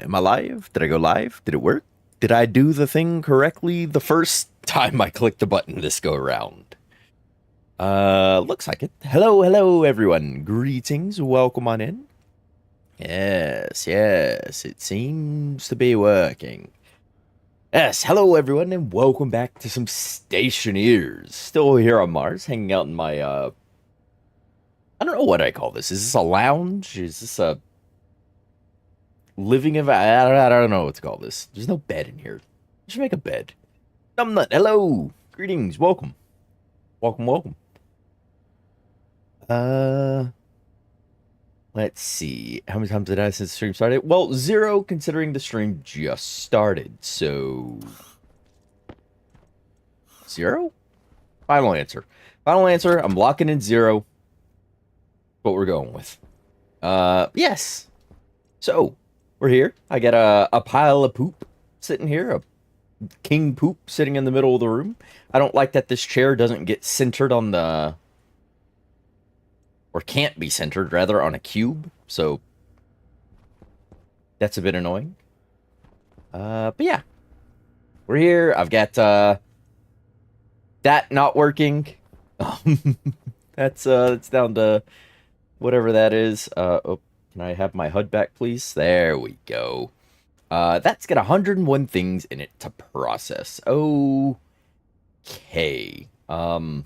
Am I live? Did I go live? Did it work? Did I do the thing correctly the first time I clicked the button this go around? Looks like it. Hello, everyone. Greetings. Welcome on in. Yes, it seems to be working. Yes, hello, everyone, and welcome back to some Stationeers. Still here on Mars, hanging out in my, I don't know what I call this. Is this a lounge? Is this a living I don't know what to call this. There's no bed in here. I should make a bed. Numbnut, hello. Greetings. Welcome. Welcome. Uh, let's see. How many times did I die since the stream started? Well, 0 considering the stream just started. So 0? Final answer. Final answer. I'm locking in 0. What we're going with. Yes. So we're here. I got a pile of poop sitting here, a king poop sitting in the middle of the room. I don't like that this chair doesn't get centered on the, or can't be centered, rather, on a cube. So that's a bit annoying. But yeah, we're here. I've got that not working. That's down to whatever that is. Oh, can I have my HUD back, please? There we go. That's got 101 things in it to process. Okay. I mean,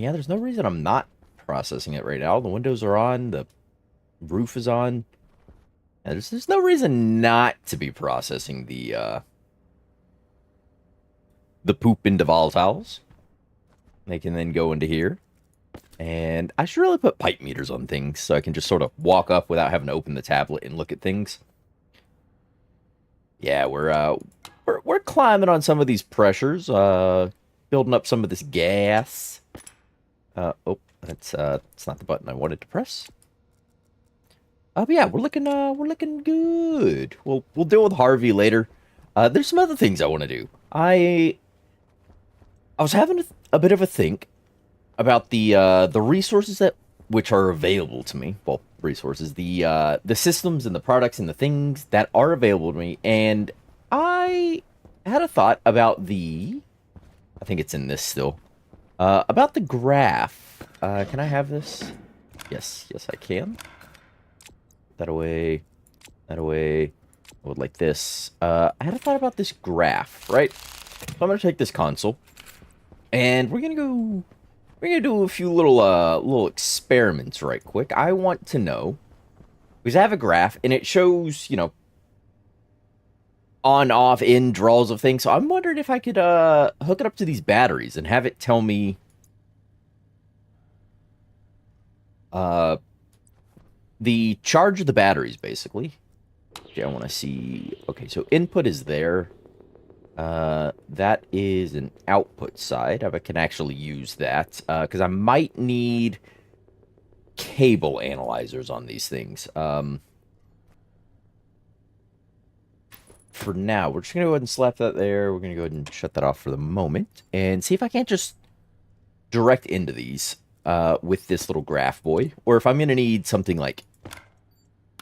yeah, there's no reason I'm not processing it right now. The windows are on, the roof is on. And there's no reason not to be processing the poop into volatiles. They can then go into here. And I should really put pipe meters on things so I can just sort of walk up without having to open the tablet and look at things. Yeah, we're climbing on some of these pressures, building up some of this gas. Oh, that's not the button I wanted to press. But yeah, we're looking good. We'll deal with Harvey later. There's some other things I want to do. I was having a bit of a think about the resources which are available to me. Well, resources, the systems and the products and the things that are available to me, and I had a thought about I think it's in this still. About the graph. Can I have this? Yes, I can. That away. That away. I would like this. I had a thought about this graph, right? So I'm gonna take this console, and we're gonna do a few little experiments right quick. I want to know, because I have a graph and it shows, on, off, in, draws of things. So I'm wondering if I could hook it up to these batteries and have it tell me the charge of the batteries, basically. Okay, I want to see. Okay, so input is there. That is an output side. I can actually use that, because I might need cable analyzers on these things. For now, we're just going to go ahead and slap that there. We're going to go ahead and shut that off for the moment, and see if I can't just direct into these, with this little graph boy, or if I'm going to need something like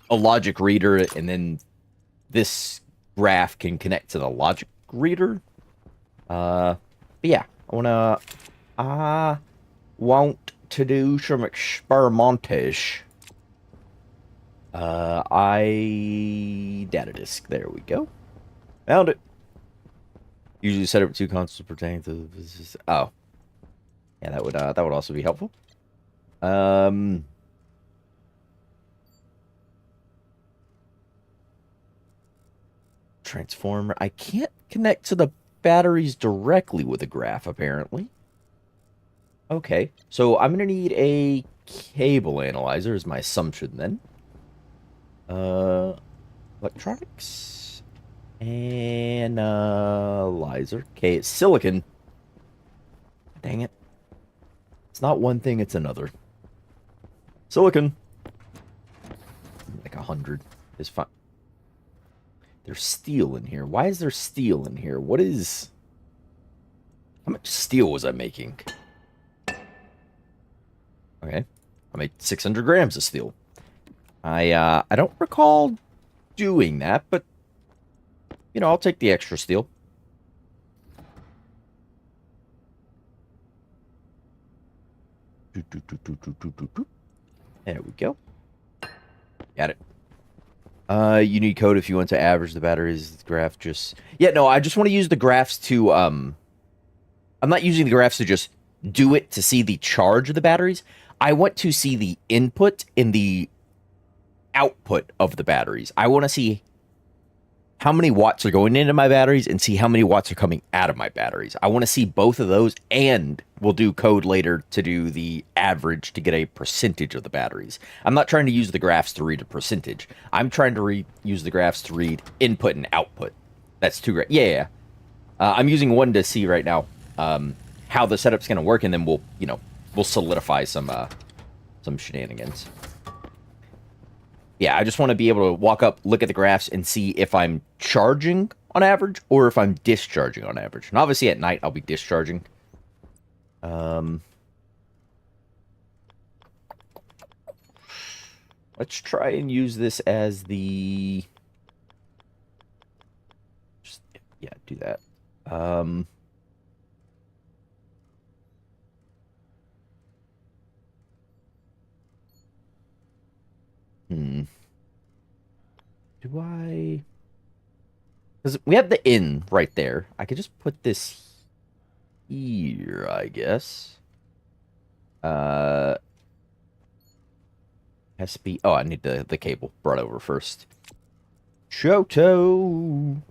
a logic reader, and then this graph can connect to the logic reader. But yeah, I want to do some experimentation. Data disk. There we go. Found it. Usually set up 2 consoles pertaining to this. Oh, yeah, that would also be helpful. Transformer. I can't connect to the batteries directly with a graph, apparently. Okay, so I'm gonna need a cable analyzer, is my assumption then. Electronics. Analyzer. Okay, it's silicon. Dang it. It's not one thing, it's another. Silicon. Like 100 is fine. There's steel in here. Why is there steel in here? What is... How much steel was I making? Okay. I made 600 grams of steel. I don't recall doing that, but, you know, I'll take the extra steel. There we go. Got it. You need code if you want to average the batteries. The graph just... Yeah, no, I just want to use the graphs to, I'm not using the graphs to just do it to see the charge of the batteries. I want to see the input and the output of the batteries. I want to see how many watts are going into my batteries and see how many watts are coming out of my batteries. I want to see both of those, and we'll do code later to do the average to get a percentage of the batteries. I'm not trying to use the graphs to read a percentage. I'm trying to use the graphs to read input and output. That's too great. Yeah. I'm using one to see right now how the setup's going to work, and then we'll solidify some shenanigans. Yeah, I just want to be able to walk up, look at the graphs, and see if I'm charging on average or if I'm discharging on average. And obviously at night, I'll be discharging. Let's try and use this as the... Yeah, do that. Do I... Because we have the in right there. I could just put this here, I guess. Has to be... Oh, I need the cable brought over first. Shoto! Do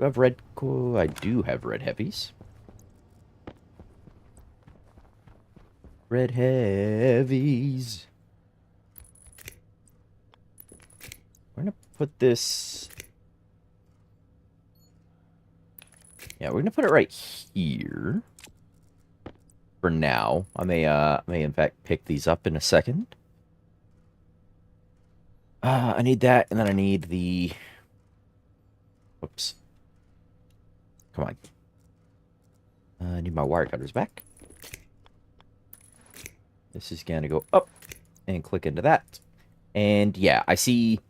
I have red... I do have red heavies. Red heavies. We're gonna put this... Yeah, we're gonna put it right here. For now. I may in fact pick these up in a second. I need that, and then I need the... Whoops. Come on. I need my wire cutters back. This is gonna go up and click into that. And yeah, I see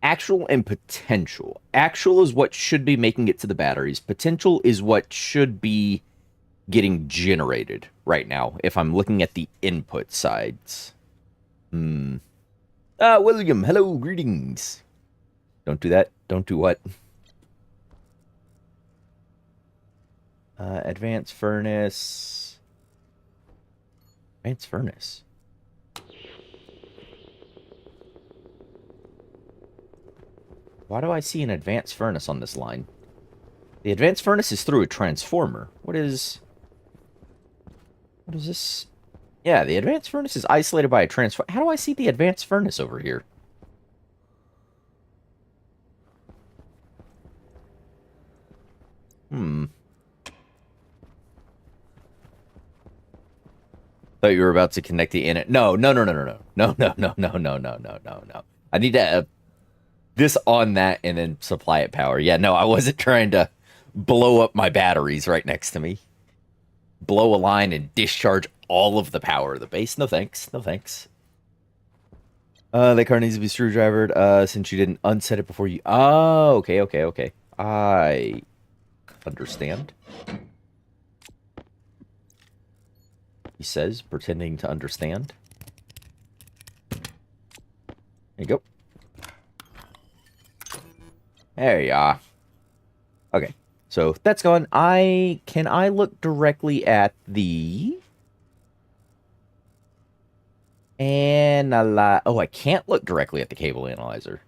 actual and potential. Actual is what should be making it to the batteries. Potential is what should be getting generated right now, if I'm looking at the input sides. William, hello, greetings. Don't do that. Don't do what? Advanced furnace. Advanced furnace. Why do I see an advanced furnace on this line? The advanced furnace is through a transformer. What is this? Yeah, the advanced furnace is isolated by a transformer. How do I see the advanced furnace over here? Thought you were about to connect the in it. No. I need to this on that and then supply it power. Yeah, no, I wasn't trying to blow up my batteries right next to me. Blow a line and discharge all of the power of the base. No thanks. No thanks. That car needs to be screwdrivered, since you didn't unset it before you... Oh, okay. I understand. He says, pretending to understand. There you go. There you are. Okay, so that's gone. Can I look directly at the... Oh, I can't look directly at the cable analyzer.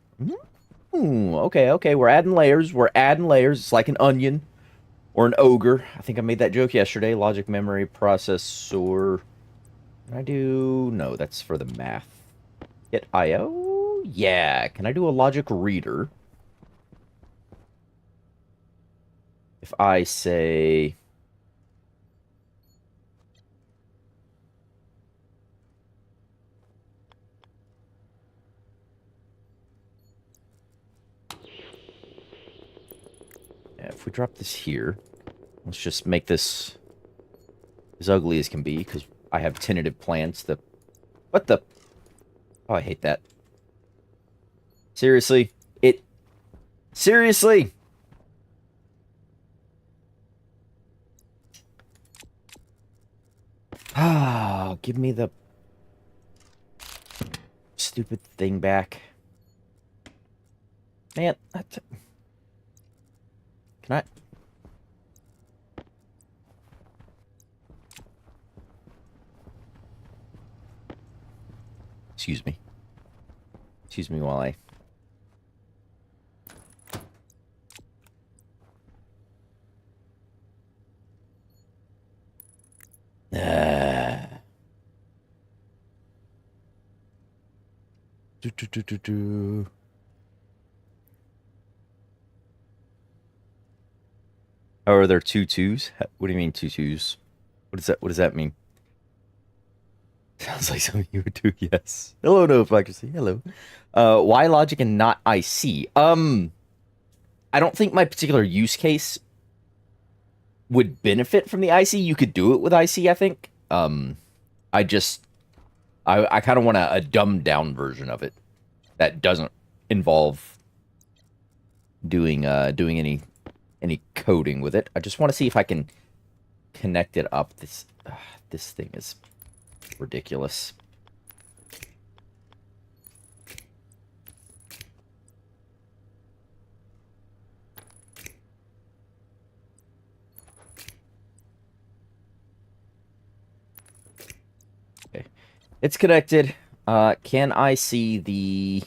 Okay, we're adding layers. It's like an onion. Or an ogre. I think I made that joke yesterday. Logic, memory, processor. Can I do... No, that's for the math. Hit I/O? Yeah. Can I do a logic reader? If I say... Yeah, if we drop this here... Let's just make this as ugly as can be, because I have tentative plans to What the? Oh, I hate that. Seriously? Seriously? Ah, give me the stupid thing back. Man, can I? Excuse me. Excuse me while I... Ah. Do, do, do, do, do. Oh, are there two twos? What do you mean two twos? What does that mean? Sounds like something you would do, yes. Hello, no hypocrisy. Hello. Why logic and not IC? I don't think my particular use case would benefit from the IC. You could do it with IC, I think. I just I kind of want a dumbed down version of it that doesn't involve doing any coding with it. I just want to see if I can connect it up. This thing is ridiculous. Okay, it's connected. Can I see the?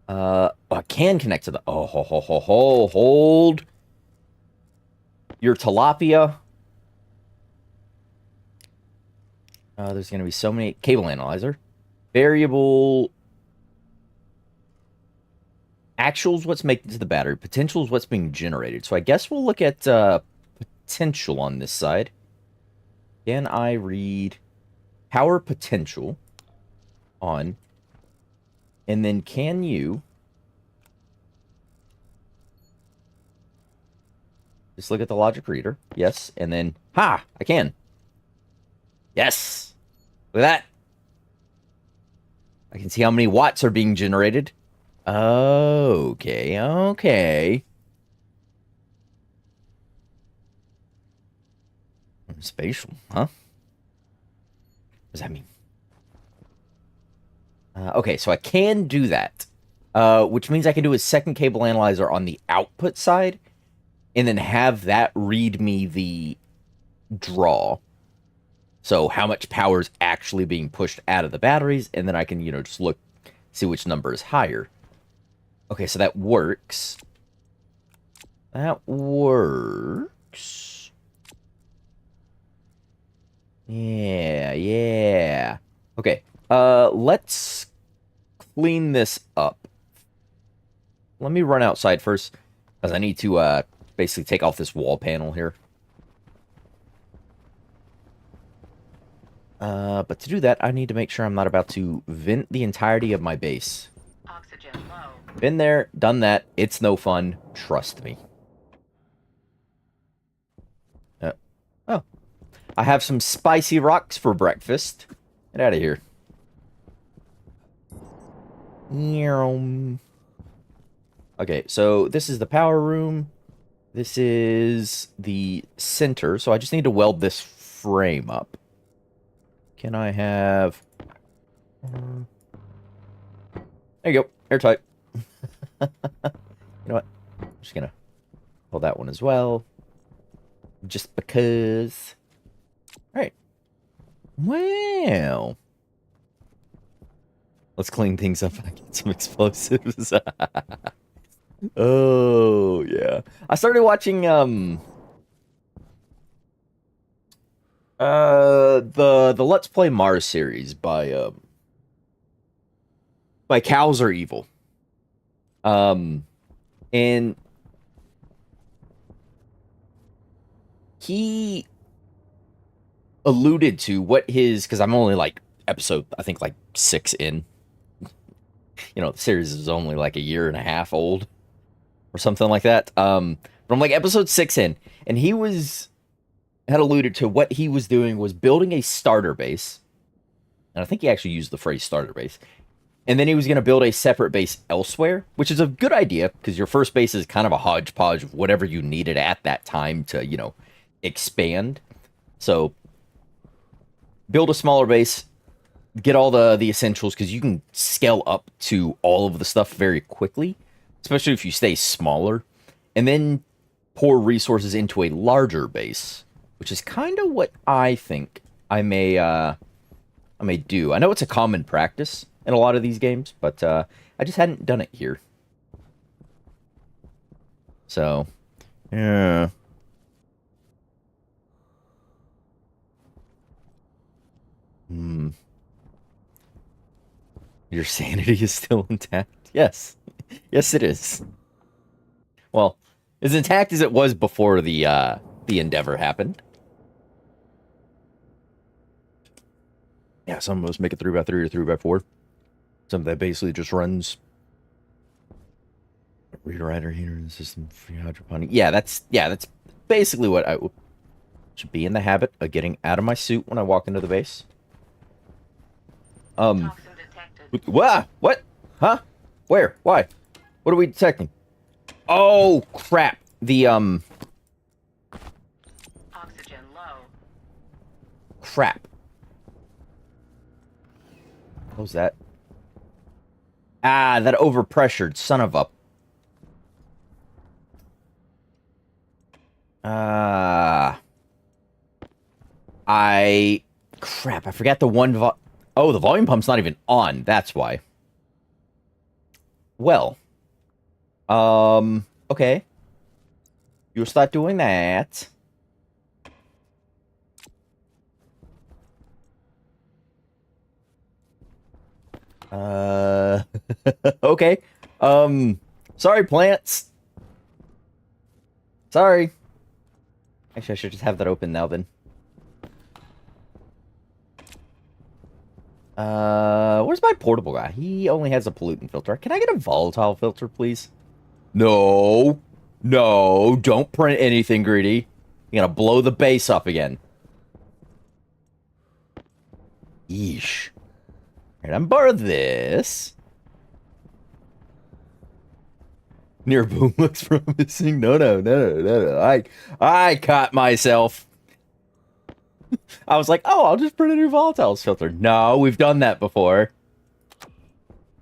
I can connect to the. Oh, hold your tilapia. There's going to be so many cable analyzer, variable. Actual's what's making to the battery. Potential is what's being generated. So I guess we'll look at potential on this side. Can I read power potential on? And then can you just look at the logic reader? Yes. And then, ha! I can. Yes! Look at that. I can see how many watts are being generated. Okay, okay. Spatial, huh? What does that mean? Okay, so I can do that. Which means I can do a second cable analyzer on the output side, and then have that read me the draw. So how much power is actually being pushed out of the batteries, and then I can, just look, see which number is higher. Okay, so that works. That works. Yeah. Okay, let's clean this up. Let me run outside first, because I need to, basically take off this wall panel here. But to do that, I need to make sure I'm not about to vent the entirety of my base. Oxygen low. Been there, done that. It's no fun. Trust me. Oh. I have some spicy rocks for breakfast. Get out of here. Okay, so this is the power room. This is the center. So I just need to weld this frame up. Can I have... There you go. Airtight. You know what? I'm just gonna hold that one as well. Just because. Alright. Wow. Let's clean things up and I get some explosives. Oh, yeah. I started watching, the Let's Play Mars series by Cows Are Evil. And he alluded to what his, because I'm only like episode, I think like 6 in. The series is only like a year and a half old or something like that. But I'm like episode 6 in, and he was had alluded to, what he was doing was building a starter base. And I think he actually used the phrase starter base. And then he was going to build a separate base elsewhere, which is a good idea because your first base is kind of a hodgepodge of whatever you needed at that time to, expand. So build a smaller base, get all the essentials because you can scale up to all of the stuff very quickly, especially if you stay smaller. And then pour resources into a larger base, which is kind of what I think I may do. I know it's a common practice in a lot of these games, but I just hadn't done it here. So, yeah. Your sanity is still intact? Yes. Yes, it is. Well, as intact as it was before the endeavor happened. Yeah, some of us make it 3x3 or 3x4. Some that basically just runs reader heater in the system for hydroponic. Yeah, that's basically what I should be in the habit of getting out of my suit when I walk into the base. What? Huh? Where? Why? What are we detecting? Oh crap! The oxygen low. Crap. What was that? Ah, that overpressured son of a. Crap, I forgot the one oh, the volume pump's not even on. That's why. Well. Okay. You'll start doing that. Okay. Sorry, plants. Sorry. Actually, I should just have that open now, then. Where's my portable guy? He only has a pollutant filter. Can I get a volatile filter, please? No. No, don't print anything, Greedy. You're gonna blow the base up again. Yeesh. Alright, I'm borrow this. Near boom looks promising. No. I caught myself. I was like, oh, I'll just print a new volatiles filter. No, we've done that before.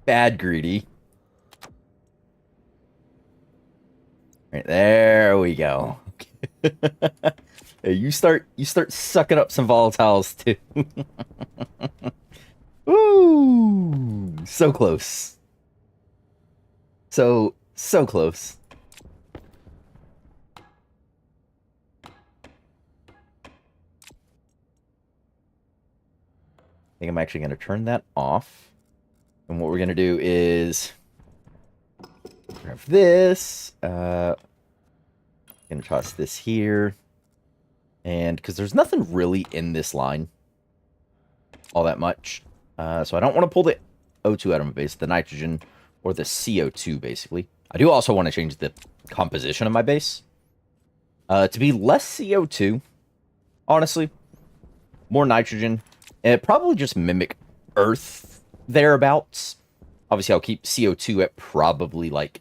Bad, Greedy. Right, there we go. Hey, you start sucking up some volatiles too. Ooh, so close. So close. I think I'm actually going to turn that off. And what we're going to do is grab this. Going to toss this here. And because there's nothing really in this line all that much. So I don't want to pull the O2 out of my base, the nitrogen or the CO2, basically. I do also want to change the composition of my base to be less CO2, honestly. More nitrogen. And it probably just mimic Earth thereabouts. Obviously, I'll keep CO2 at probably like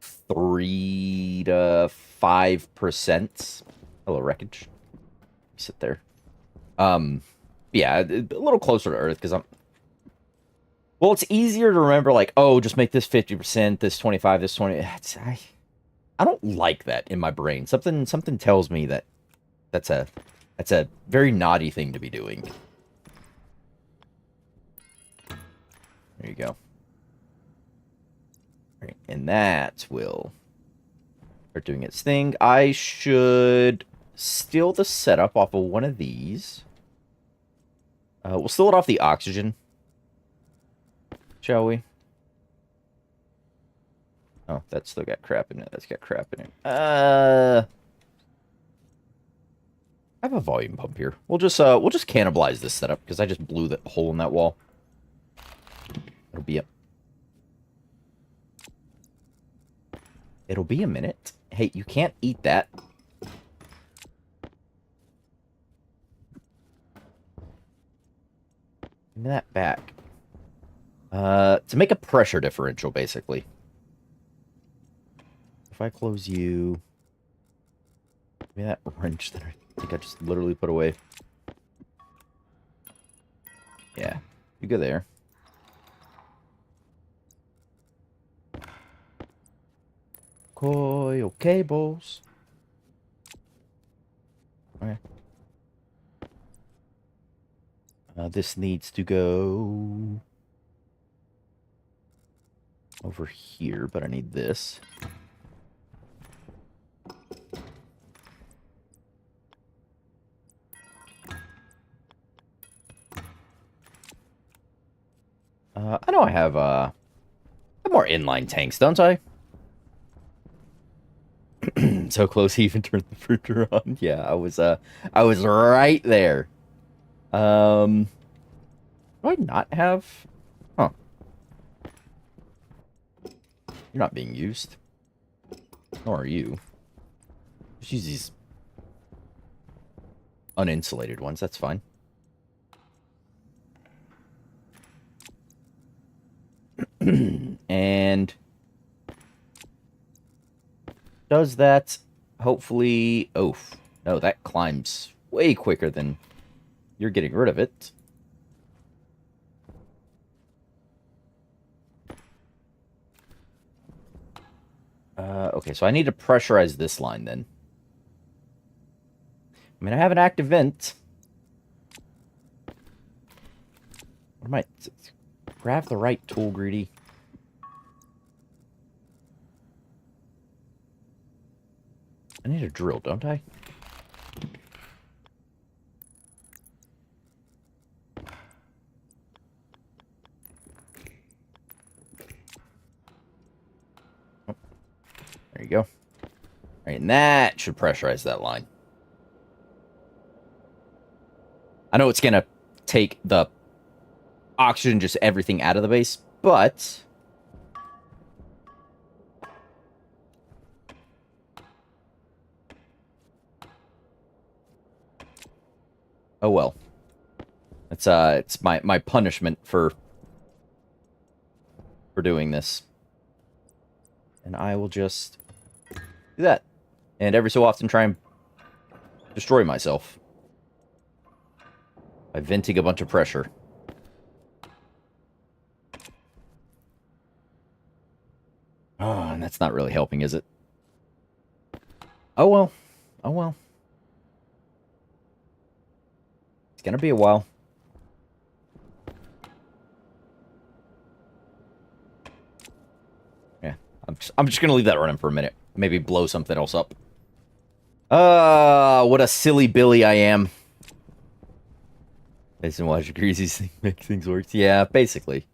3 to 5%. Hello, wreckage. Sit there. Yeah, a little closer to Earth because I'm. Well, it's easier to remember, like, oh, just make this 50%, this 25, this 20. I don't like that in my brain. Something tells me that that's a very naughty thing to be doing. There you go. Right, and that will start doing its thing. I should steal the setup off of one of these. We'll steal it off the oxygen. Shall we? Oh, that's still got crap in it. That's got crap in it. I have a volume pump here. We'll just cannibalize this setup because I just blew the hole in that wall. It'll be a minute. Hey, you can't eat that. Give me that back. To make a pressure differential, basically. If I close you... Give me that wrench that I think I just literally put away. Yeah, you go there. Coil cables. Okay. This needs to go over here, but I need this. I know I have more inline tanks, don't I? So close he even turned the printer on. Yeah, I was right there. Do I not have? Huh. You're not being used. Nor are you. Just use these uninsulated ones, that's fine. And does that hopefully... Oh, no, that climbs way quicker than you're getting rid of it. Okay, so I need to pressurize this line then. I mean, I have an active vent. What am I... Grab the right tool, Greedy. I need a drill, don't I? Oh, there you go. All right, and that should pressurize that line. I know it's going to take the oxygen, just everything out of the base, but... Oh well. It's my punishment for doing this. And I will just do that. And every so often try and destroy myself by venting a bunch of pressure. Oh, and that's not really helping, is it? Oh well. Oh well. It's gonna be a while. Yeah, I'm just gonna leave that running for a minute. Maybe blow something else up. What a silly Billy I am. Based on watch greasy make things work. Yeah, basically.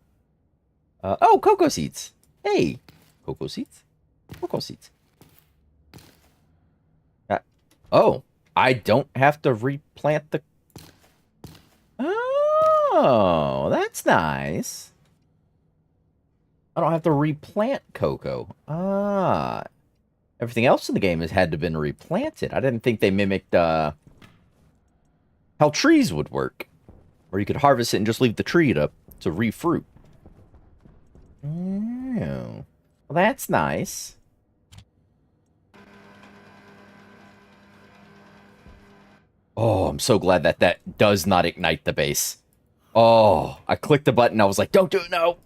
Oh, cocoa seeds. Hey, cocoa seeds. Cocoa seeds. Oh, I don't have to replant the... Oh, that's nice. I don't have to replant cocoa. Ah. Everything else in the game has had to have been replanted. I didn't think they mimicked how trees would work. Where you could harvest it and just leave the tree to refruit. Oh. Well, that's nice. Oh, I'm so glad that that does not ignite the base. Oh, I clicked the button. I was like, don't do it, no.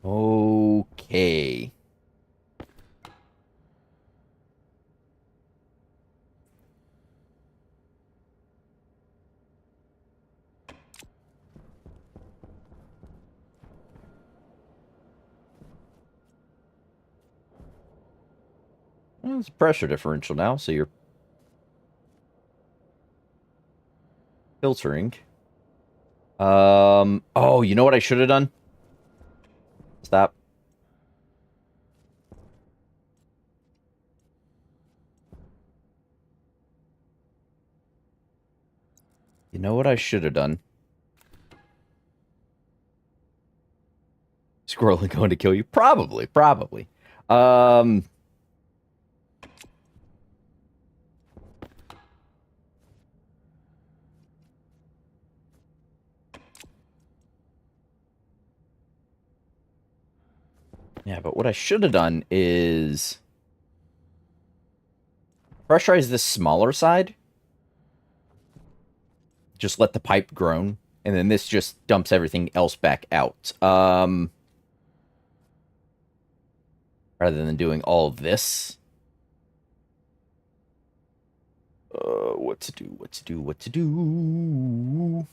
Okay. Well, it's a pressure differential now, so you're filtering. Oh, you know what I should have done? Stop. You know what I should have done? Squirrel going to kill you? Probably, probably. Yeah, but what I should have done is pressurize this smaller side. Just let the pipe groan, and then this just dumps everything else back out. Rather than doing all of this. What to do, what to do, what to do.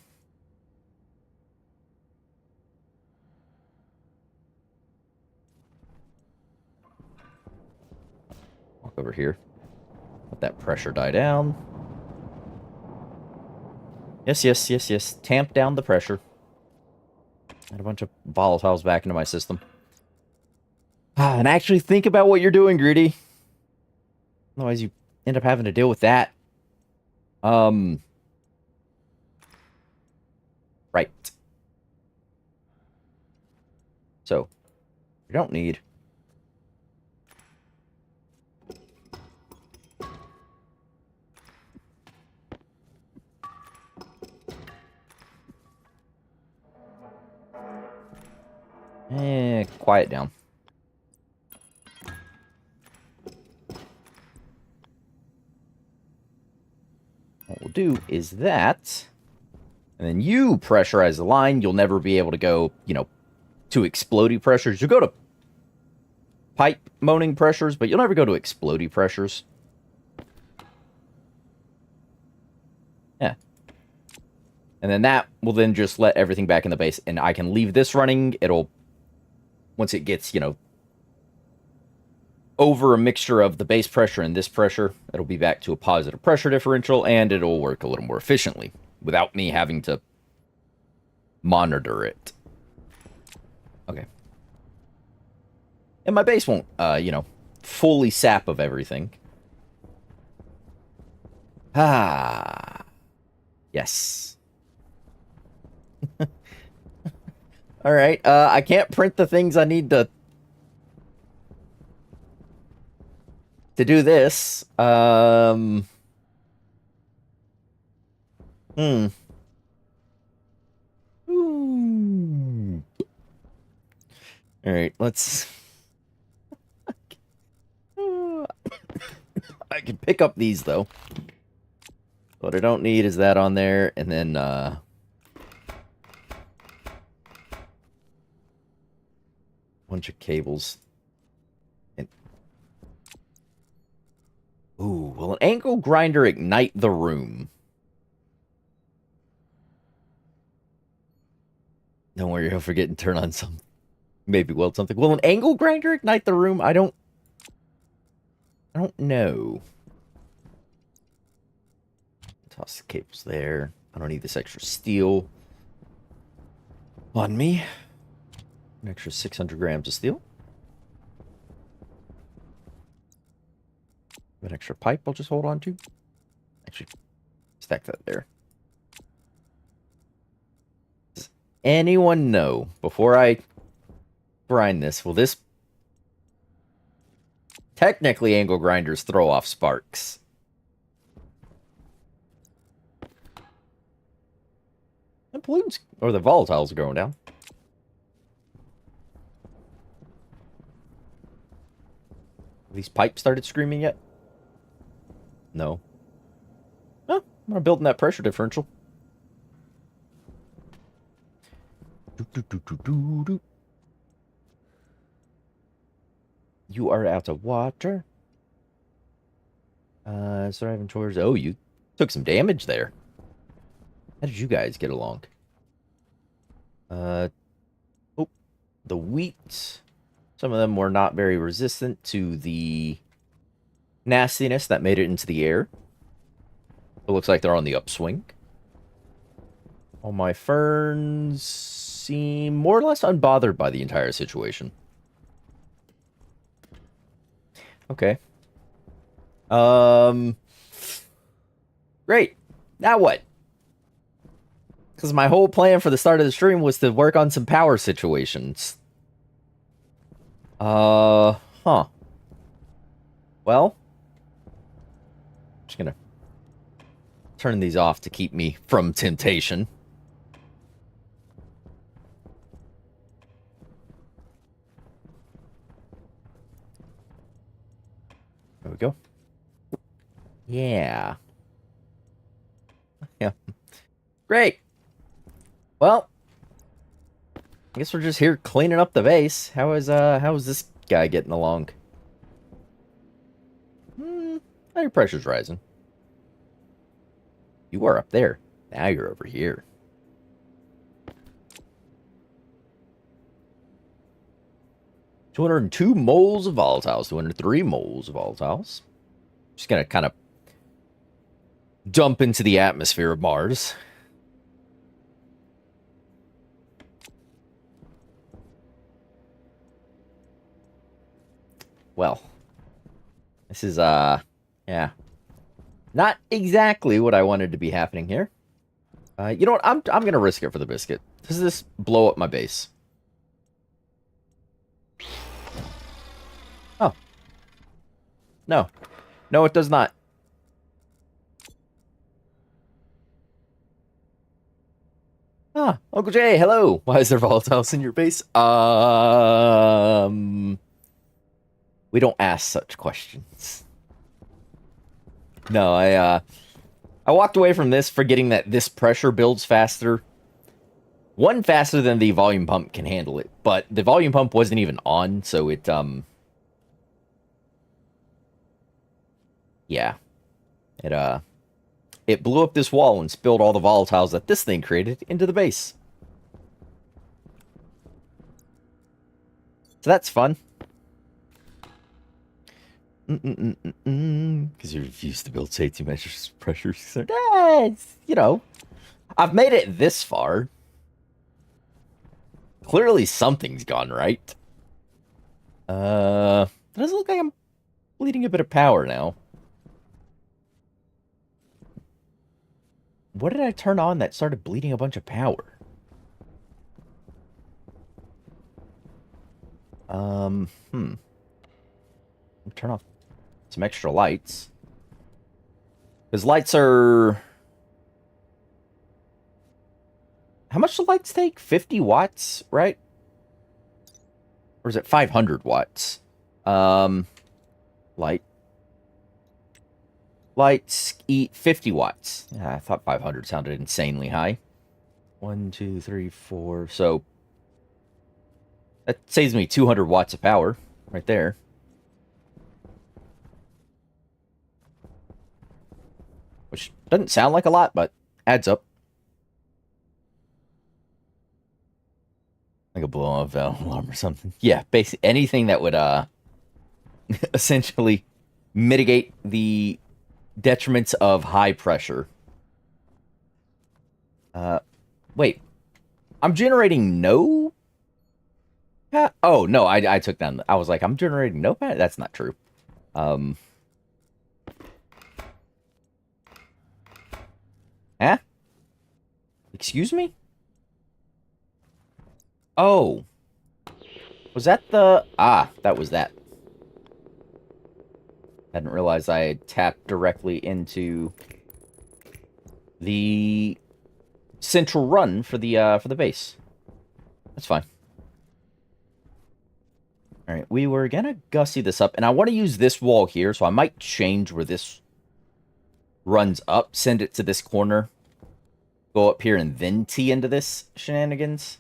Walk over here. Let that pressure die down. Yes, yes, yes, yes. Tamp down the pressure. Add a bunch of volatiles back into my system. And actually think about what you're doing, Greedy. Otherwise, you end up having to deal with that. Right. So, you don't need... quiet down. What we'll do is that, and then you pressurize the line. You'll never be able to go, you know, to explodey pressures. You'll go to pipe moaning pressures, but you'll never go to explodey pressures. Yeah. And then that will then just let everything back in the base, and I can leave this running. It'll, once it gets, you know, over a mixture of the base pressure and this pressure, it'll be back to a positive pressure differential, and it'll work a little more efficiently without me having to monitor it. Okay. And my base won't, you know, fully sap of everything. Ah. Yes. All right. I can't print the things I need to do this. Hmm. Ooh. All right, let's... I can pick up these, though. What I don't need is that on there, and then, bunch of cables. And... Ooh, will an angle grinder ignite the room? Don't worry, he'll forget and turn on some... Maybe weld something. Will an angle grinder ignite the room? I don't know. Toss the cables there. I don't need this extra steel on me. An extra 600 grams of steel. An extra pipe I'll just hold on to. Actually, stack that there. Does anyone know, before I grind this, will this... Technically, angle grinders throw off sparks. The balloons, or the volatiles are going down. Have these pipes started screaming yet? No. Oh, I'm building that pressure differential. You are out of water. Driving towards... Oh, you took some damage there. How did you guys get along? Oh, the wheat. Some of them were not very resistant to the nastiness that made it into the air. It looks like they're on the upswing. All my ferns seem more or less unbothered by the entire situation. Okay. Great. Now what? Because my whole plan for the start of the stream was to work on some power situations. Huh. Well, I'm just gonna turn these off to keep me from temptation. we go. Yeah. Yeah. Great. Well, I guess we're just here cleaning up the base. How is this guy getting along? Your pressure's rising. You are up there. Now you're over here. $202 moles of volatiles. 203 moles of volatiles. Just gonna kind of dump into the atmosphere of Mars. Well, this is, yeah. Not exactly what I wanted to be happening here. You know what? I'm gonna risk it for the biscuit. Does this blow up my base? Oh. No. No, it does not. Ah, Uncle Jay, hello. Why is there volatiles in your base? We don't ask such questions. No, I walked away from this forgetting that this pressure builds faster. One, faster than the volume pump can handle it, but the volume pump wasn't even on, so it, yeah. It blew up this wall and spilled all the volatiles that this thing created into the base. So that's fun. Because you refuse to build safety measures, pressure. You know, I've made it this far. Clearly something's gone right. It doesn't look like I'm bleeding a bit of power now. What did I turn on that started bleeding a bunch of power? Turn off some extra lights. Because lights are... How much do lights take? 50 watts, right? Or is it 500 watts? Light. Lights eat 50 watts. Yeah, I thought 500 sounded insanely high. 1, 2, 3, 4. So that saves me 200 watts of power right there. Which doesn't sound like a lot, but adds up. Like a blow-off valve alarm or something. Yeah, basically anything that would essentially mitigate the detriments of high pressure. Wait. I'm generating no... Oh, no, I took down... I was like, I'm generating no... That's not true. Huh? Excuse me? Oh. Was that the... Ah, that was that. Hadn't realized I had tapped directly into the central run for the base. That's fine. Alright, we were gonna gussy this up, and I want to use this wall here, so I might change where this runs up, send it to this corner, go up here, and then tee into this shenanigans.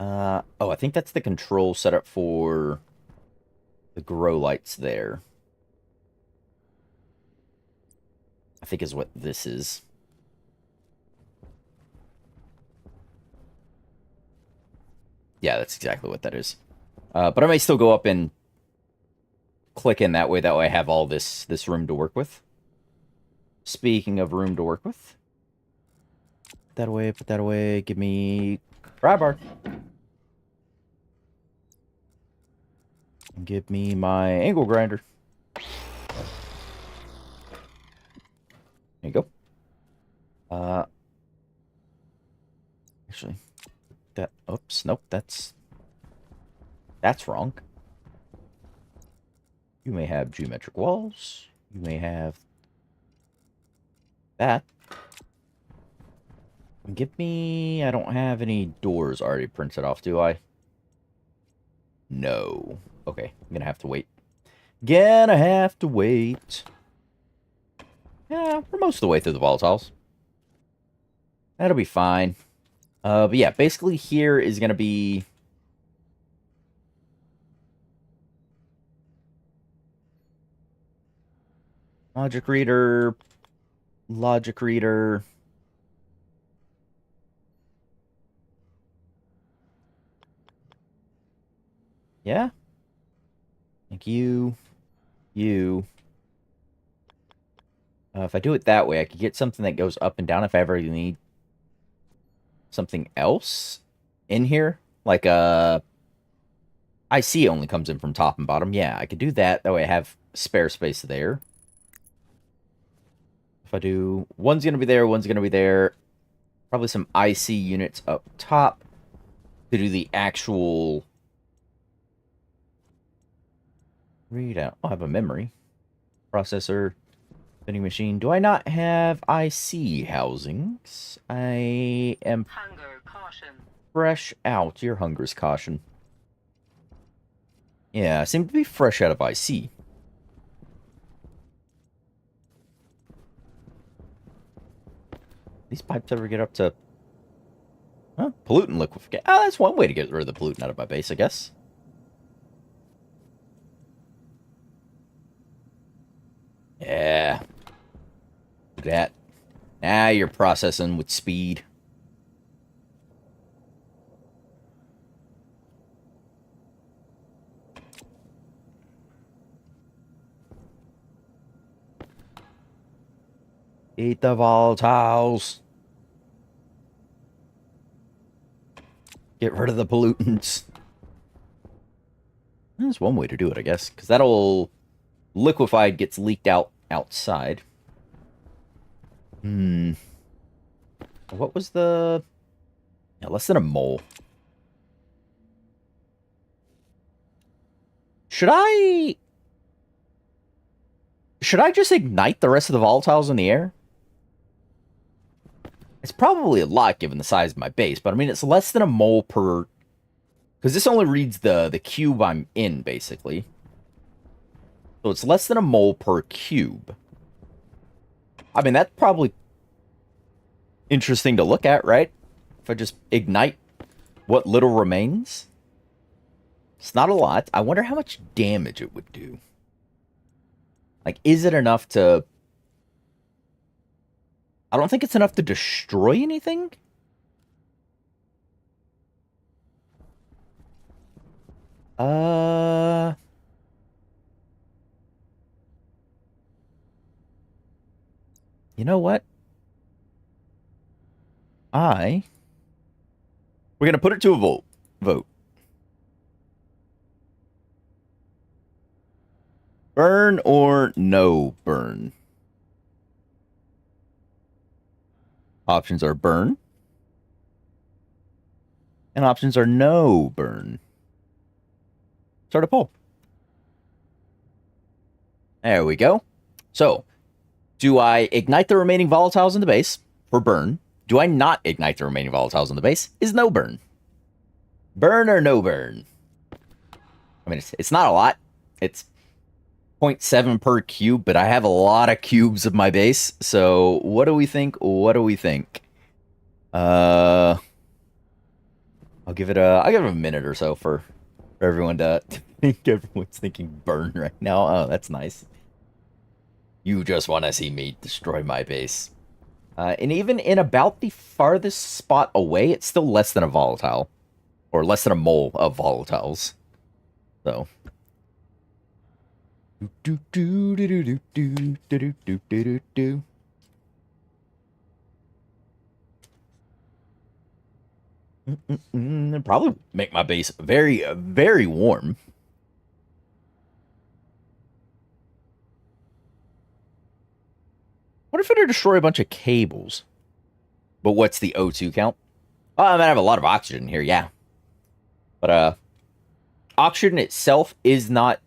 Oh, I think that's the control setup for the grow lights there. I think is what this is. Yeah, that's exactly what that is. But I may still go up and click in that way. That way I have all this room to work with. Speaking of room to work with. Put that away, put that away. Give me pry bar. And give me my angle grinder. There you go. Actually, that... Oops, nope, that's wrong. You may have geometric walls. You may have that. Give me... I don't have any doors already printed off, do I? No. Okay, I'm gonna have to wait. Gonna have to wait. Yeah, we're most of the way through the volatiles. That'll be fine. But yeah, basically here is gonna be... Logic reader... Logic reader... Yeah? Like you... You... if I do it that way, I could get something that goes up and down if I ever need something else in here. Like, IC only comes in from top and bottom. Yeah, I could do that. That way I have spare space there. If I do... One's going to be there, one's going to be there. Probably some IC units up top to do the actual... readout. Oh, I have a memory. Processor... vending machine. Do I not have IC housings? I am Hunger caution. fresh out. Your hunger's caution. Yeah, I seem to be fresh out of IC. These pipes ever get up to... Huh? Pollutant liquefaction. Oh, that's one way to get rid of the pollutant out of my base, I guess. Yeah. Look at that. Now you're processing with speed. Eat the volatiles. Get rid of the pollutants. That's one way to do it, I guess. Because that'll... Liquefied gets leaked out outside. What was the... Yeah, less than a mole. Should I just ignite the rest of the volatiles in the air? It's probably a lot given the size of my base, but I mean, it's less than a mole per... Because this only reads the cube I'm in, basically. So it's less than a mole per cube. I mean, that's probably interesting to look at, right? If I just ignite what little remains. It's not a lot. I wonder how much damage it would do. Like, is it enough to... I don't think it's enough to destroy anything. You know what? We're going to put it to a vote. Burn or no burn? Options are burn. And options are no burn. Start a poll. There we go. So, do I ignite the remaining volatiles in the base for burn? Do I not ignite the remaining volatiles in the base? Is no burn. Burn or no burn? I mean, it's not a lot. It's 0.7 per cube, but I have a lot of cubes of my base. So, what do we think? What do we think? I'll give it a minute or so for everyone to think. Everyone's thinking burn right now. Oh, that's nice. You just want to see me destroy my base. And even in about the farthest spot away, it's still less than a volatile. Or less than a mole of volatiles. So. It'd probably make my base very, very warm. What if it were to destroy a bunch of cables? But what's the O2 count? Oh, I might have a lot of oxygen here, yeah. But, oxygen itself is not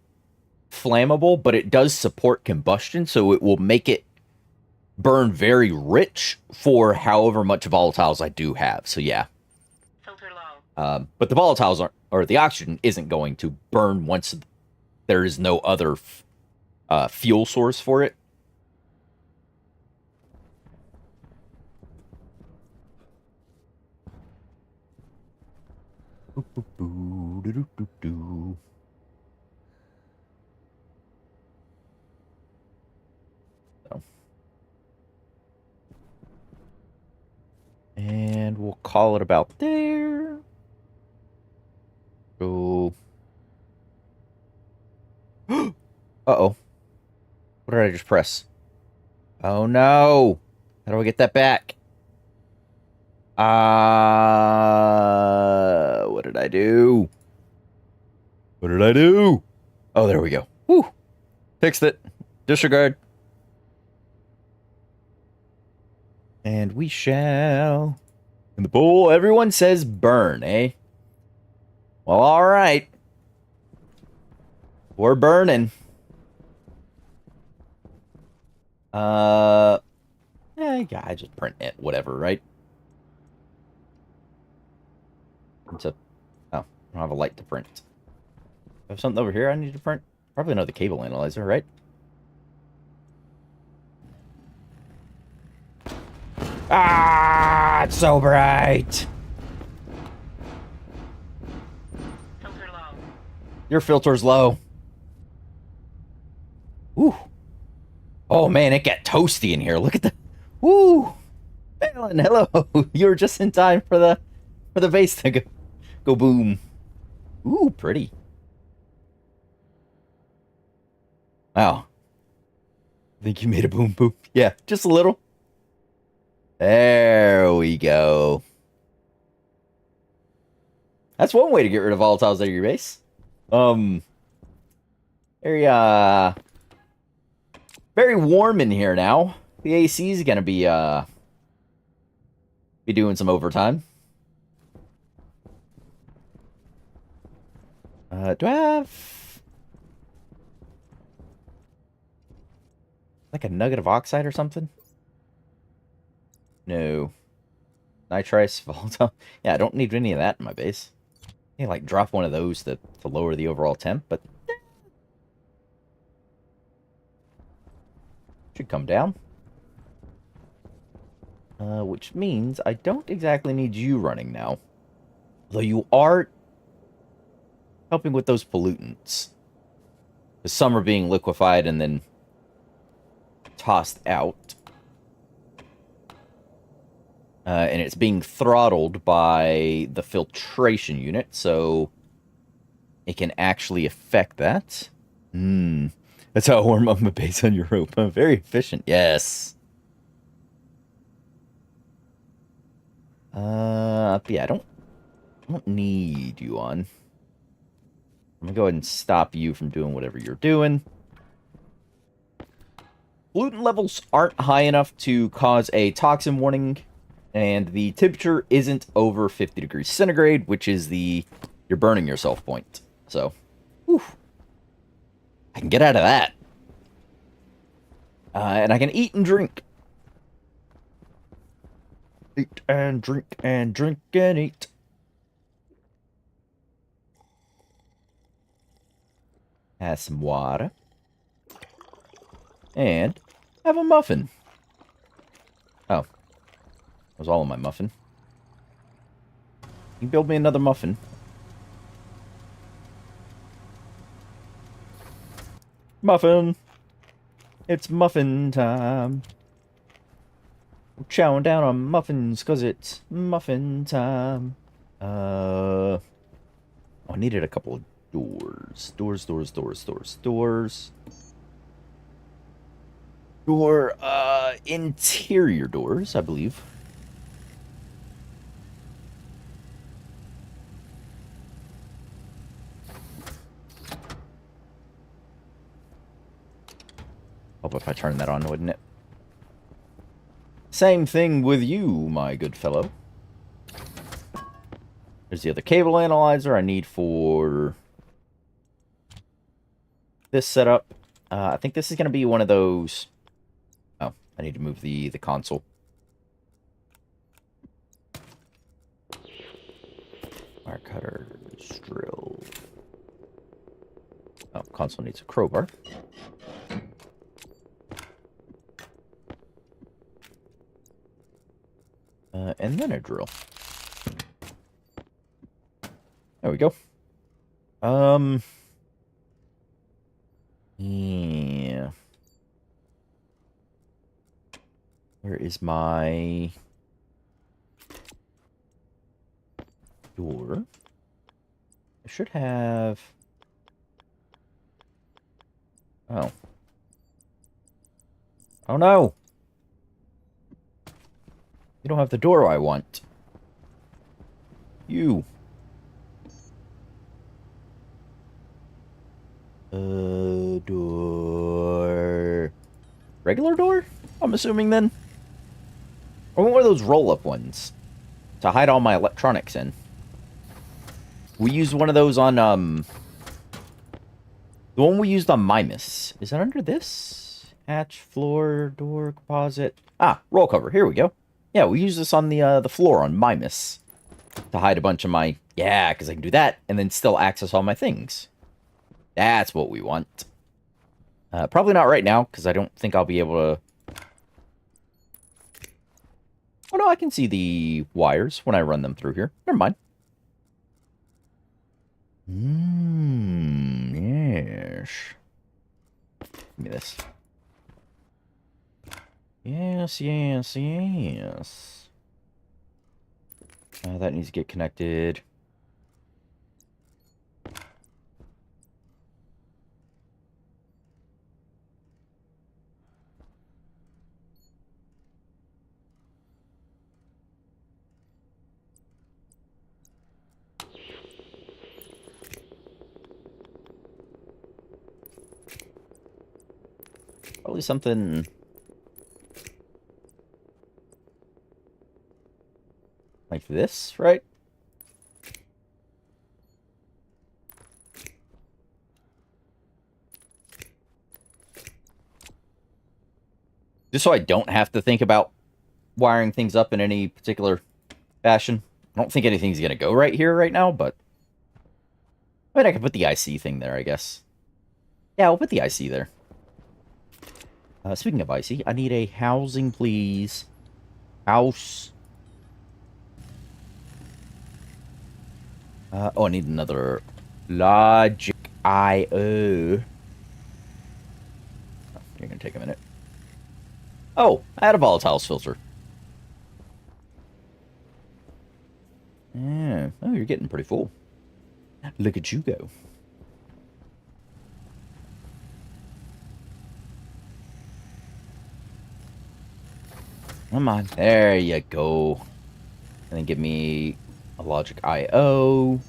flammable, but it does support combustion, so it will make it burn very rich for however much volatiles I do have. So, yeah. Filter low. But the volatiles aren't, or the oxygen isn't going to burn once there is no other fuel source for it. And we'll call it about there. Go. Uh-oh. What did I just press? Oh, no. How do I get that back? What did I do? What did I do? Oh, there we go. Whew. Fixed it. Disregard. And we shall. In the pool, everyone says burn, eh? Well, all right. We're burning. Yeah, I just print it. Whatever, right? It's a... Oh, I don't have a light to print. I have something over here I need to print? Probably another cable analyzer, right? Ah, it's so bright. Filter low. Your filter's low. Ooh. Oh man, it got toasty in here. Look at the. Woo. Alan, hello. You were just in time for the vase to go boom. Ooh, pretty. Wow. I think you made a boom boom. Yeah, just a little. There we go. That's one way to get rid of volatiles out of your base. Very very warm in here now. The AC is gonna be doing some overtime. Do I have like a nugget of oxide or something? No. Nitrice, volatile. Yeah, I don't need any of that in my base. I like drop one of those to lower the overall temp, but should come down. Which means I don't exactly need you running now. Though you are helping with those pollutants. Some are being liquefied and then tossed out. And it's being throttled by the filtration unit, so it can actually affect that. That's how I warm up my base on Europa. Very efficient, yes. Yeah, I don't need you on. I'm gonna go ahead and stop you from doing whatever you're doing. Pollutant levels aren't high enough to cause a toxin warning, and the temperature isn't over 50 degrees centigrade, which is the you're burning yourself point. So, whew, I can get out of that. And I can eat and drink. Eat and drink and drink and eat. Have some water. And have a muffin. Oh. That was all in my muffin. You can build me another muffin. Muffin! It's muffin time. I'm chowing down on muffins because it's muffin time. I needed a couple of doors. Doors. Interior doors, I believe. Hope if I turn that on, wouldn't it? Same thing with you, my good fellow. There's the other cable analyzer I need for this setup. I think this is going to be one of those... Oh, I need to move the console. Wire cutters, drill. Oh, console needs a crowbar. And then a drill. There we go. Yeah. Where is my door? I should have... Oh. Oh no! You don't have the door I want. You. Door. Regular door? I'm assuming then? Or one of those roll-up ones to hide all my electronics in. We used one of those on, the one we used on Mimus. Is that under this? Hatch, floor, door, composite. Ah, roll cover. Here we go. Yeah, we use this on the floor on Mimus to hide a bunch of my... Yeah, because I can do that and then still access all my things. That's what we want. Probably not right now, because I don't think I'll be able to... Oh, no, I can see the wires when I run them through here. Never mind. Yes. Give me this. Yes, yes, yes. That needs to get connected. Probably something... like this, right? Just so I don't have to think about wiring things up in any particular fashion. I don't think anything's going to go right here right now, but... I mean, I can put the IC thing there, I guess. Yeah, I'll put the IC there. Speaking of IC, I need a housing, please. House. Oh, I need another logic IO. Oh, you're going to take a minute. Oh, I had a volatiles filter. Yeah. Oh, you're getting pretty full. Look at you go. Come on. There you go. And then give me a logic IO.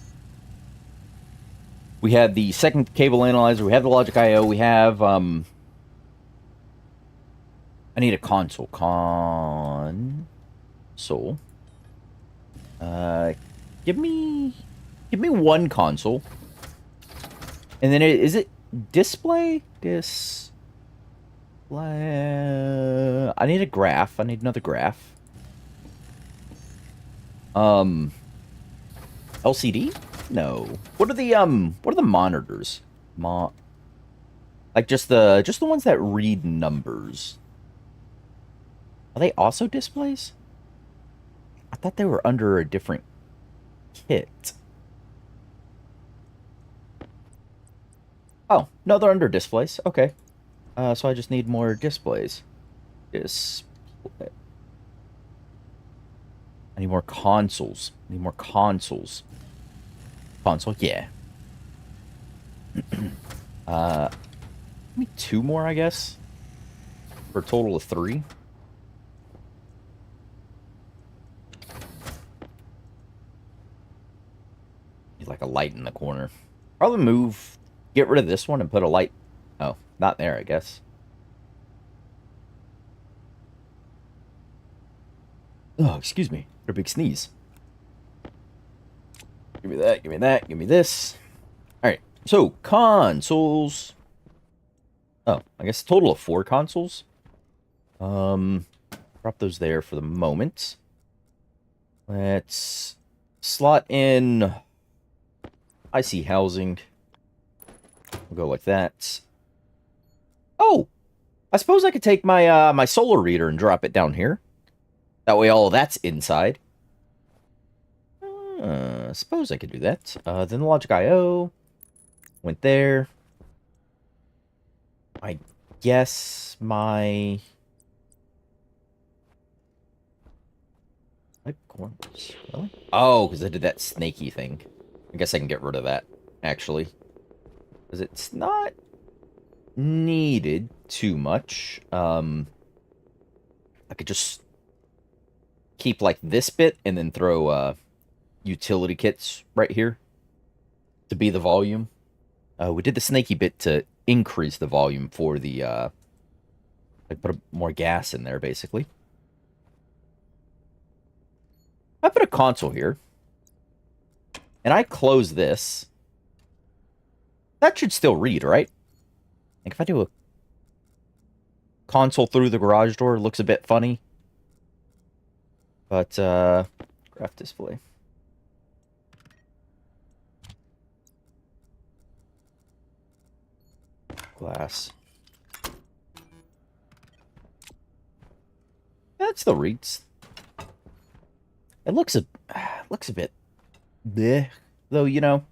We had the second cable analyzer. We have the logic IO. We have, I need a console. Console. Give me one console. And then is it display? Display. I need a graph. I need another graph. LCD? No. What are the monitors? Like just the ones that read numbers. Are they also displays? I thought they were under a different kit. Oh, no, they're under displays. Okay. So I just need more displays. Display. I need more consoles. I need more consoles. Console, yeah. Give me two more, I guess. For a total of 3. Need like a light in the corner. Probably get rid of this one and put a light. Oh, not there, I guess. Oh, excuse me. A big sneeze. Give me that, give me that, give me this. Alright, so consoles. Oh, I guess a total of 4 consoles. Drop those there for the moment. Let's slot in IC housing. We'll go like that. Oh! I suppose I could take my my solar reader and drop it down here. That way all of that's inside. Suppose I could do that. Then the logic I/O went there. I guess my corners. Really? Oh, because I did that snaky thing. I guess I can get rid of that, actually. Because it's not needed too much. I could just keep like this bit and then throw utility kits right here to be the volume. We did the snaky bit to increase the volume for the like put more gas in there basically. I put a console here and I close this. That should still read, right? Like if I do a console through the garage door, it looks a bit funny. But graph display. Glass. That still reads. It looks a bit bleh, though, you know.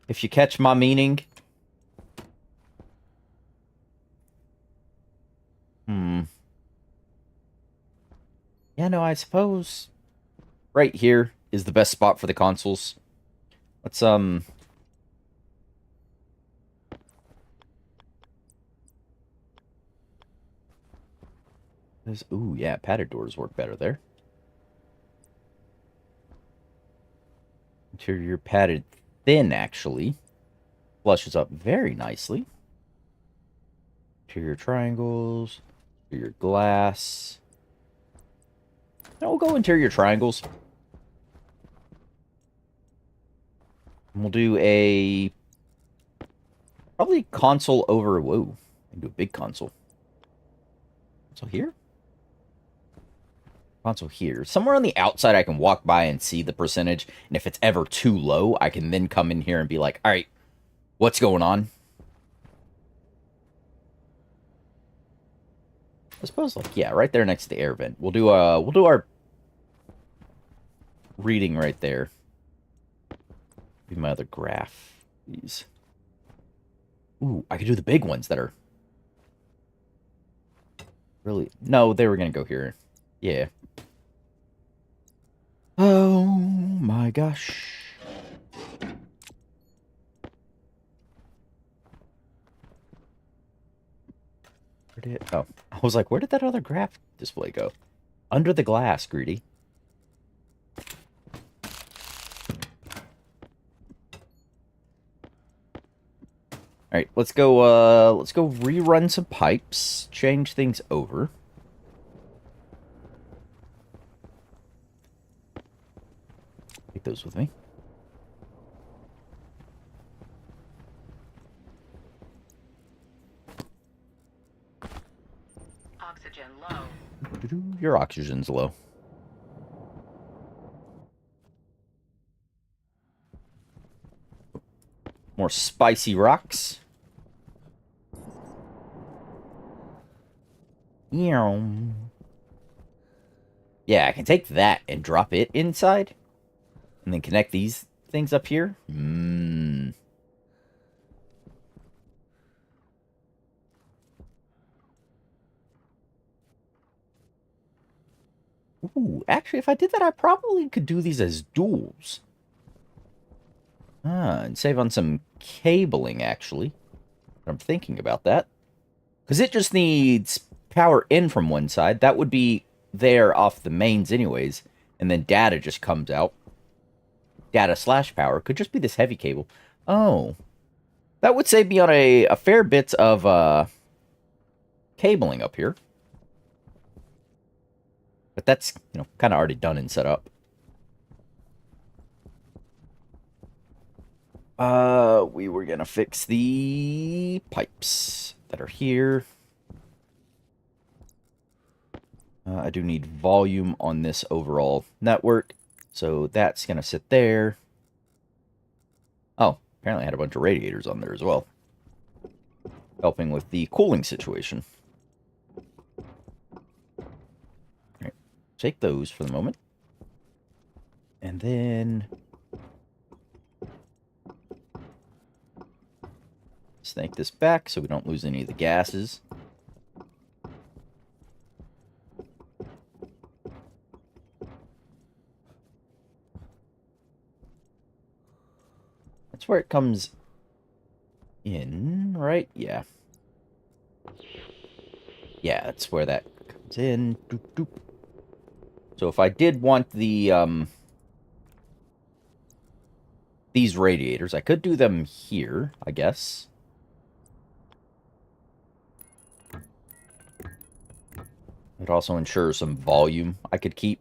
If you catch my meaning. Yeah, no, I suppose right here is the best spot for the consoles. Let's ooh, yeah, padded doors work better there. Interior padded thin, actually. Flushes up very nicely. Interior triangles. Interior glass. Now we'll go interior triangles. And we'll do a... probably console over... whoa. I can do a big console. Console here? Console here. Somewhere on the outside I can walk by and see the percentage. And if it's ever too low, I can then come in here and be like, alright, what's going on? I suppose, like, yeah, right there next to the air vent. We'll do our reading right there. Be my other graph. These. Ooh, I could do the big ones that are really... no, they were gonna go here. Yeah. Oh my gosh. Where did... oh, I was like, where did that other graph display go? Under the glass, Greedy. Alright, let's go rerun some pipes, change things over. Take those with me. Oxygen low. Your oxygen's low. More spicy rocks. Yeah, I can take that and drop it inside. And then connect these things up here. Ooh, actually, if I did that, I probably could do these as duals. And save on some cabling, actually. I'm thinking about that. Because it just needs power in from one side. That would be there off the mains anyways. And then data just comes out. Data/power. Could just be this heavy cable. Oh. That would save me on a fair bit of cabling up here. But that's, you know, kind of already done and set up. We were gonna fix the pipes that are here. I do need volume on this overall network, so that's gonna sit there. Oh, apparently I had a bunch of radiators on there as well, helping with the cooling situation. Right, take those for the moment. And then snake this back so we don't lose any of the gases. That's where it comes in, right? Yeah. Yeah, that's where that comes in. Doop, doop. So if I did want the, these radiators, I could do them here, I guess. It also ensures some volume I could keep.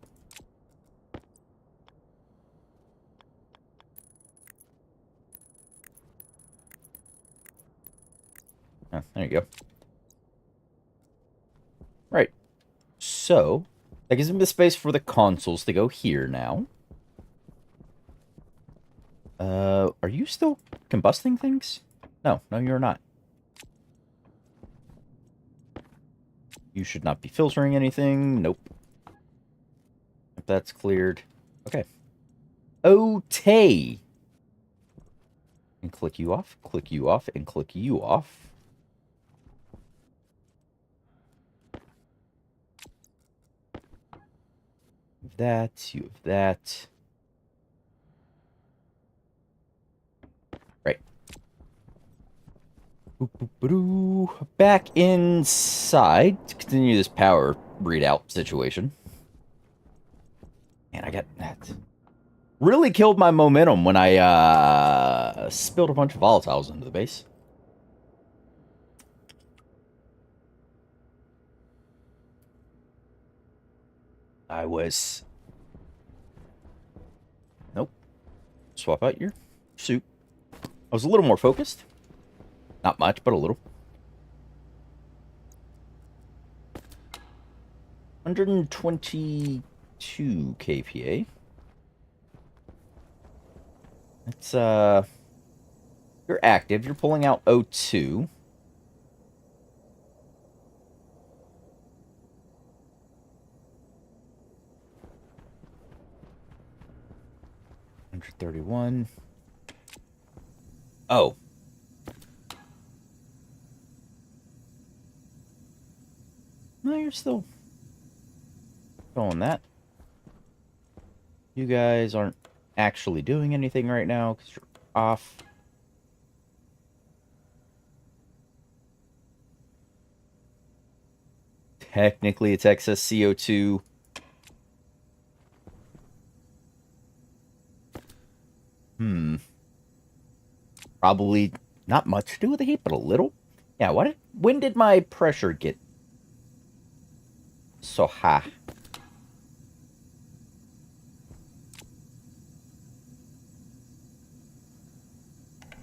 Oh, there you go. Right. So, that gives me the space for the consoles to go here now. Are you still combusting things? No, you're not. You should not be filtering anything. Nope. If that's cleared. Okay. Okay. And click you off, and click you off. You have that. Right. Back inside to continue this power readout situation. Man, I got that. Really killed my momentum when I spilled a bunch of volatiles into the base. I was... Nope. Swap out your suit. I was a little more focused. Not much, but a little. 122 kPa. It's, you're active. You're pulling out O2. $131. Oh. No, you're still going that. You guys aren't actually doing anything right now because you're off. Technically, it's excess CO2. Probably not much to do with the heat, but a little. Yeah, when did my pressure get so high?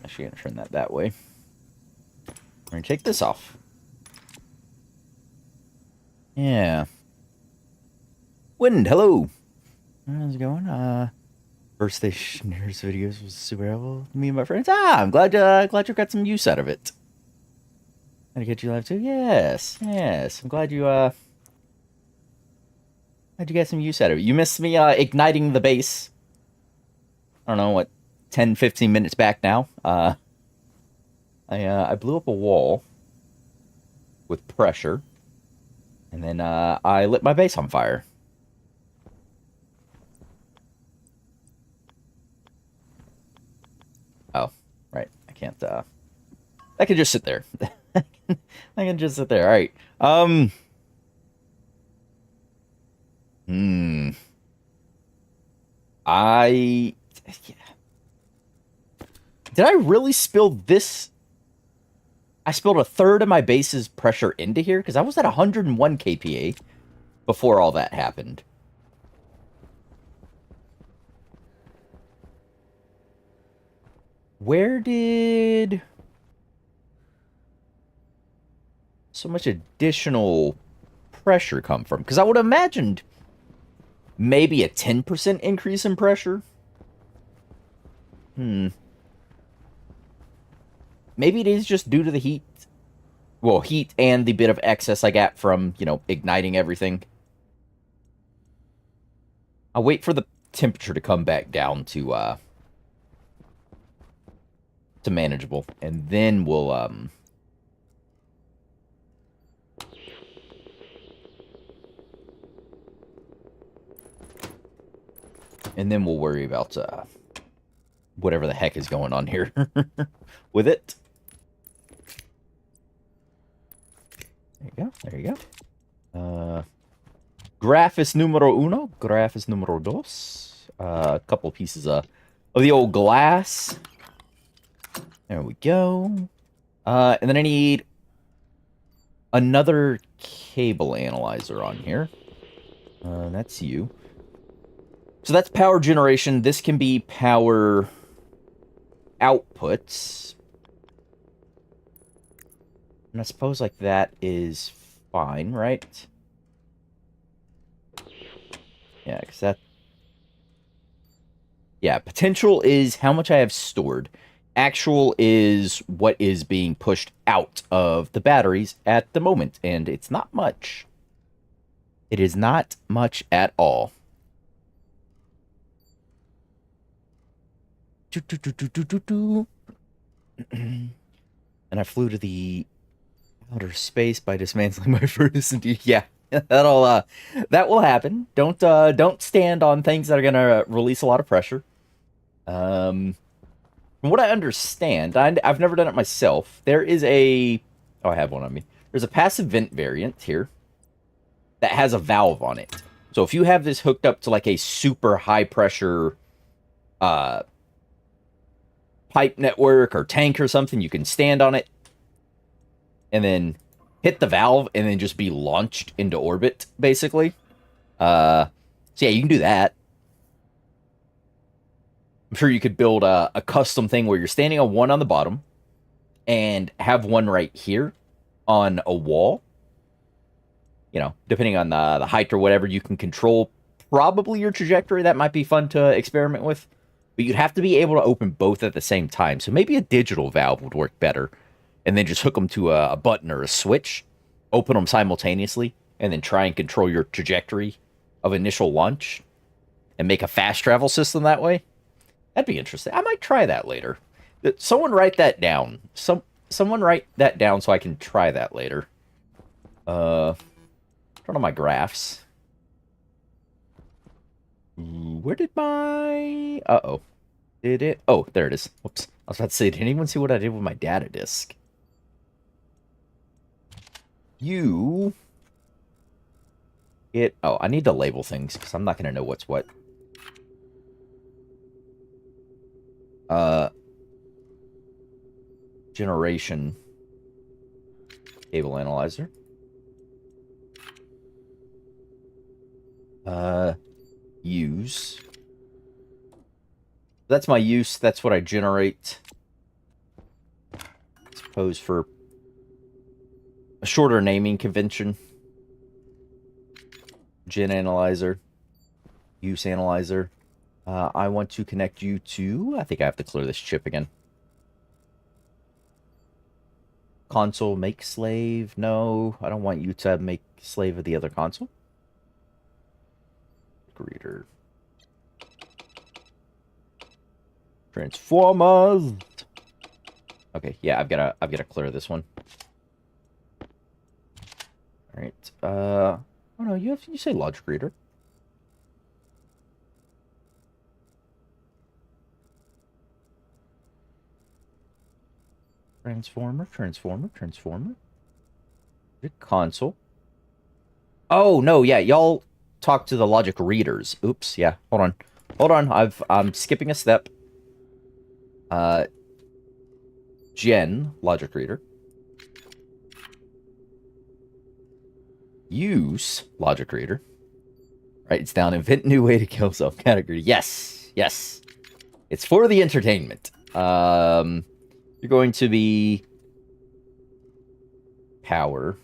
Actually, gonna turn that way. We're gonna take this off. Yeah. Wind, hello. How's it going? First Stationeers videos was super helpful to me and my friends. I'm glad you got some use out of it. Had to get you live too? Yes. I'm glad you get some use out of it. You missed me igniting the base. I don't know, what, 10, 15 minutes back now. I blew up a wall with pressure. And then I lit my base on fire. Oh, right. I can't, I can just sit there. I can just sit there. All right. Did I really spill this? I spilled a third of my base's pressure into here? Because I was at 101 kPa before all that happened. Where did so much additional pressure come from? Because I would have imagined maybe a 10% increase in pressure. Maybe it is just due to the heat. Well, heat and the bit of excess I got from, igniting everything. I'll wait for the temperature to come back down to manageable, and then we'll worry about whatever the heck is going on here with it. There you go. There you go. Graphis numero uno. Graphis numero dos. A couple pieces of the old glass. There we go. And then I need another cable analyzer on here. That's you. So that's power generation. This can be power outputs. And I suppose, like, that is fine, right? Yeah, because that... Yeah, potential is how much I have stored. Actual is what is being pushed out of the batteries at the moment. And it's not much. It is not much at all. And I flew to the outer space by dismantling my furnace. Indeed, yeah, that will happen. Don't stand on things that are gonna release a lot of pressure. From what I understand, I've never done it myself. There is a... Oh, I have one on me. There's a passive vent variant here that has a valve on it. So if you have this hooked up to like a super high pressure pipe network or tank or something, you can stand on it and then hit the valve and then just be launched into orbit, basically. So yeah, you can do that. I'm sure you could build a custom thing where you're standing on one on the bottom and have one right here on a wall. You know, depending on the height or whatever, you can control probably your trajectory. That might be fun to experiment with. But you'd have to be able to open both at the same time. So maybe a digital valve would work better. And then just hook them to a button or a switch. Open them simultaneously. And then try and control your trajectory of initial launch. And make a fast travel system that way. That'd be interesting. I might try that later. Someone write that down. Someone write that down so I can try that later. Turn on my graphs. Where did my... Uh-oh. Did it? Oh, there it is. Whoops. I was about to say, did anyone see what I did with my data disk? You... Oh, I need to label things, because I'm not going to know what's what. Generation. Cable analyzer. Use. That's my use. That's what I generate. I suppose for a shorter naming convention. Gen analyzer. Use analyzer. I want to connect you to... I think I have to clear this chip again. Console make slave. No, I don't want you to make slave of the other console. Reader. Transformers. Okay, yeah, I've gotta clear this one. All right. Oh no, you say logic reader. Transformer. The console. Oh no, yeah, y'all talk to the logic readers. Oops, yeah. Hold on. I'm skipping a step. Gen logic reader. Use logic reader. Writes down invent new way to kill self category. Yes. It's for the entertainment. You're going to be power.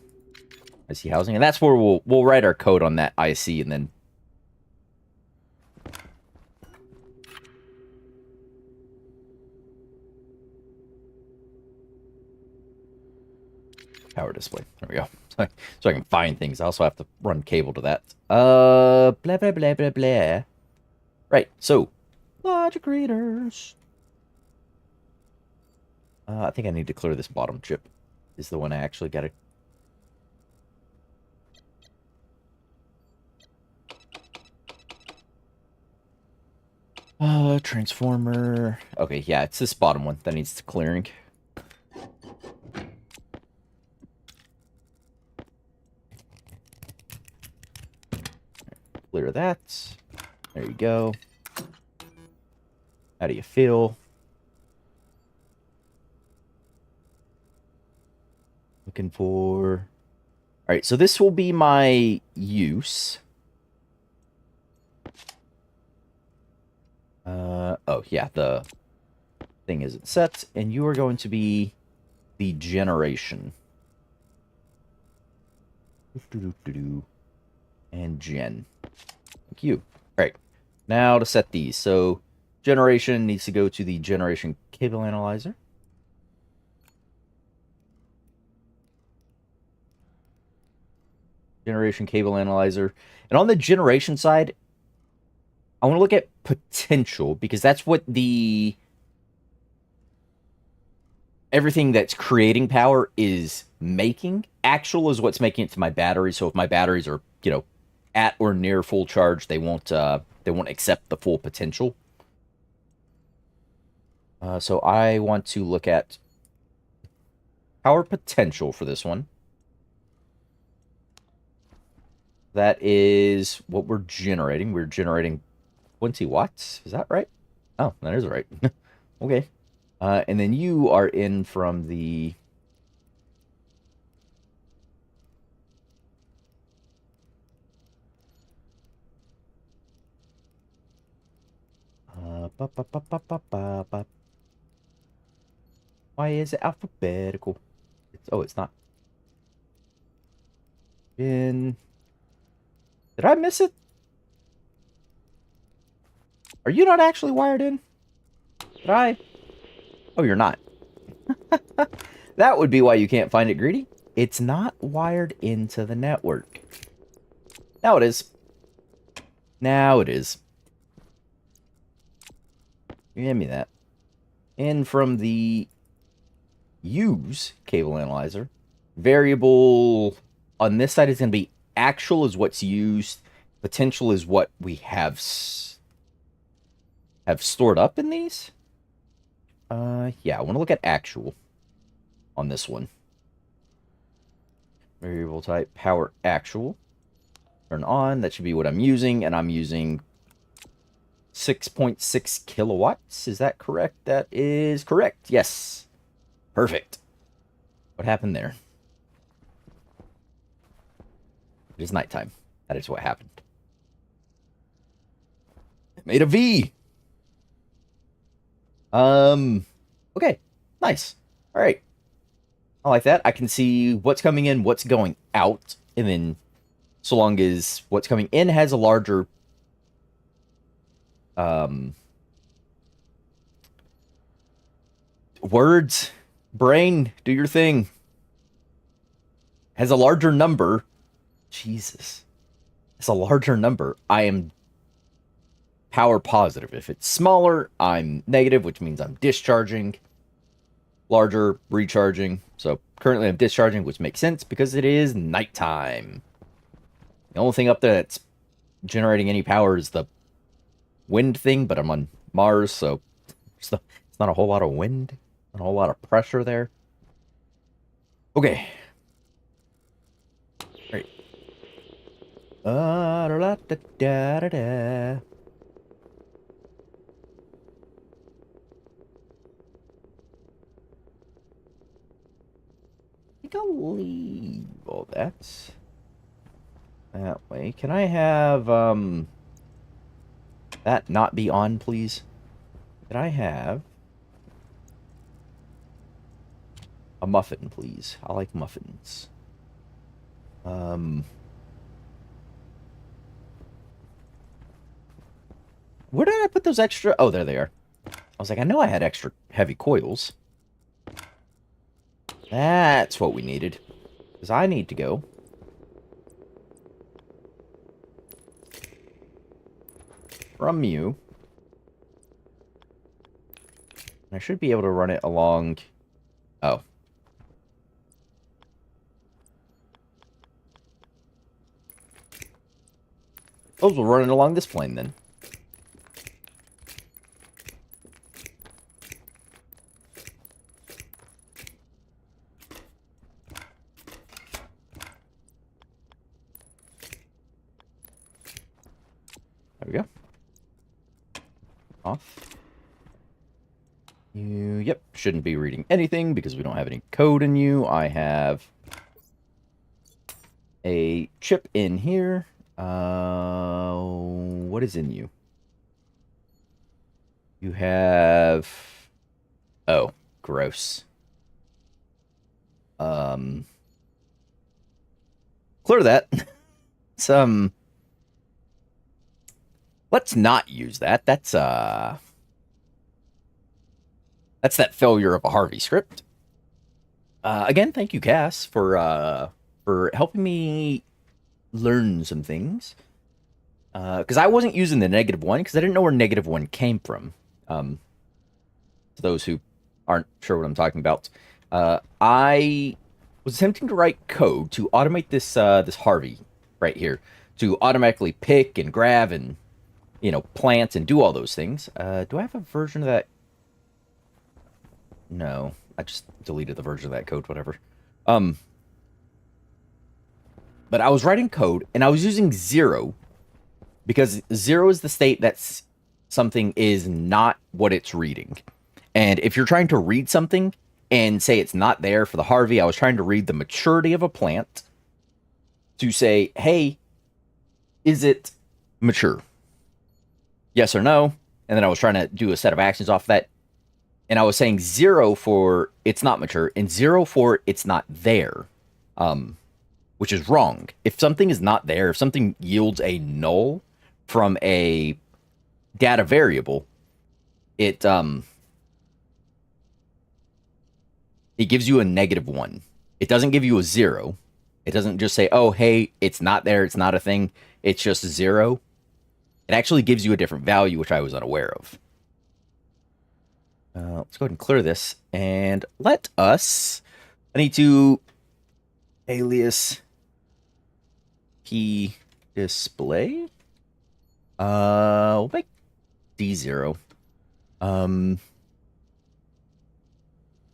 IC housing, and that's where we'll write our code on that IC, and then power display. There we go. So I can find things. I also have to run cable to that. Blah blah blah blah blah. Right, so, logic readers. I think I need to clear this bottom chip. Is the one I actually got to... Transformer. Okay, yeah, it's this bottom one that needs clearing. Clear that. There you go. How do you feel? Looking for... Alright, so this will be my use. Oh, yeah, the thing isn't set, and you are going to be the generation. And gen. Thank you. Alright, now to set these. So, generation needs to go to the generation cable analyzer. Generation cable analyzer. And on the generation side, I want to look at potential, because that's what the... everything that's creating power is making. Actual is what's making it to my battery. So if my batteries are, you know, at or near full charge, they won't accept the full potential. So I want to look at power potential for this one. That is what we're generating. We're generating 20 watts. Is that right? Oh, that is right. Okay. And then you are in from the... Why is it alphabetical? Oh, it's not. Did I miss it? Are you not actually wired in? Did I? Oh, you're not. That would be why you can't find it, Greedy. It's not wired into the network. Now it is. Now it is. Give me that. In from the use cable analyzer. Variable on this side is going to be actual is what's used. Potential is what we have stored up in these. Yeah, I want to look at actual on this one. Variable type, power actual. Turn on, that should be what I'm using, and I'm using 6.6 kilowatts. Is that correct? That is correct. Yes. Perfect. What happened there? It is nighttime. That is what happened. It made a V. Okay. Nice. All right. I like that. I can see what's coming in, what's going out, and then so long as what's coming in has a larger words, brain, do your thing. Has a larger number. Jesus. It's a larger number. I am power positive. If it's smaller, I'm negative, which means I'm discharging. Larger, recharging. So currently I'm discharging, which makes sense because it is nighttime. The only thing up there that's generating any power is the wind thing, but I'm on Mars, so it's not a whole lot of wind, not a whole lot of pressure there. Okay. All right. Da, da, da, da, da. I think I'll leave all that way. Can I have that not be on, please? Can I have a muffin, please? I like muffins. Where did I put those extra? Oh, there they are. I was like, I know I had extra heavy coils. That's what we needed. Because I need to go. from you. I should be able to run it along... Oh. Suppose we'll run it along this plane, then. There we go. Off. Yep, shouldn't be reading anything because we don't have any code in you. I have a chip in here. What is in you? You have... Oh, gross. Clear that. Let's not use that. That's that failure of a Harvey script. Again, thank you, Cass, for helping me learn some things. Because I wasn't using the -1 because I didn't know where -1 came from. To those who aren't sure what I'm talking about, I was attempting to write code to automate this this Harvey right here to automatically pick and grab and plant and do all those things. Do I have a version of that? No, I just deleted the version of that code, whatever. But I was writing code, and I was using 0, because 0 is the state that something is not what it's reading. And if you're trying to read something and say it's not there for the Harvey, I was trying to read the maturity of a plant to say, hey, is it mature? Yes or no? And then I was trying to do a set of actions off that. And I was saying 0 for it's not mature and 0 for it's not there, which is wrong. If something is not there, if something yields a null from a data variable, it gives you a -1. It doesn't give you a 0. It doesn't just say, oh, hey, it's not there, it's not a thing. It's just 0. It actually gives you a different value, which I was unaware of. Let's go ahead and clear this. And let us... I need to alias key display. We'll make D0. And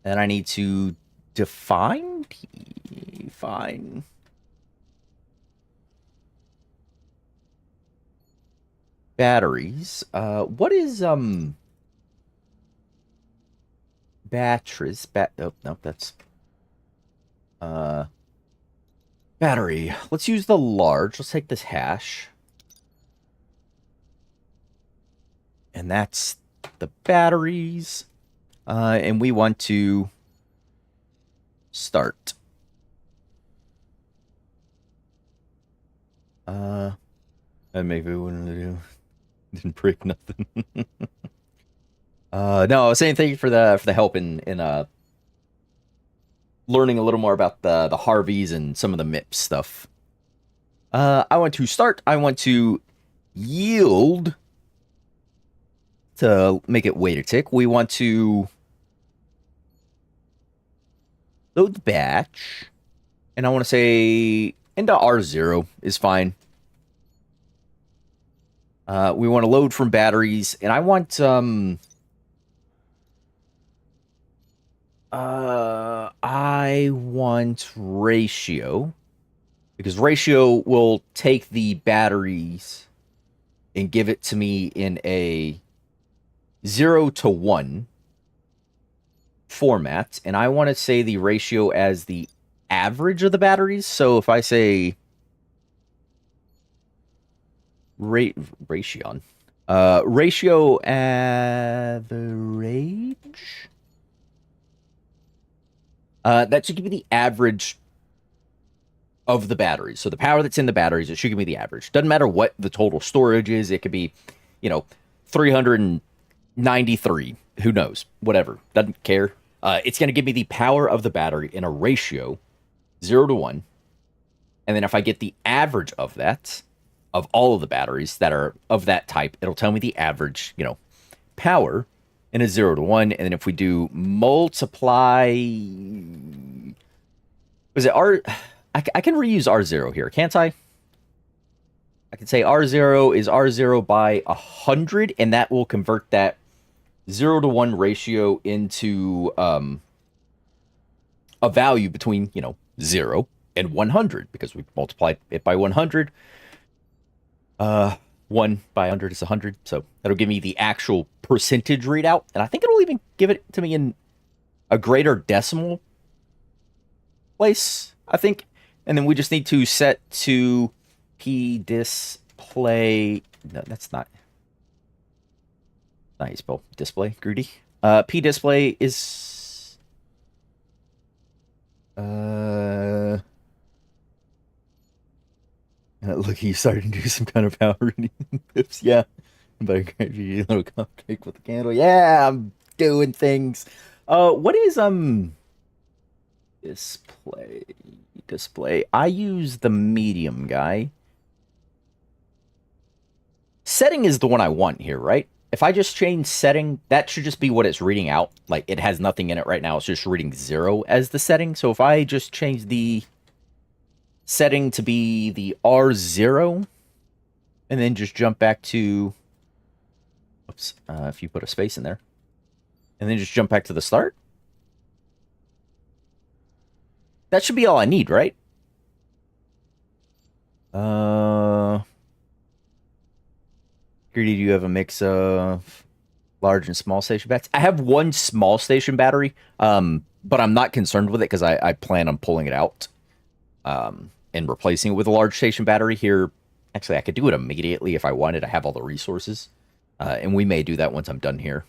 I need to define batteries. What is batteries? Oh no, that's battery. Let's use the large. Let's take this hash, and that's the batteries. And we want to start. And maybe we wouldn't do. Didn't break nothing. No, I was saying thank you for the help in learning a little more about the Harveys and some of the MIPS stuff. I want to start. I want to yield to make it wait a tick. We want to load the batch, and I want to say into R0 is fine. We want to load from batteries, and I want ratio, because ratio will take the batteries and give it to me in a 0 to 1 format, and I want to say the ratio as the average of the batteries. So if I say ratio average, that should give me the average of the batteries. So the power that's in the batteries, it should give me the average. Doesn't matter what the total storage is. It could be, 393. Who knows? Whatever. Doesn't care. It's going to give me the power of the battery in a ratio 0 to 1. And then if I get the average of that, of all of the batteries that are of that type. It'll tell me the average, power in a 0 to 1. And then if we do multiply, was it R? I can reuse R0 here, can't I? I can say R0 is R0 by 100, and that will convert that 0 to 1 ratio into a value between, 0 and 100, because we multiplied it by 100. 1 by 100 is 100, so that'll give me the actual percentage readout, and I think it'll even give it to me in a greater decimal place, I think. And then we just need to set to p display. No, that's not how you spell display, greedy. P display is look, he started to do some kind of power reading tips. Yeah. But I grab you a little cupcake with a candle. Yeah, I'm doing things. What is display? I use the medium guy. Setting is the one I want here, right? If I just change setting, that should just be what it's reading out. Like, it has nothing in it right now. It's just reading 0 as the setting. So if I just change the setting to be the R0, and then just jump back to, oops, if you put a space in there, and then just jump back to the start, that should be all I need, right? Greedy, do you have a mix of large and small station batteries? I have one small station battery, but I'm not concerned with it because I plan on pulling it out and replacing it with a large station battery here. Actually, I could do it immediately if I wanted. I have all the resources, and we may do that once I'm done here.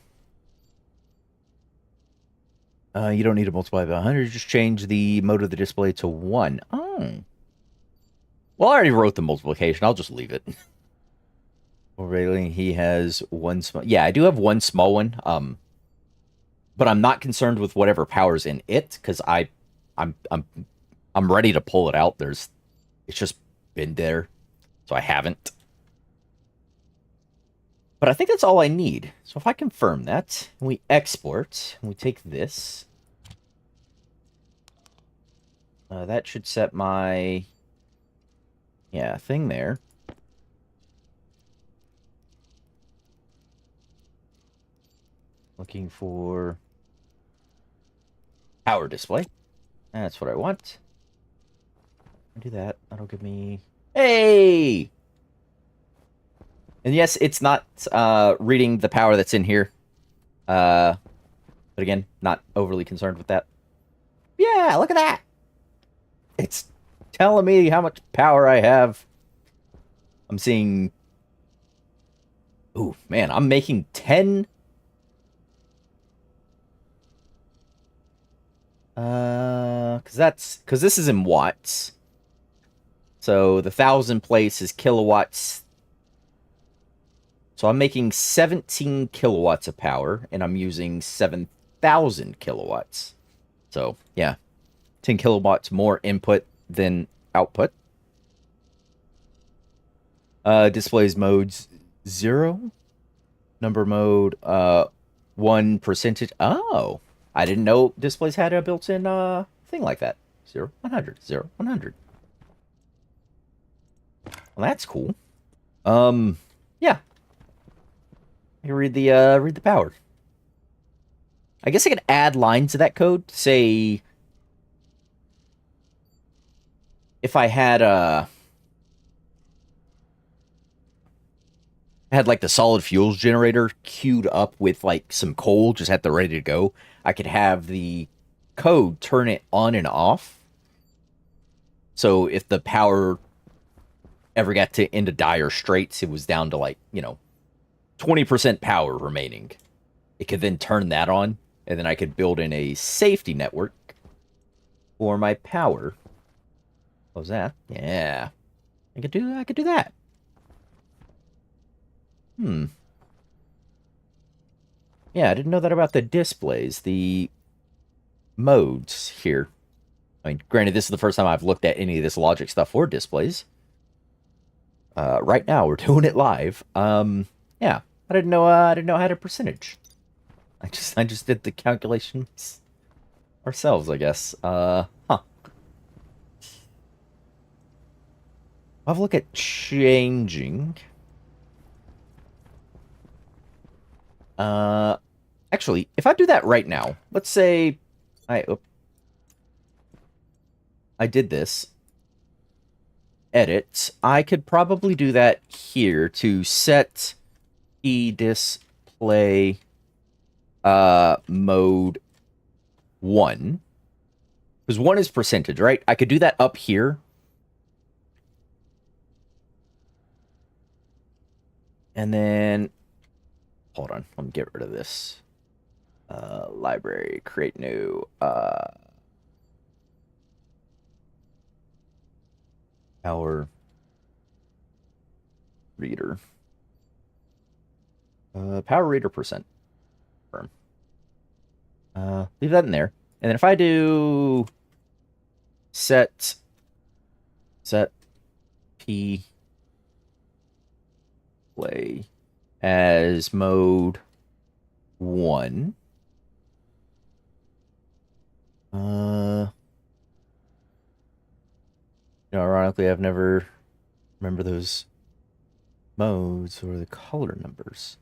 You don't need to multiply by 100. Just change the mode of the display to 1. Oh. Well, I already wrote the multiplication. I'll just leave it. Well, really, he has one small. Yeah, I do have one small one. But I'm not concerned with whatever power's in it because I'm ready to pull it out. It's just been there, so I haven't. But I think that's all I need. So if I confirm that, and we export, and we take this, that should set my thing there. Looking for power display. That's what I want. Do that. That'll give me... Hey! And yes, it's not reading the power that's in here. But again, not overly concerned with that. Yeah, look at that! It's telling me how much power I have. I'm seeing... Ooh, man, I'm making 10... because this is in watts. So the 1,000 place is kilowatts. So I'm making 17 kilowatts of power, and I'm using 7,000 kilowatts. So, yeah. 10 kilowatts more input than output. Displays modes 0. Number mode 1%. Oh. I didn't know displays had a built-in thing like that. 0, 100, 0, 100. Well, that's cool. Yeah. I can read the power. I guess I could add lines to that code. Say, if I had like the solid fuels generator queued up with like some coal, just had the ready to go, I could have the code turn it on and off. So if the power ever got into dire straits, it was down to like, 20% power remaining. It could then turn that on, and then I could build in a safety network for my power. What was that? Yeah. I could do that. Yeah, I didn't know that about the displays, the modes here. I mean, granted, this is the first time I've looked at any of this logic stuff for displays. Right now we're doing it live. Yeah, I didn't know. I didn't know I had a percentage. I just did the calculations ourselves, I guess. Huh. I'll have a look at changing. Uh, Actually, if I do that right now, let's say I did this. Edit. I could probably do that here to set the display mode 1. Because 1 is percentage, right? I could do that up here. And then, hold on, let me get rid of this. Library, create new, power reader. Power reader percent. Firm. Leave that in there. And then if I do set P play as mode 1. Ironically, I've never remember those modes or the color numbers.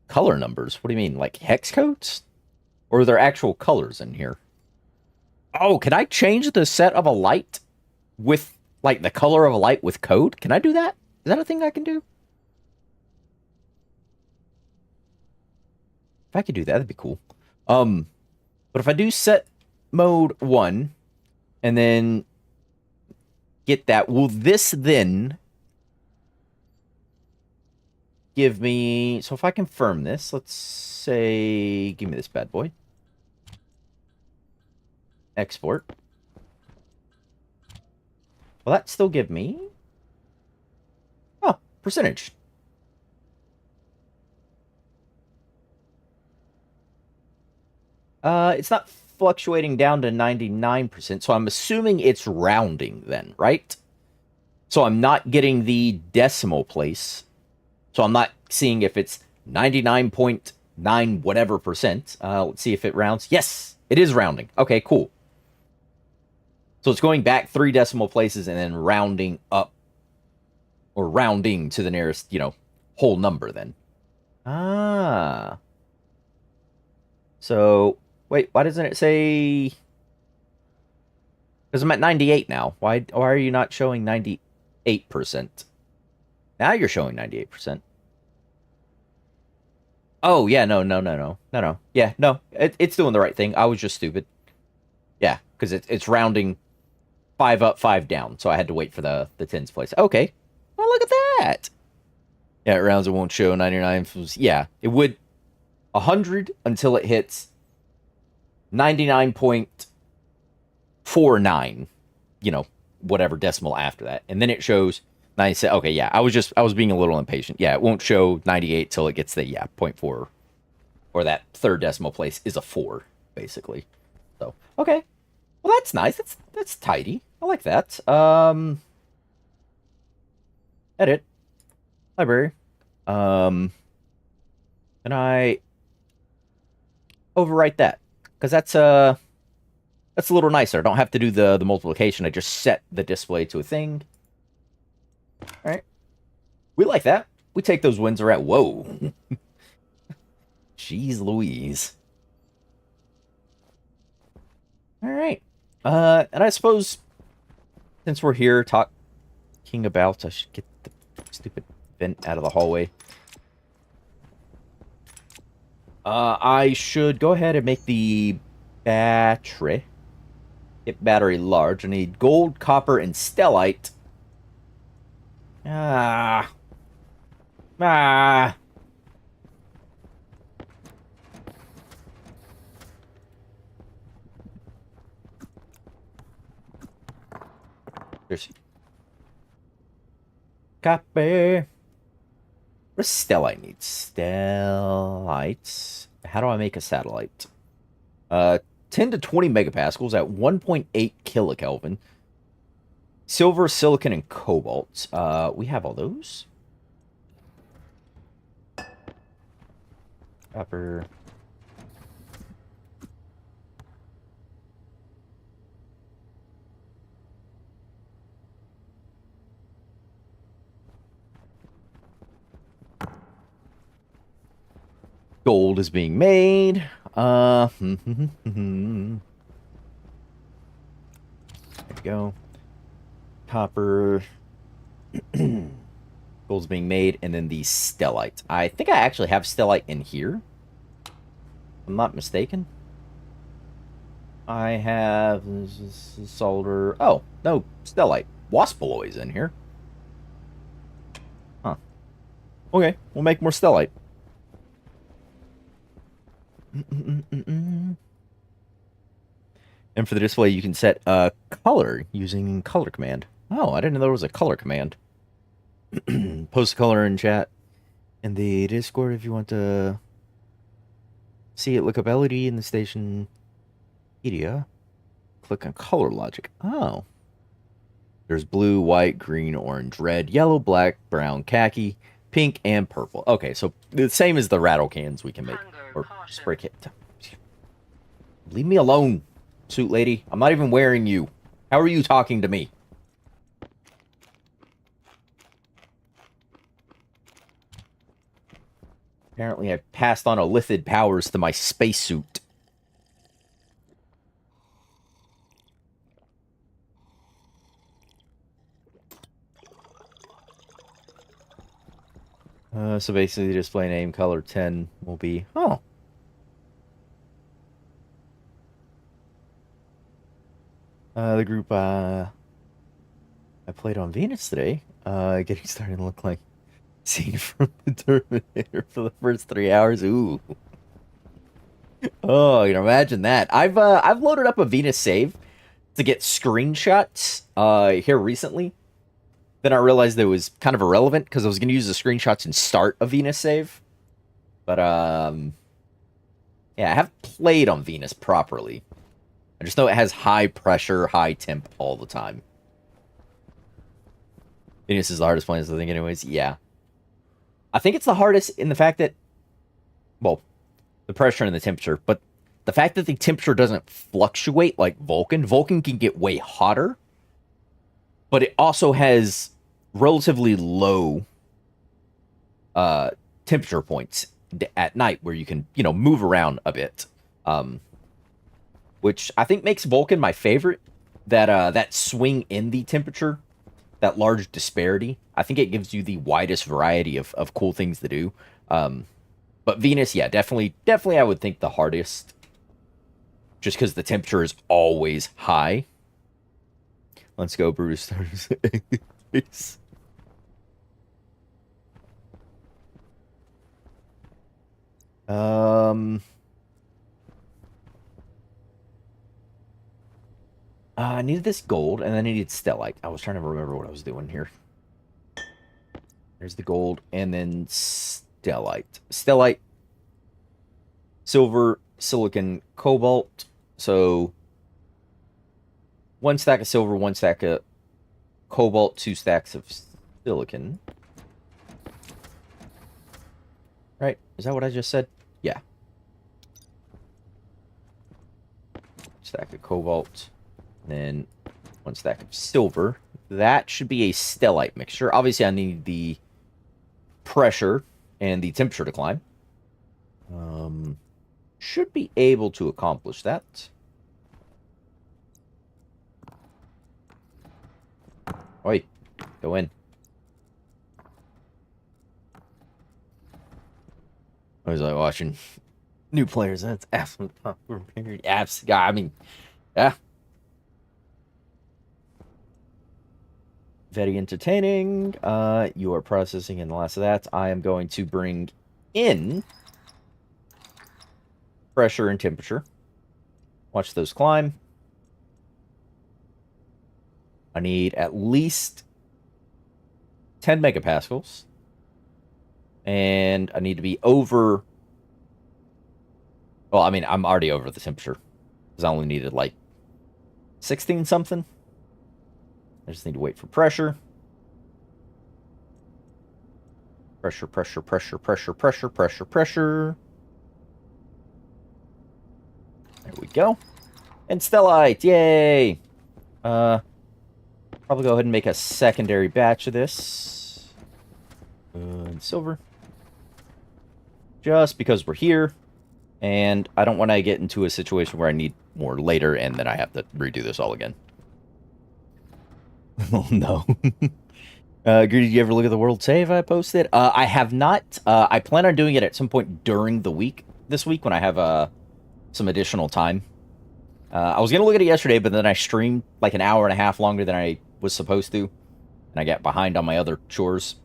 Color numbers? What do you mean? Like hex codes? Or are there actual colors in here? Oh, can I change the set of a light with, like, the color of a light with code? Can I do that? Is that a thing I can do? If I could do that, that'd be cool. But if I do set mode 1 and then get that, will this then give me... So if I confirm this, let's say... Give me this bad boy. Export. Will that still give me... Oh, percentage. It's not fluctuating down to 99%, so I'm assuming it's rounding then, right? So I'm not getting the decimal place. So I'm not seeing if it's 99.9 whatever percent. Let's see if it rounds. Yes, it is rounding. Okay, cool. So it's going back 3 decimal places and then rounding up, or rounding to the nearest, whole number then. Ah. So, wait, why doesn't it say... Because I'm at 98 now. Why are you not showing 98%? Now you're showing 98%. Oh, yeah, no. Yeah, no, it's doing the right thing. I was just stupid. Yeah, because it's rounding 5 up, 5 down, so I had to wait for the tens place. Okay. Well, look at that. Yeah, it rounds, it won't show 99. Yeah, it would 100 until it hits 99.49, whatever decimal after that. And then it shows 97. Okay, yeah, I was being a little impatient. Yeah, it won't show 98 till it gets the, 0.4, or that third decimal place is a 4, basically. So, okay. Well, that's nice. That's tidy. I like that. Edit. Library. Can I overwrite that? Because that's a little nicer. I don't have to do the multiplication. I just set the display to a thing. All right. We like that. We take those wins are at... Whoa. Jeez Louise. All right. And I suppose since we're here talking about... I should get the stupid vent out of the hallway. I should go ahead and make the battery. Get battery large. I need gold, copper, and stellite. Ah. There's copper. What does stellite need? Stellites. How do I make a satellite? 10 to 20 megapascals at 1.8 kilokelvin. Silver, silicon, and cobalt. We have all those. Copper. Gold is being made. There we go. Copper. Gold's being made, and then the stellite. I think I actually have stellite in here. If I'm not mistaken. I have solder. Oh, no, stellite. Waspaloy's in here. Huh. Okay, we'll make more stellite. And for the display, you can set a color using color command. Oh, I didn't know there was a color command. Post a color in chat in the Discord if you want to see it. Look up LED in the station media. Click on color logic. Oh. There's blue, white, green, orange, red, yellow, black, brown, khaki, pink, and purple. Okay, so the same as the rattle cans we can make. Or spray can. Leave me alone, suit lady. I'm not even wearing you. How are you talking to me? Apparently I passed on Illithid powers to my spacesuit. So basically the display name color 10 will be... Oh. The group I played on Venus today, getting started to look like scene from the Terminator for the first 3 hours. Ooh. Oh, you can imagine that. I've loaded up a Venus save to get screenshots here recently. Then I realized that it was kind of irrelevant because I was going to use the screenshots and start a Venus save. But yeah, I haven't played on Venus properly. I just know it has high pressure, high temp all the time. Venus is the hardest planet, I think, anyways. Yeah. I think it's the hardest in the fact that, well, the pressure and the temperature, but the fact that the temperature doesn't fluctuate like Vulcan. Vulcan can get way hotter, but it also has relatively low temperature points at night where you can, move around a bit. Which I think makes Vulcan my favorite. That swing in the temperature, that large disparity, I think it gives you the widest variety of cool things to do. But Venus, yeah, definitely I would think the hardest. Just because the temperature is always high. Let's go, Bruce. I needed this gold, and then I needed stellite. I was trying to remember what I was doing here. There's the gold, and then stellite. Stellite, silver, silicon, cobalt. So, 1 stack of silver, 1 stack of cobalt, 2 stacks of silicon. Right? Is that what I just said? Yeah. Stack of cobalt. Then 1 stack of silver. That should be a stellite mixture. Obviously, I need the pressure and the temperature to climb. Should be able to accomplish that. Oi, go in. I was like watching new players. That's absolute apps. I mean, yeah. Very entertaining. You are processing in the last of that. I am going to bring in pressure and temperature. Watch those climb. I need at least 10 megapascals. And I need to be over... Well, I mean, I'm already over the temperature. Because I only needed, like, 16 something. I just need to wait for pressure. Pressure, pressure, pressure, pressure, pressure, pressure, pressure. There we go. And stellite, yay! Probably go ahead and make a secondary batch of this. And silver. Just because we're here. And I don't want to get into a situation where I need more later and then I have to redo this all again. Oh, no. Did you ever look at the world save I posted? I have not. I plan on doing it at some point during the week, this week, when I have some additional time. I was going to look at it yesterday, but then I streamed like an hour and a half longer than I was supposed to. And I got behind on my other chores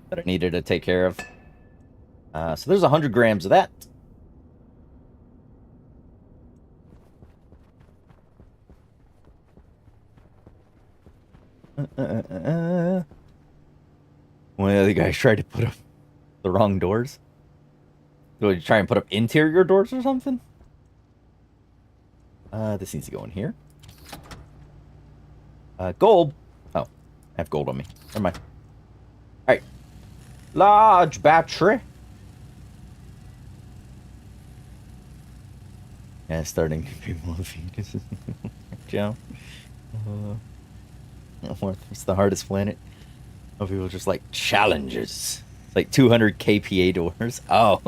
that I needed to take care of. So there's 100 grams of that. One of the other guys tried to put up the wrong doors. Did you try and put up interior doors or something? This needs to go in here. Gold. Oh, I have gold on me. Never mind. Alright. Large battery. Yeah, starting to be more feet. Joe. What's the hardest planet? Oh, people just like challenges. It's like 200 kPa doors. Oh,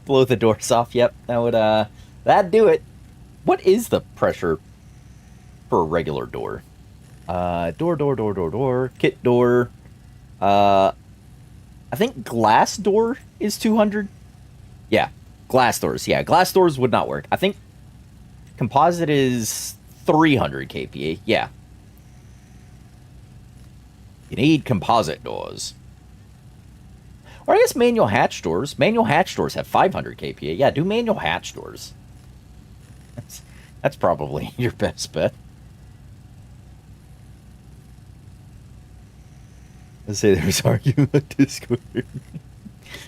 blow the doors off. Yep, that'd do it. What is the pressure for a regular door? Door. Kit door. I think glass door is 200. Yeah, glass doors. Yeah, glass doors would not work. I think composite is 300 kPa. Yeah. You need composite doors. Or I guess manual hatch doors. Manual hatch doors have 500 kPa. Yeah, do manual hatch doors. That's probably your best bet. Let's say there's argument on Discord.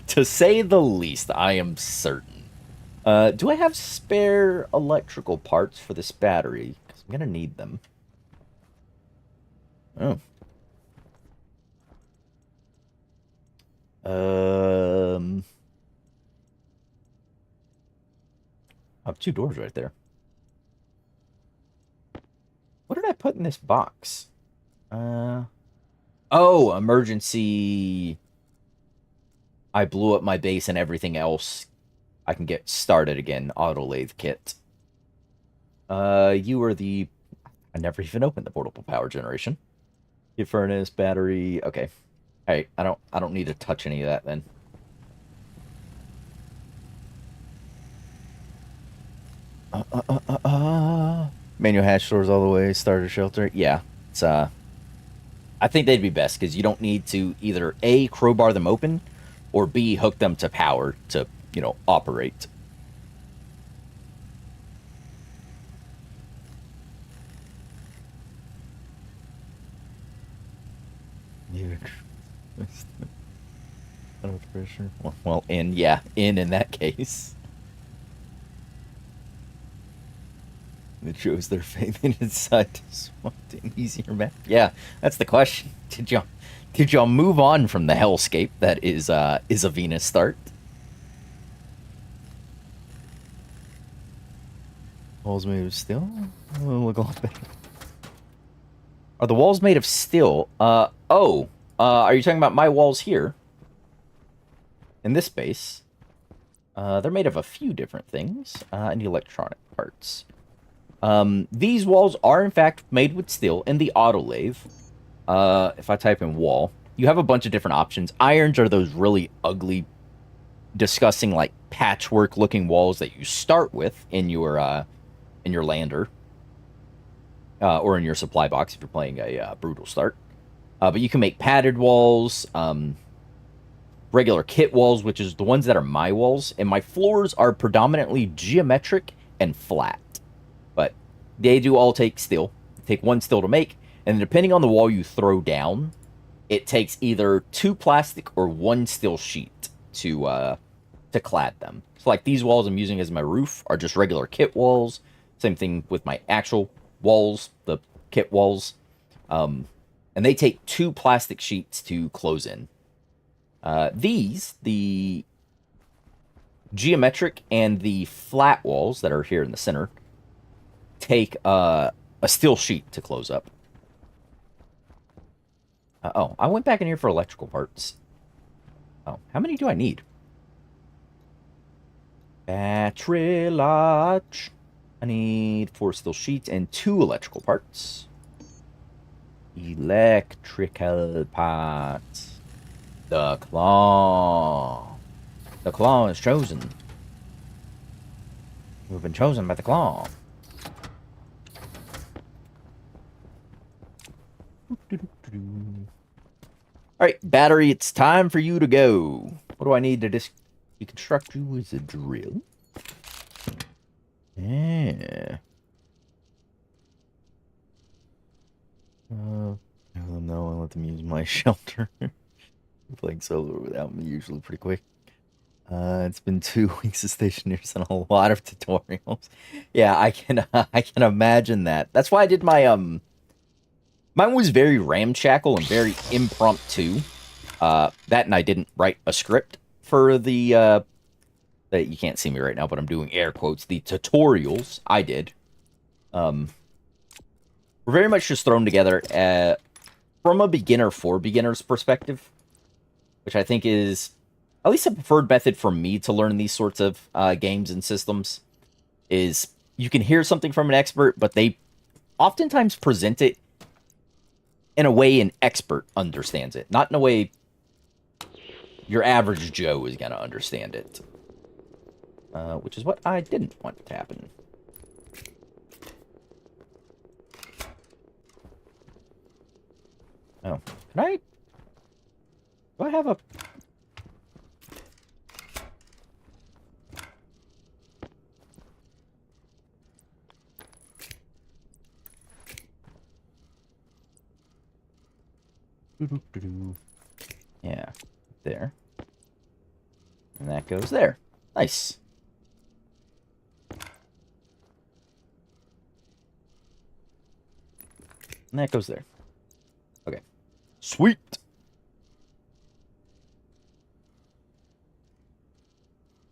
To say the least, I am certain. Do I have spare electrical parts for this battery? Because I'm going to need them. Oh. I have 2 doors right there. What did I put in this box? Oh, emergency. I blew up my base and everything else. I can get started again. Auto lathe kit. You were the... I never even opened the portable power generation. Get furnace, battery. Okay. Alright, I don't need to touch any of that then. Manual hatch doors all the way, starter shelter. Yeah, it's I think they'd be best because you don't need to either A, crowbar them open, or B, hook them to power to, operate. Well, in that case. It shows their faith in its side to swap to an easier map. Yeah, that's the question. Did y'all move on from the hellscape that is a Venus start? Walls made of steel? Oh, look a lot better. Are the walls made of steel? Are you talking about my walls here? In this base? They're made of a few different things. And electronic parts. These walls are, in fact, made with steel in the autolathe. If I type in wall, you have a bunch of different options. Irons are those really ugly, disgusting, like, patchwork-looking walls that you start with in your lander. Or in your supply box if you're playing a brutal start. But you can make padded walls, regular kit walls, which is the ones that are my walls. And my floors are predominantly geometric and flat. But they do all take steel. They take 1 steel to make. And depending on the wall you throw down, it takes either 2 plastic or 1 steel sheet to clad them. So like these walls I'm using as my roof are just regular kit walls. Same thing with my actual walls, the kit walls. And they take 2 plastic sheets to close in. The geometric and the flat walls that are here in the center, take a steel sheet to close up. Oh, I went back in here for electrical parts. Oh, how many do I need? Battery large. I need 4 steel sheets and 2 electrical parts. Electrical parts. The claw. The claw is chosen. We've been chosen by the claw. Alright, battery, it's time for you to go. What do I need to deconstruct you with a drill? Yeah. No, I'll let them use my shelter. Playing solo without me usually pretty quick. It's been 2 weeks of Stationeers and a lot of tutorials. Yeah, I can imagine that. That's why I did my mine was very ramshackle and very impromptu. That, and I didn't write a script for the that you can't see me right now, but I'm doing air quotes. The tutorials I did were very much just thrown together from a beginner for beginners perspective, which I think is at least a preferred method for me to learn these sorts of games and systems. Is you can hear something from an expert, but they oftentimes present it in a way an expert understands it, not in a way your average Joe is going to understand it. Which is what I didn't want to happen. Oh, can I... Do I have a... Yeah, there. And that goes there. Nice. And that goes there. Okay. Sweet.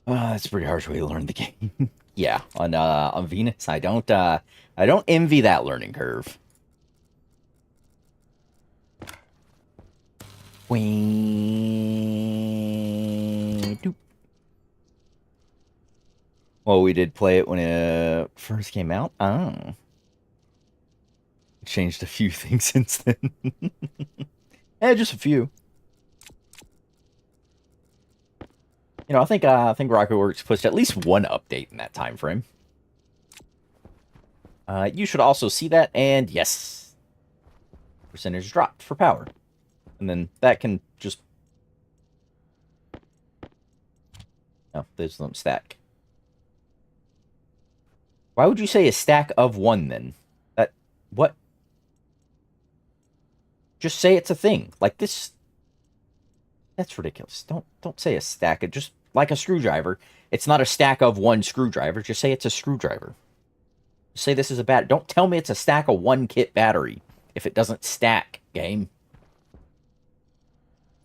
That's a pretty harsh way to learn the game. Yeah, on Venus, I don't envy that learning curve. Doop. Well, we did play it when it first came out. Oh. Changed a few things since then. Yeah, just a few. You know, I think Rocketworks pushed at least one update in that time frame. You should also see that, and yes, percentage dropped for power, and then that can just there's them stack. Why would you say a stack of 1 then? That what? Just say it's a thing like this. That's ridiculous. Don't say a stack of just. Like a screwdriver, it's not a stack of 1 screwdriver. Just say it's a screwdriver. Just say this is a bat. Don't tell me it's a stack of 1 kit battery if it doesn't stack, game.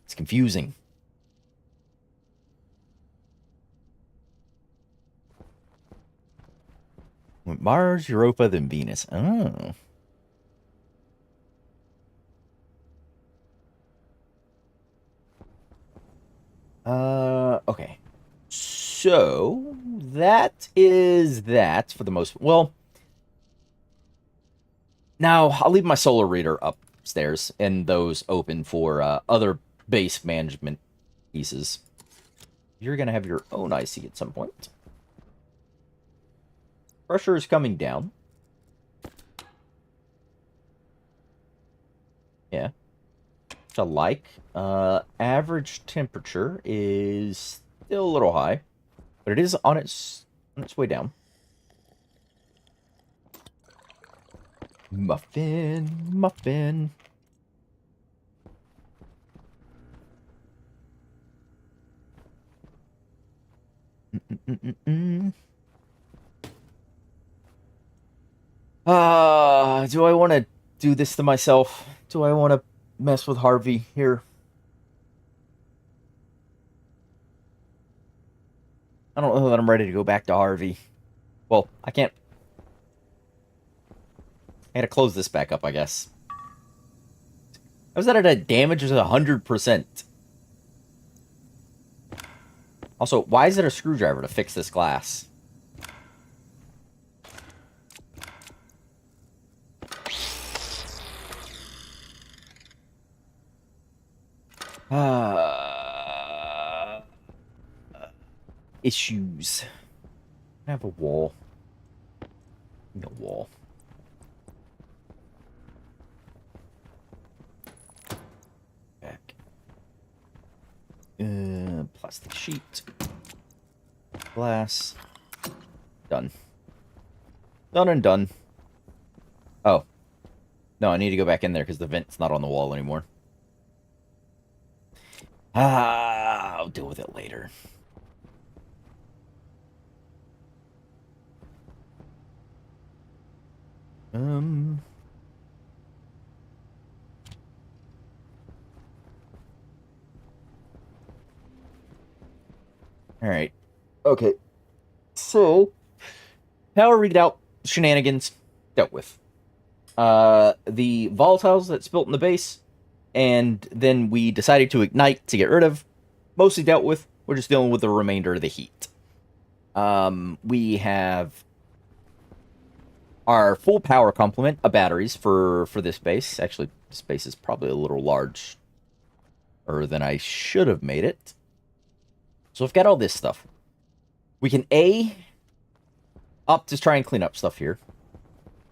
It's confusing. Mars, Europa, then Venus. Oh. Okay. So, that is that for the most... Well, now I'll leave my solar reader upstairs and those open for other base management pieces. You're going to have your own IC at some point. Pressure is coming down. Yeah. Which I like. Average temperature is still a little high, but it is on its way down. Muffin. Do I want to do this to myself? Do I want to mess with Harvey here? I don't know that I'm ready to go back to Harvey. Well, I can't. I gotta close this back up, I guess. I was at a damage of 100%. Also, why is it a screwdriver to fix this glass? Uh, issues. I have a wall. No wall. Back. Plastic sheet. Glass. Done. Done and done. Oh. No, I need to go back in there because the vent's not on the wall anymore. I'll deal with it later. Alright. Okay. So, power read out shenanigans dealt with. The volatiles that's built in the base, and then we decided to ignite to get rid of, mostly dealt with. We're just dealing with the remainder of the heat. We have our full power complement of batteries for this base. Actually, this base is probably a little larger than I should have made it. So I've got all this stuff. We can opt to try and clean up stuff here,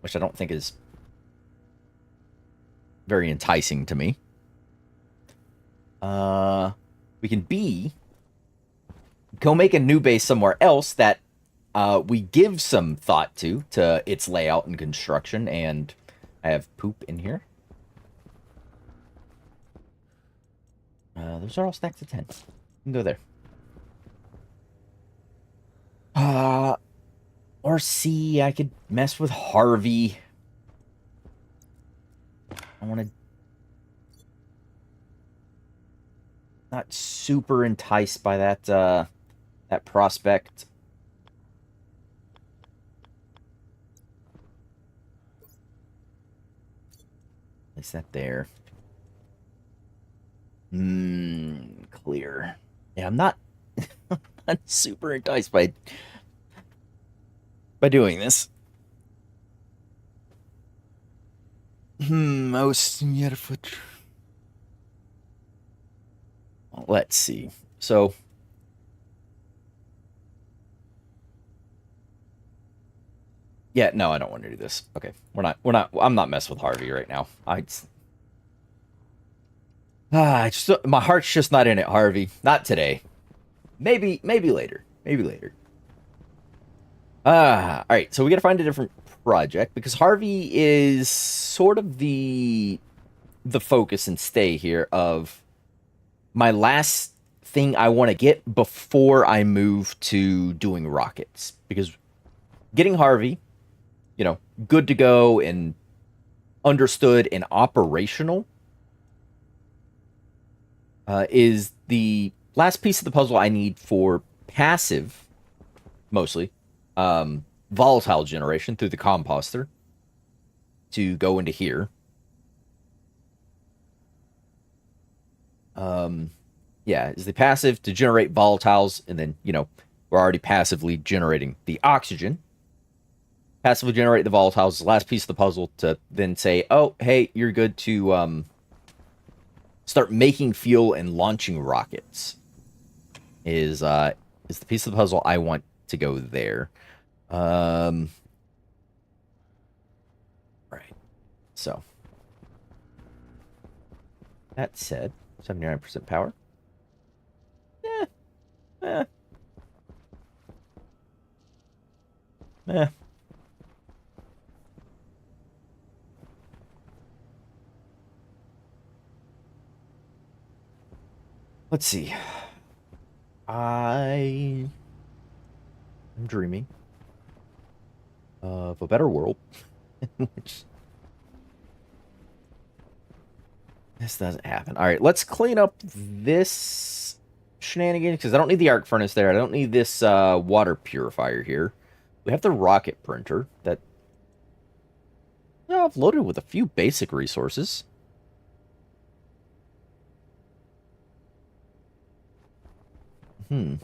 which I don't think is very enticing to me. We can B, go make a new base somewhere else that we give some thought to its layout and construction, and I have poop in here. Those are all stacks of 10. You can go there. Or C, I could mess with Harvey. I want to... Not super enticed by that, that prospect. Place that there. Clear. Yeah, I'm not, not super enticed by doing this. Let's see. So yeah, no, I don't want to do this. Okay. I'm not messing with Harvey right now. My heart's just not in it, Harvey. Not today. Maybe later. Maybe later. All right. So we got to find a different project because Harvey is sort of the focus and stay here of my last thing I want to get before I move to doing rockets, because getting Harvey, good to go and understood and operational is the last piece of the puzzle I need for passive, mostly, volatile generation through the composter to go into here. Yeah, is the passive to generate volatiles, and then, we're already passively generating the oxygen. Passively generate the volatiles, the last piece of the puzzle to then say, oh, hey, you're good to start making fuel and launching rockets. Is the piece of the puzzle I want to go there. Right. So. That said, 79% power. Eh. Let's see. I am dreaming of a better world. This doesn't happen. All right, let's clean up this shenanigans because I don't need the arc furnace there. I don't need this water purifier here. We have the rocket printer that I've loaded with a few basic resources. Hmm.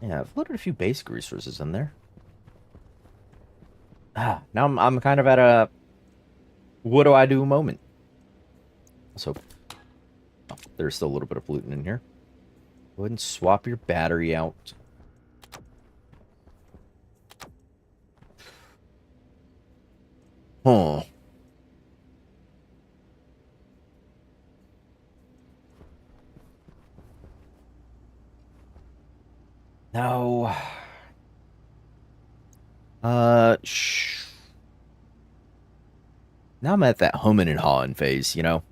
Yeah, I've loaded a few basic resources in there. Now I'm kind of at a what do I do moment. So there's still a little bit of pollutant in here. Go ahead and swap your battery out. Huh. No. Now I'm at that humming and hawing phase, you know?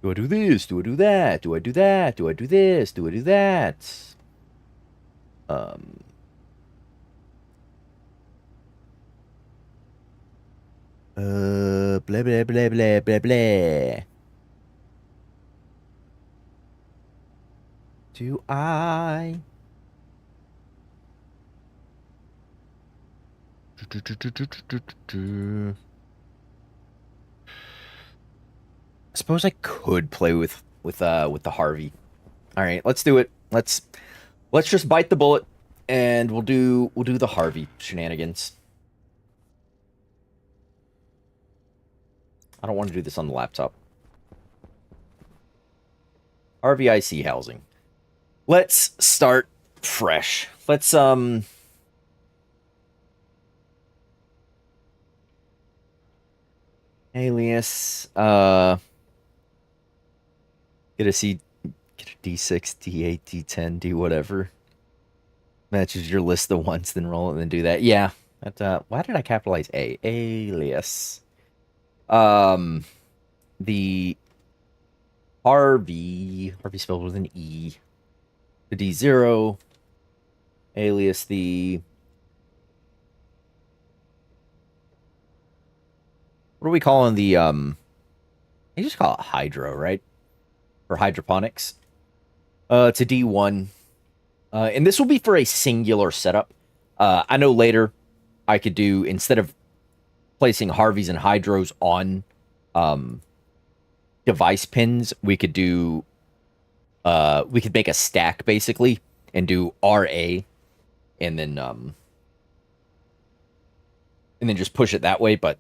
Do I do this? Do I do that? Do I do that? Do I do this? Do I do that? Um. Blah, blah, blah, blah, blah, blah. Do I? I suppose I could play with the Harvey. All right, let's do it. Let's just bite the bullet, and we'll do the Harvey shenanigans. I don't want to do this on the laptop. Harvey IC housing. Let's start fresh. Let's alias get a C, get a D6, D8, D10, D whatever. Matches your list of ones, then roll it and then do that. Yeah. That why did I capitalize A? Alias. The Harvey spelled with an E. The D0 alias the what are we calling the you just call it hydro, right? For hydroponics. It's a D1. And this will be for a singular setup. I know later I could do, instead of placing Harveys and Hydros on device pins, we could do, we could make a stack basically and do RA and then just push it that way. But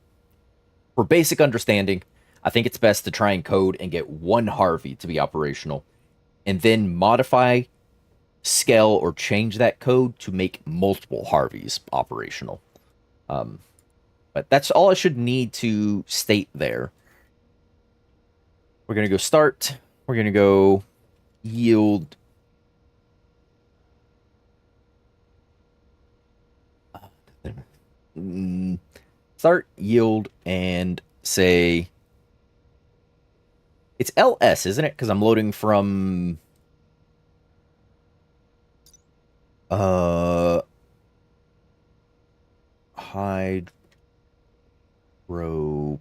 for basic understanding, I think it's best to try and code and get one Harvey to be operational and then modify, scale, or change that code to make multiple Harveys operational. But that's all I should need to state there. We're going to go start. We're going to go yield. Start yield and say it's LS, isn't it? Because I'm loading from hydro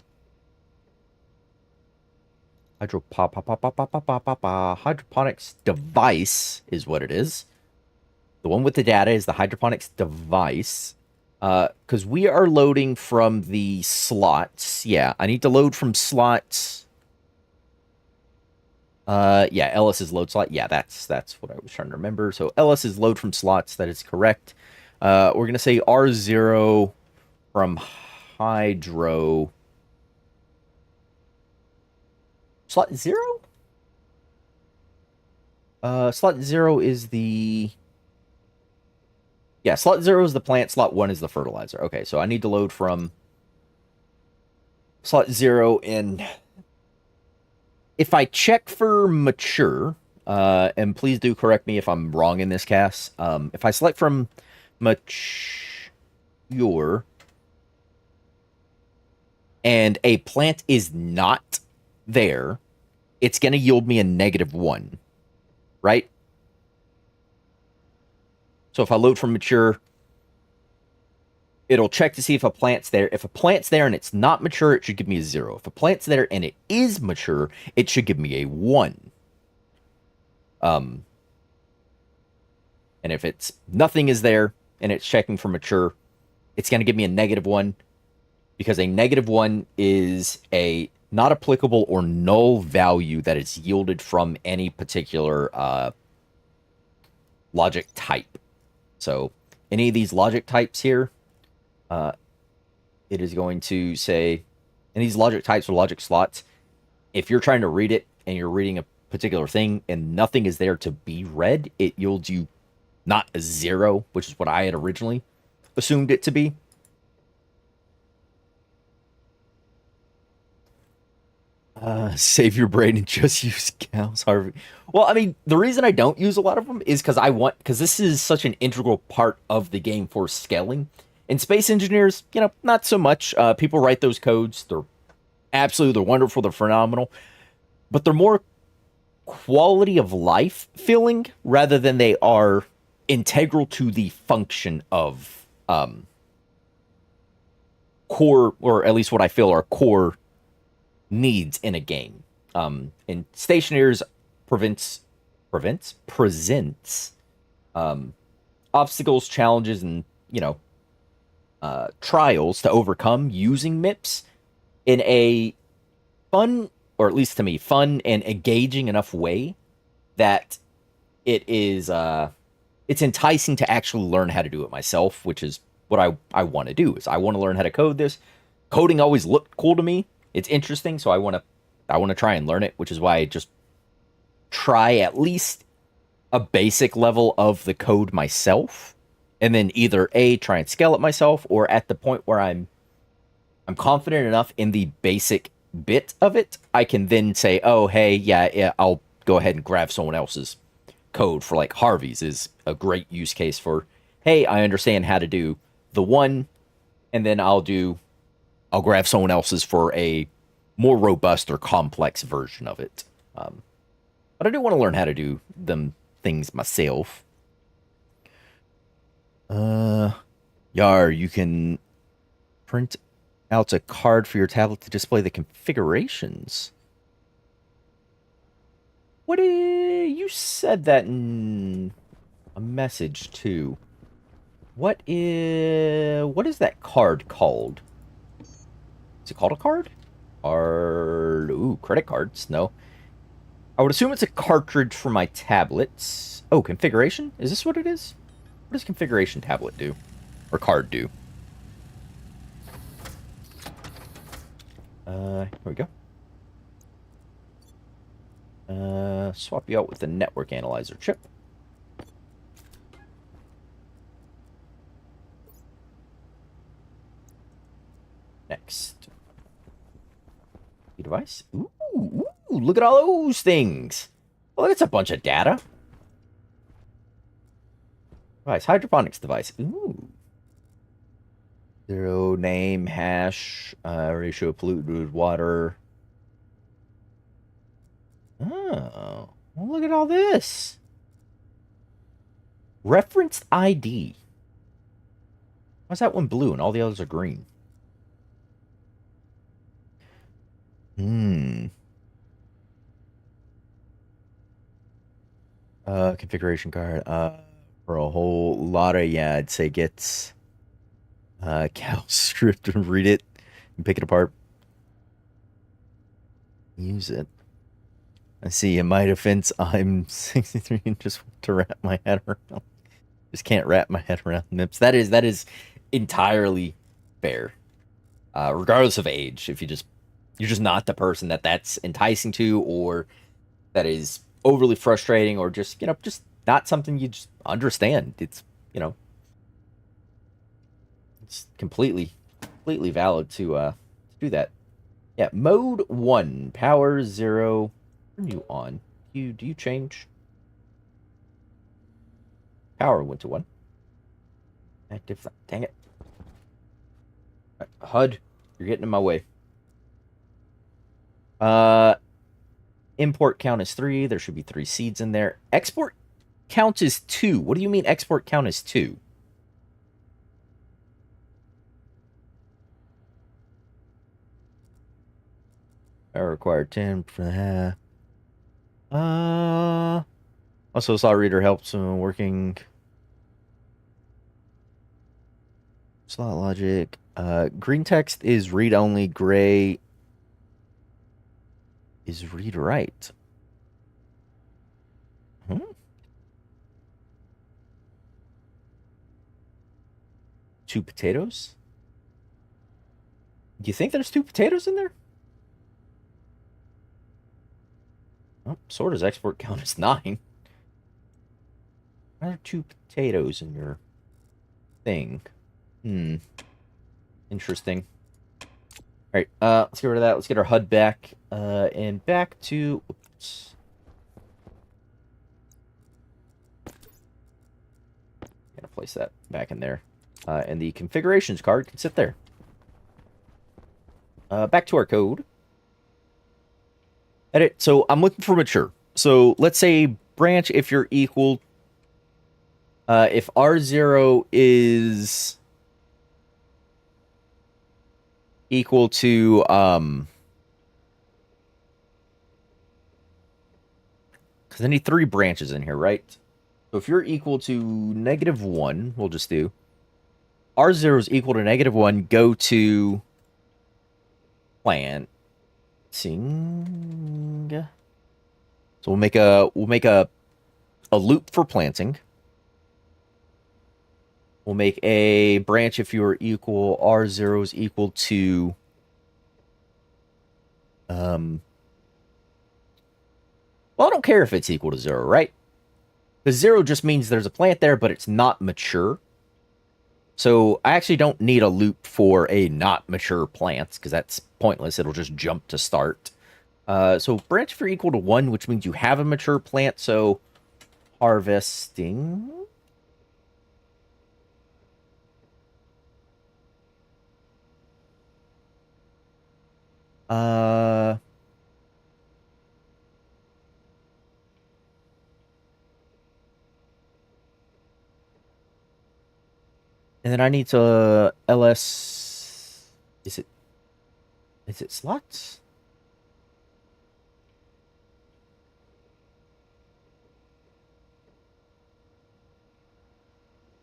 hydroponics device is what it is. The one with the data is the hydroponics device. Because we are loading from the slots. Yeah, I need to load from slots. Yeah, LS is load slot. Yeah, that's what I was trying to remember. So LS is load from slots. That is correct. We're gonna say R0 from hydro. Slot 0? Slot 0 is the... Yeah, slot 0 is the plant, slot 1 is the fertilizer. Okay, so I need to load from slot 0, and if I check for mature, and please do correct me if I'm wrong in this cast, if I select from mature, and a plant is not there, it's going to yield me a -1, right? So if I load from mature, it'll check to see if a plant's there. If a plant's there and it's not mature, it should give me a 0. If a plant's there and it is mature, it should give me a 1. And if it's nothing is there and it's checking for mature, it's going to give me a -1, because a -1 is a not applicable or null value that is yielded from any particular logic type. So any of these logic types here, it is going to say, and these logic types or logic slots, if you're trying to read it and you're reading a particular thing and nothing is there to be read, it yields you not a 0, which is what I had originally assumed it to be. Save your brain and just use cows, Harvey. Well, I mean, the reason I don't use a lot of them is because this is such an integral part of the game for scaling. In Space Engineers, not so much. People write those codes. They're wonderful. They're phenomenal. But they're more quality of life feeling rather than they are integral to the function of core, or at least what I feel are core needs in a game. And Stationeers presents obstacles, challenges, and trials to overcome using MIPS in a fun, or at least to me, fun and engaging enough way that it is it's enticing to actually learn how to do it myself, which is what I want to do. Is I want to learn how to code this. Coding always looked cool to me. It's interesting, so I want to try and learn it, which is why I just try at least a basic level of the code myself, and then either try and scale it myself, or at the point where I'm confident enough in the basic bit of it, I can then say, oh, hey, yeah, I'll go ahead and grab someone else's code. For like Harvey's is a great use case for, hey, I understand how to do the one, and then I'll grab someone else's for a more robust or complex version of it. But I do want to learn how to do them things myself. Yar, you can print out a card for your tablet to display the configurations. You said that in a message too. What is that card called? Is it called a card? Ooh, credit cards. No. I would assume it's a cartridge for my tablets. Oh, configuration? Is this what it is? What does configuration tablet do? Or card do? Here we go. Swap you out with the network analyzer chip. Next. Device. Ooh, look at all those things. Oh, that's a bunch of data. Device, hydroponics device. Ooh. 0 name, hash, ratio of polluted water. Oh, well, look at all this. Referenced ID. Why's that one blue and all the others are green? Configuration card. For a whole lot of, yeah, I'd say get cal script and read it and pick it apart. Use it. I see. In my defense, I'm 63 and just want to wrap my head around. Just can't wrap my head around MIPS. That is entirely fair. Regardless of age, if you're just not the person that's enticing to, or that is overly frustrating, or just just not something you just understand. It's it's completely valid to do that. Yeah, mode 1, power 0. Turn you on. Do you change? Power went to 1. Active. Dang it. Right, HUD, you're getting in my way. Import count is 3. There should be 3 seeds in there. Export count is 2. What do you mean export count is 2? I require 10 for the also saw reader helps when working slot logic. Green text is read only, gray is read write. Hmm? 2 potatoes? Do you think there's 2 potatoes in there? Oh, sorter's export count is 9. Why are 2 potatoes in your thing? Hmm. Interesting. All right, let's get rid of that. Let's get our HUD back, and back to. Oops. Gonna place that back in there, and the configurations card can sit there. Back to our code. Edit. So I'm looking for mature. So let's say branch if you're equal. If R0 is equal to because I need 3 branches in here, right? So if you're equal to -1, we'll just do R0 is equal to -1, go to planting. So we'll make a loop for planting. We'll make a branch if you are equal R0 is equal to well, I don't care if it's equal to 0, right? Because 0 just means there's a plant there, but it's not mature. So I actually don't need a loop for a not mature plants, because that's pointless. It'll just jump to start. So branch if you're equal to 1, which means you have a mature plant, so harvesting. Uh, and then I need to ls. Is it slots?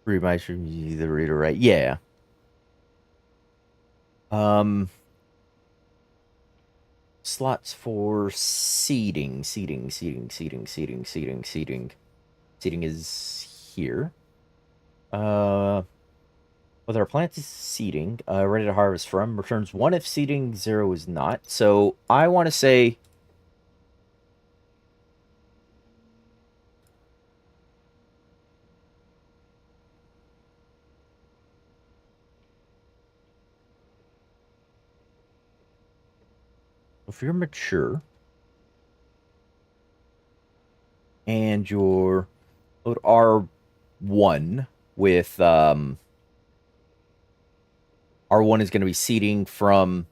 Read my the reader right. Yeah. Slots for seeding. Seeding is here. Whether a plant is seeding, ready to harvest from, returns 1 if seeding, 0 is not. So I want to say if you're mature and you're load R1 with R1 is going to be seeding from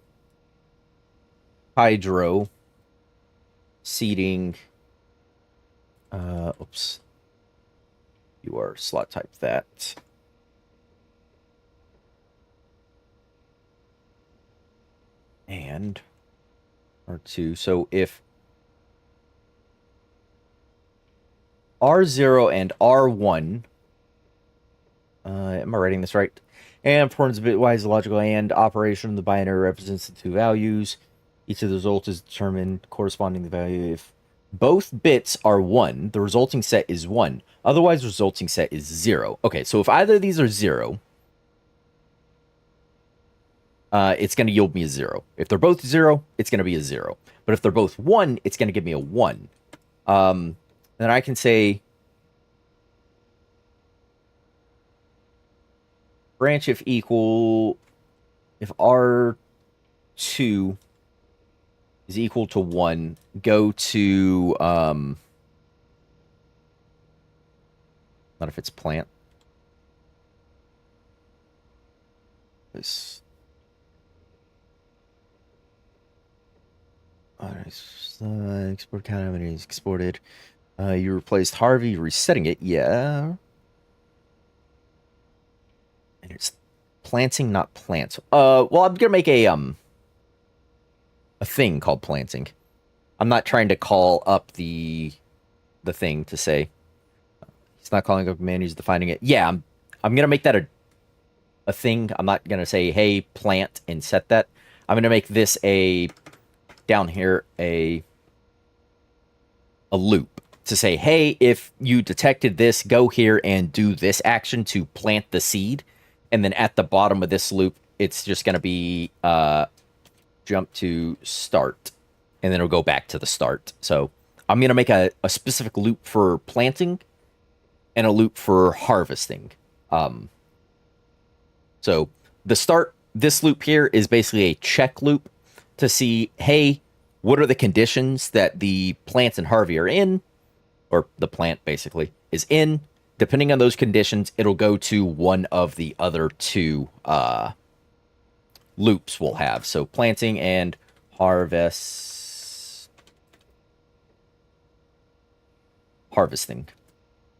hydro seeding oops, you are slot type that, and R2. So if R0 and R1, am I writing this right? And performs a bitwise logical and operation. The binary represents the 2 values. Each of the results is determined corresponding to the value. If both bits are 1, the resulting set is 1. Otherwise, the resulting set is 0. Okay, so if either of these are 0, it's going to yield me a 0. If they're both 0, it's going to be a 0. But if they're both 1, it's going to give me a 1. Then I can say branch if R2 is equal to 1, go to not if it's plant. This export count, how many is exported? You replaced Harvey, resetting it, yeah. And it's planting, not plants. Well, I'm gonna make a thing called planting. I'm not trying to call up the thing to say he's not calling up a command, he's defining it. Yeah, I'm gonna make that a thing. I'm not gonna say hey plant and set that. I'm gonna make this a down here a loop to say hey if you detected this, go here and do this action to plant the seed, and then at the bottom of this loop it's just gonna be jump to start, and then it'll go back to the start. So I'm going to make a specific loop for planting and a loop for harvesting. So the start, this loop here is basically a check loop to see, hey, what are the conditions that the plants and Harvey are in, or the plant basically is in. Depending on those conditions, it'll go to one of the other two loops we'll have. So planting and harvesting.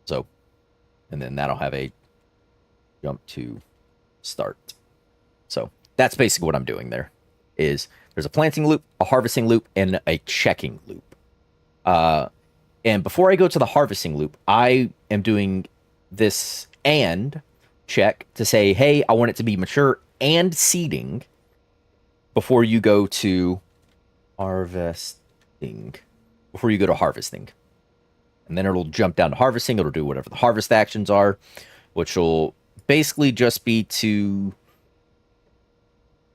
So, and then that'll have a jump to start. So that's basically what I'm doing there. Is there's a planting loop, a harvesting loop, and a checking loop. And before I go to the harvesting loop, I am doing this and check to say, hey, I want it to be mature and seeding before you go to harvesting. And then it'll jump down to harvesting. It'll do whatever the harvest actions are, which will basically just be to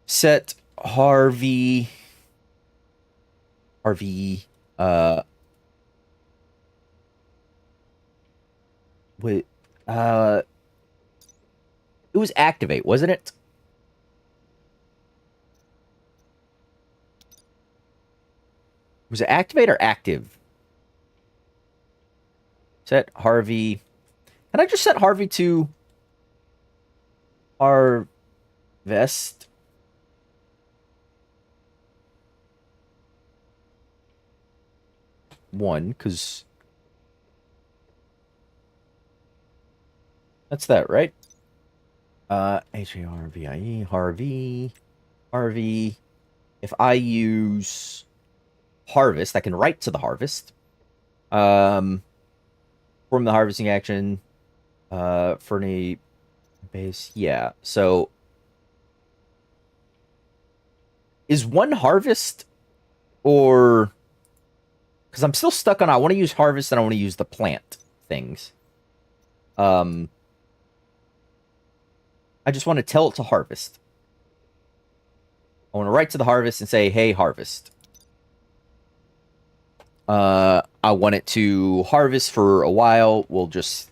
set Harvey, wait, it was activate, wasn't it? Was it activate or active? Set Harvey. Can I just set Harvey to harvest? One, because that's that, right? Harvie, Harvey. If I use harvest, I can write to the harvest. From the harvesting action, for any base, yeah. So, is one harvest, or because I'm still stuck on I want to use harvest and I want to use the plant things. I just want to tell it to harvest. I want to write to the harvest and say, hey, harvest. I want it to harvest for a while. We'll just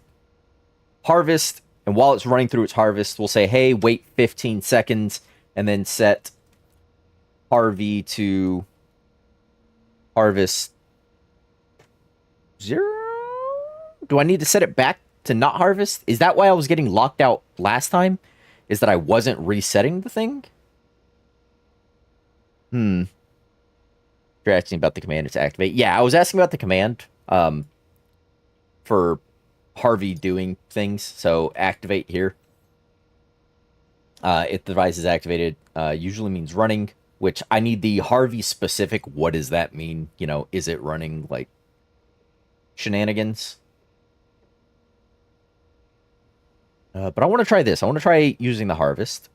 harvest. And while it's running through its harvest, we'll say, hey, wait 15 seconds. And then set Harvey to harvest 0. Do I need to set it back to not harvest? Is that why I was getting locked out last time? Is that I wasn't resetting the thing? You're asking about the command to activate. Yeah, I was asking about the command for Harvey doing things. So activate here. If the device is activated, usually means running, which I need the Harvey specific. What does that mean? You know, is it running like shenanigans? But I want to try this. I want to try using the harvest.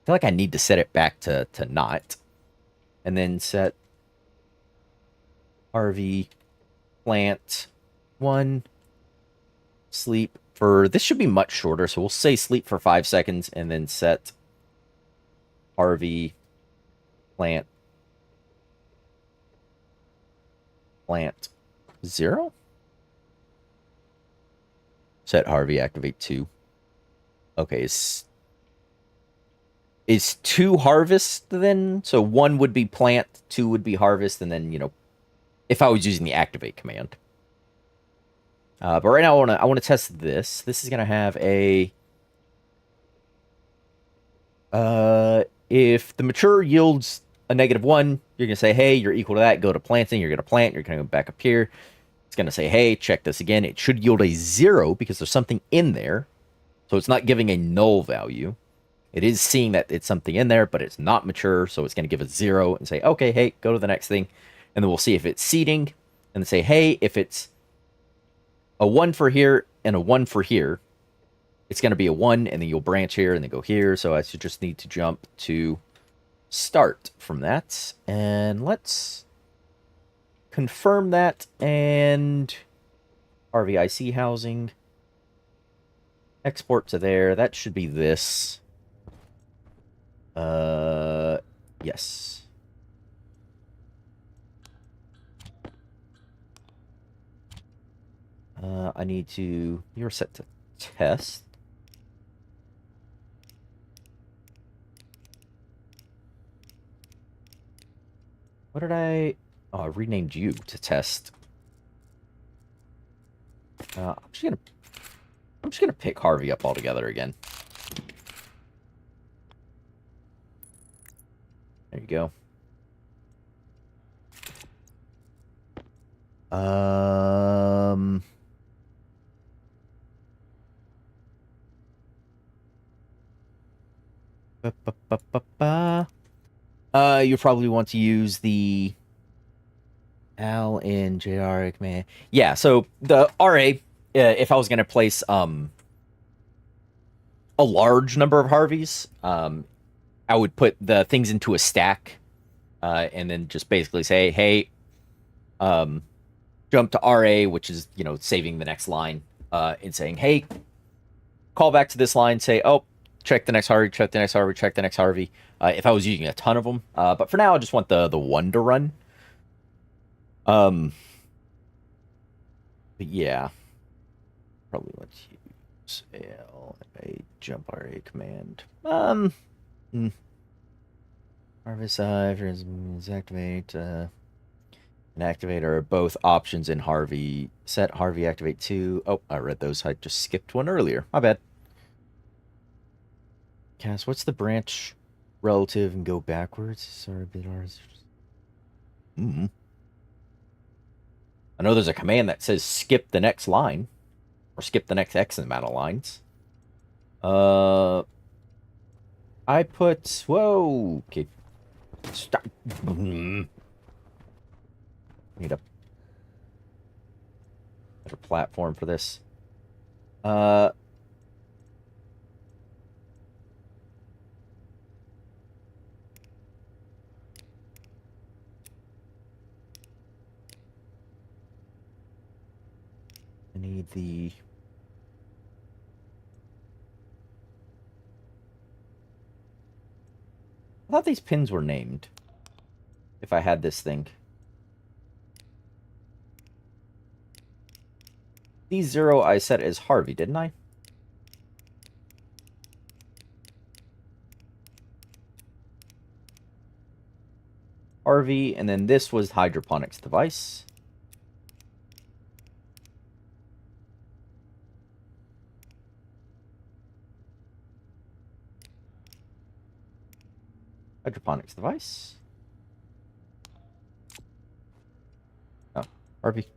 I feel like I need to set it back to not. And then set Harvey plant 1 sleep for this should be much shorter, so we'll say sleep for 5 seconds and then set Harvey plant 0. Set Harvey activate 2. Okay, is 2 harvest then? So 1 would be plant, 2 would be harvest, and then, you know, if I was using the activate command. But right now I want to test this. This is gonna have a if the mature yields a -1, you're gonna say, hey, you're equal to that. Go to planting. You're gonna plant. You're gonna go back up here. It's gonna say, hey, check this again. It should yield a 0 because there's something in there, so it's not giving a null value. It is seeing that it's something in there, but it's not mature, so it's going to give a 0 and say, okay, hey, go to the next thing. And then we'll see if it's seeding, and then say, hey, if it's a 1 for here and a 1 for here, it's going to be a 1, and then you'll branch here and then go here. So I should just need to jump to start from that. And let's confirm that. And RVIC housing. Export to there. That should be this. Yes. I need to... You're set to test. What did I... Oh, I renamed you to test. I'm just gonna pick Harvey up altogether again. There you go. You probably want to use the Al and JR command. Yeah, so the RA, if I was gonna place a large number of Harveys, I would put the things into a stack, and then just basically say, hey, jump to RA, which is, saving the next line, and saying, hey, call back to this line, say, oh, check the next Harvey, check the next Harvey, check the next Harvey. If I was using a ton of them. But for now, I just want the 1 to run. But yeah. Probably want to use a jump RA command. Harvest activate, and activate are both options in Harvey. Set Harvey activate 2. Oh, I read those. I just skipped one earlier. My bad. Cass, what's the branch relative and go backwards? Sorry, bit ours. I know there's a command that says skip the next line, or skip the next X amount of lines. I put... Whoa! Okay. Stop. Need a better platform for this. I need the... I thought these pins were named. If I had this thing. D0 I set as Harvey, didn't I? Harvey, and then this was hydroponics device. Hydroponics device. Oh, Harvey.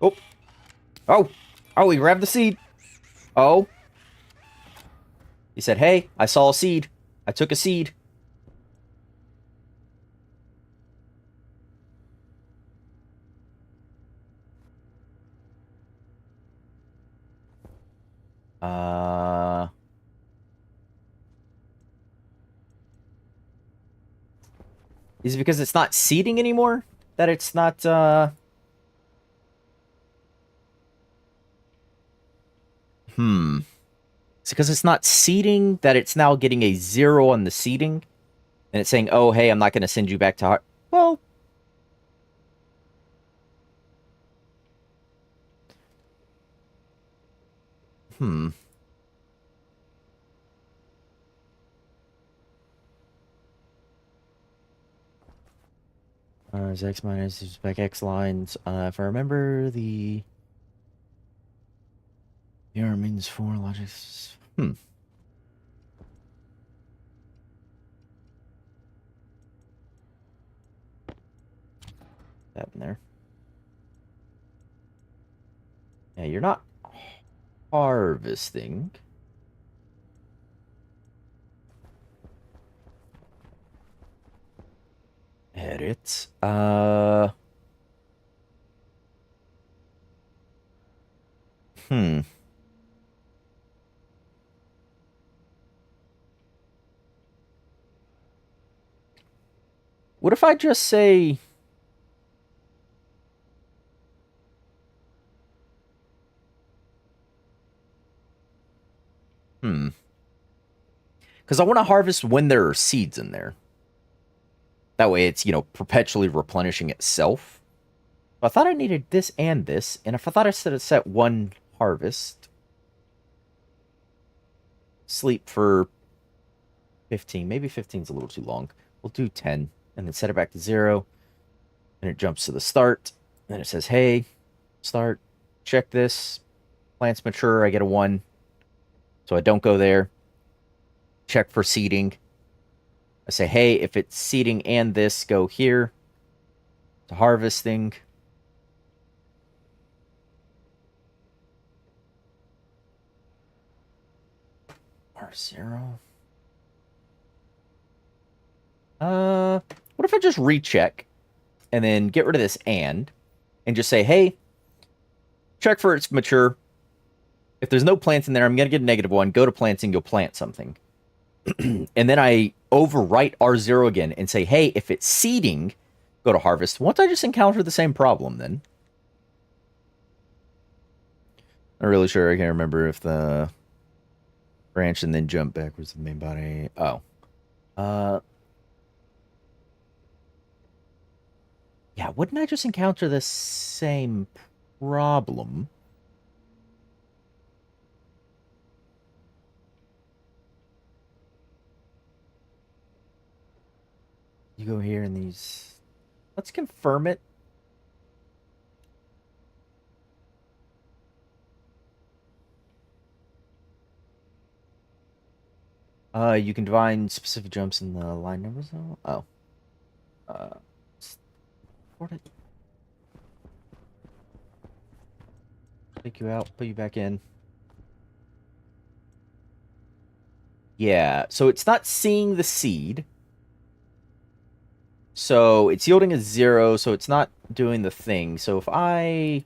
Oh. Oh. Oh, he grabbed the seed. Oh. He said, hey, I saw a seed. I took a seed. Is it because it's not seeding anymore? That it's not, It's because it's not seeding that it's now getting a 0 on the seeding? And it's saying, oh, hey, I'm not going to send you back to heart. Well... Is X minus is back X lines. If I remember the error means 4 logics. That in there. Yeah, you're not harvesting. Edit. Hmm. What if I just say... Hmm. Because I want to harvest when there are seeds in there. That way it's, perpetually replenishing itself. I thought I needed this and this, and if I thought I set one harvest, sleep for 15. Maybe 15 is a little too long. We'll do 10, and then set it back to 0, and it jumps to the start. Then it says, hey, start, check this. Plants mature, I get a 1. So I don't go there. Check for seeding. I say, hey, if it's seeding and this, go here. To harvesting. R0. What if I just recheck and then get rid of this and just say, hey, check for it's mature. If there's no plants in there, I'm going to get a -1. Go to planting, you'll plant something. And then I overwrite R0 again and say, hey, if it's seeding, go to harvest. Won't I just encounter the same problem then? Not really sure. I can't remember if the branch and then jump backwards to the main body. Oh. Yeah, wouldn't I just encounter the same problem? You go here in these... Let's confirm it. You can define specific jumps in the line numbers, though? Oh. Sort it. Take you out, put you back in. Yeah, so it's not seeing the seed. So it's yielding a 0, so it's not doing the thing. So if I...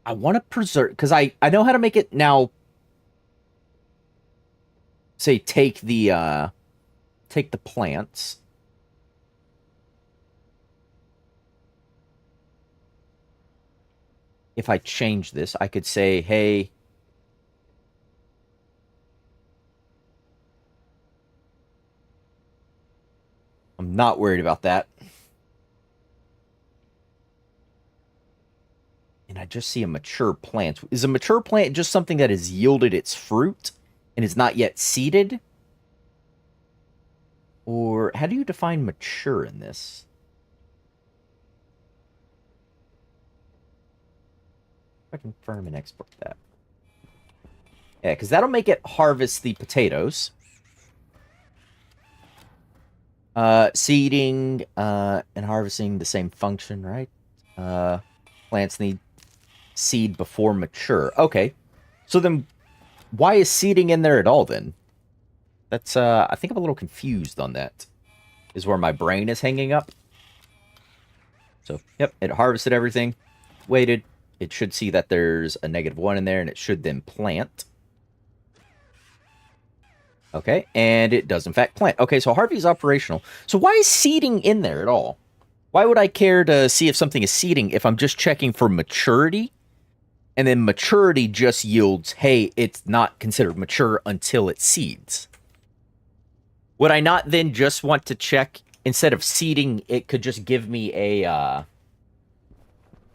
I want to preserve... Because I know how to make it now... Say, take the plants. If I change this, I could say, hey... I'm not worried about that. And I just see a mature plant. Is a mature plant just something that has yielded its fruit and is not yet seeded? Or how do you define mature in this? I confirm and export that. Yeah, because that'll make it harvest the potatoes. Seeding and harvesting the same function, right? Plants need seed before mature. Okay. So then why is seeding in there at all then? That's I think I'm a little confused on that. Is where my brain is hanging up. So, yep, it harvested everything. Waited. It should see that there's a -1 in there, and it should then plant. Okay, and it does in fact plant. Okay, so Harvey's operational. So why is seeding in there at all? Why would I care to see if something is seeding if I'm just checking for maturity? And then maturity just yields, hey, it's not considered mature until it seeds. Would I not then just want to check, instead of seeding, it could just give me a,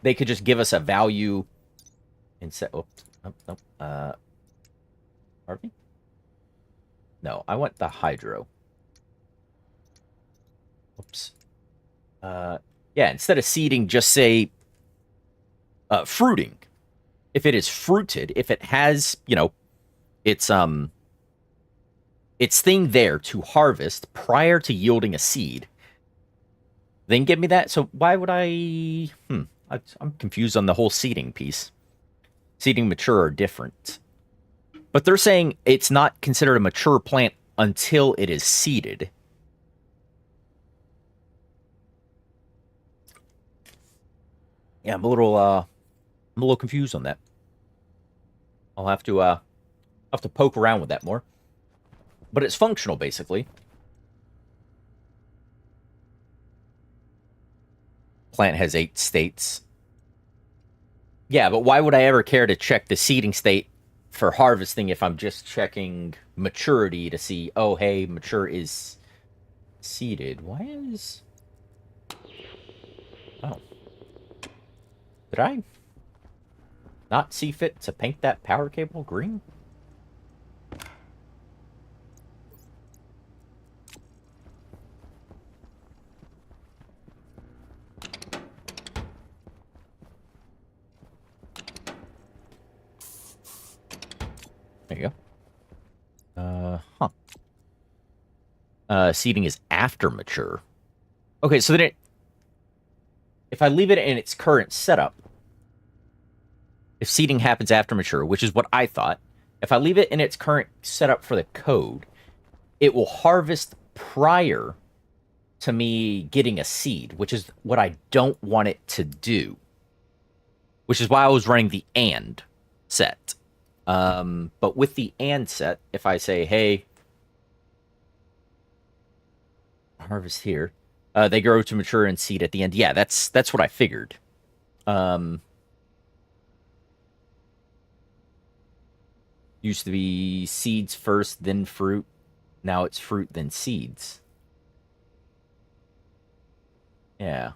they could just give us a value instead, Harvey? No, I want the hydro. Oops. Yeah, instead of seeding, just say, fruiting. If it is fruited, if it has, it's, its thing there to harvest prior to yielding a seed, then give me that. So why would I? I'm confused on the whole seeding piece. Seeding mature are different, but they're saying it's not considered a mature plant until it is seeded. Yeah, I'm a little confused on that. I'll have to poke around with that more. But it's functional, basically. Plant has 8 states. Yeah, but why would I ever care to check the seeding state for harvesting if I'm just checking maturity to see, oh, hey, mature is seeded? Why is... Oh. Did I not see fit to paint that power cable green? There you go. Seeding is after mature. Okay, so then if I leave it in its current setup, if seeding happens after mature, which is what I thought, if I leave it in its current setup for the code, it will harvest prior to me getting a seed, which is what I don't want it to do. Which is why I was running the AND set. But with the AND set, if I say, hey, harvest here, they grow to mature and seed at the end. Yeah, that's what I figured. Used to be seeds first, then fruit. Now it's fruit, then seeds. Yeah.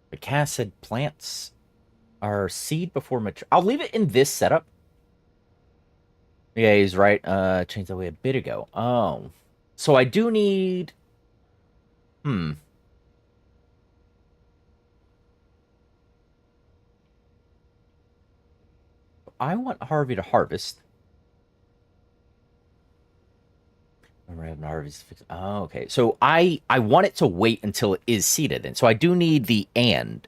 The Cass said plants are seed before mature. I'll leave it in this setup. Yeah, he's right. Changed that way a bit ago. Oh. So I do need... I want Harvey to harvest. Oh, okay. So I want it to wait until it is seeded then. So I do need the AND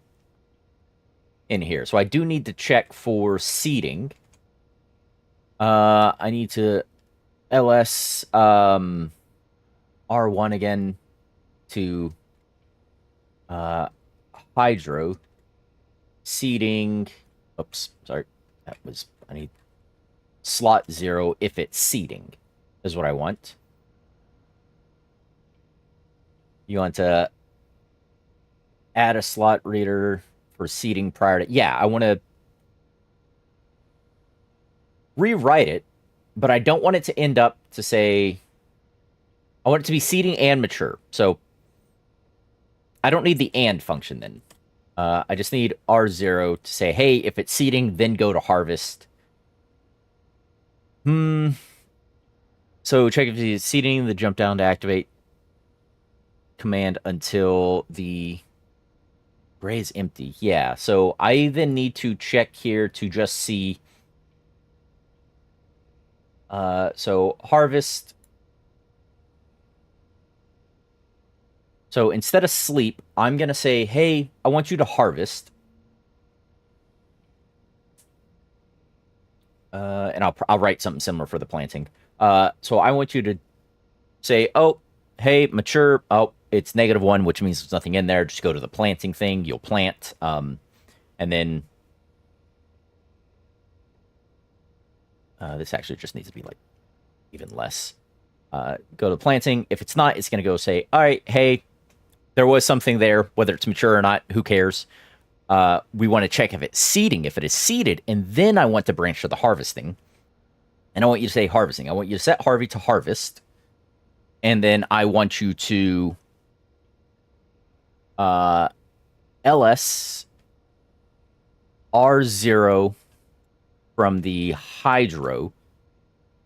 in here. So I do need to check for seeding. I need to ls R1 again to hydro seeding. Oops, sorry. I need slot 0 if it's seeding is what I want. You want to add a slot reader for seeding prior to... Yeah, I want to rewrite it, but I don't want it to end up to say... I want it to be seeding and mature. So I don't need the AND function then. I just need R0 to say, hey, if it's seeding, then go to harvest. So check if it's seeding, the jump down to activate command until the gray is empty. Yeah, so I then need to check here to just see. So harvest. So instead of sleep, I'm going to say, hey, I want you to harvest. And I'll write something similar for the planting. So I want you to say, oh, hey, mature. Oh, it's -1, which means there's nothing in there. Just go to the planting thing. You'll plant. And then this actually just needs to be like even less. Go to planting. If it's not, it's going to go say, all right, hey, there was something there, whether it's mature or not, who cares? We want to check if it's seeding. If it is seeded, and then I want to branch to the harvesting. And I want you to say harvesting. I want you to set Harvey to harvest. And then I want you to ls R0 from the hydro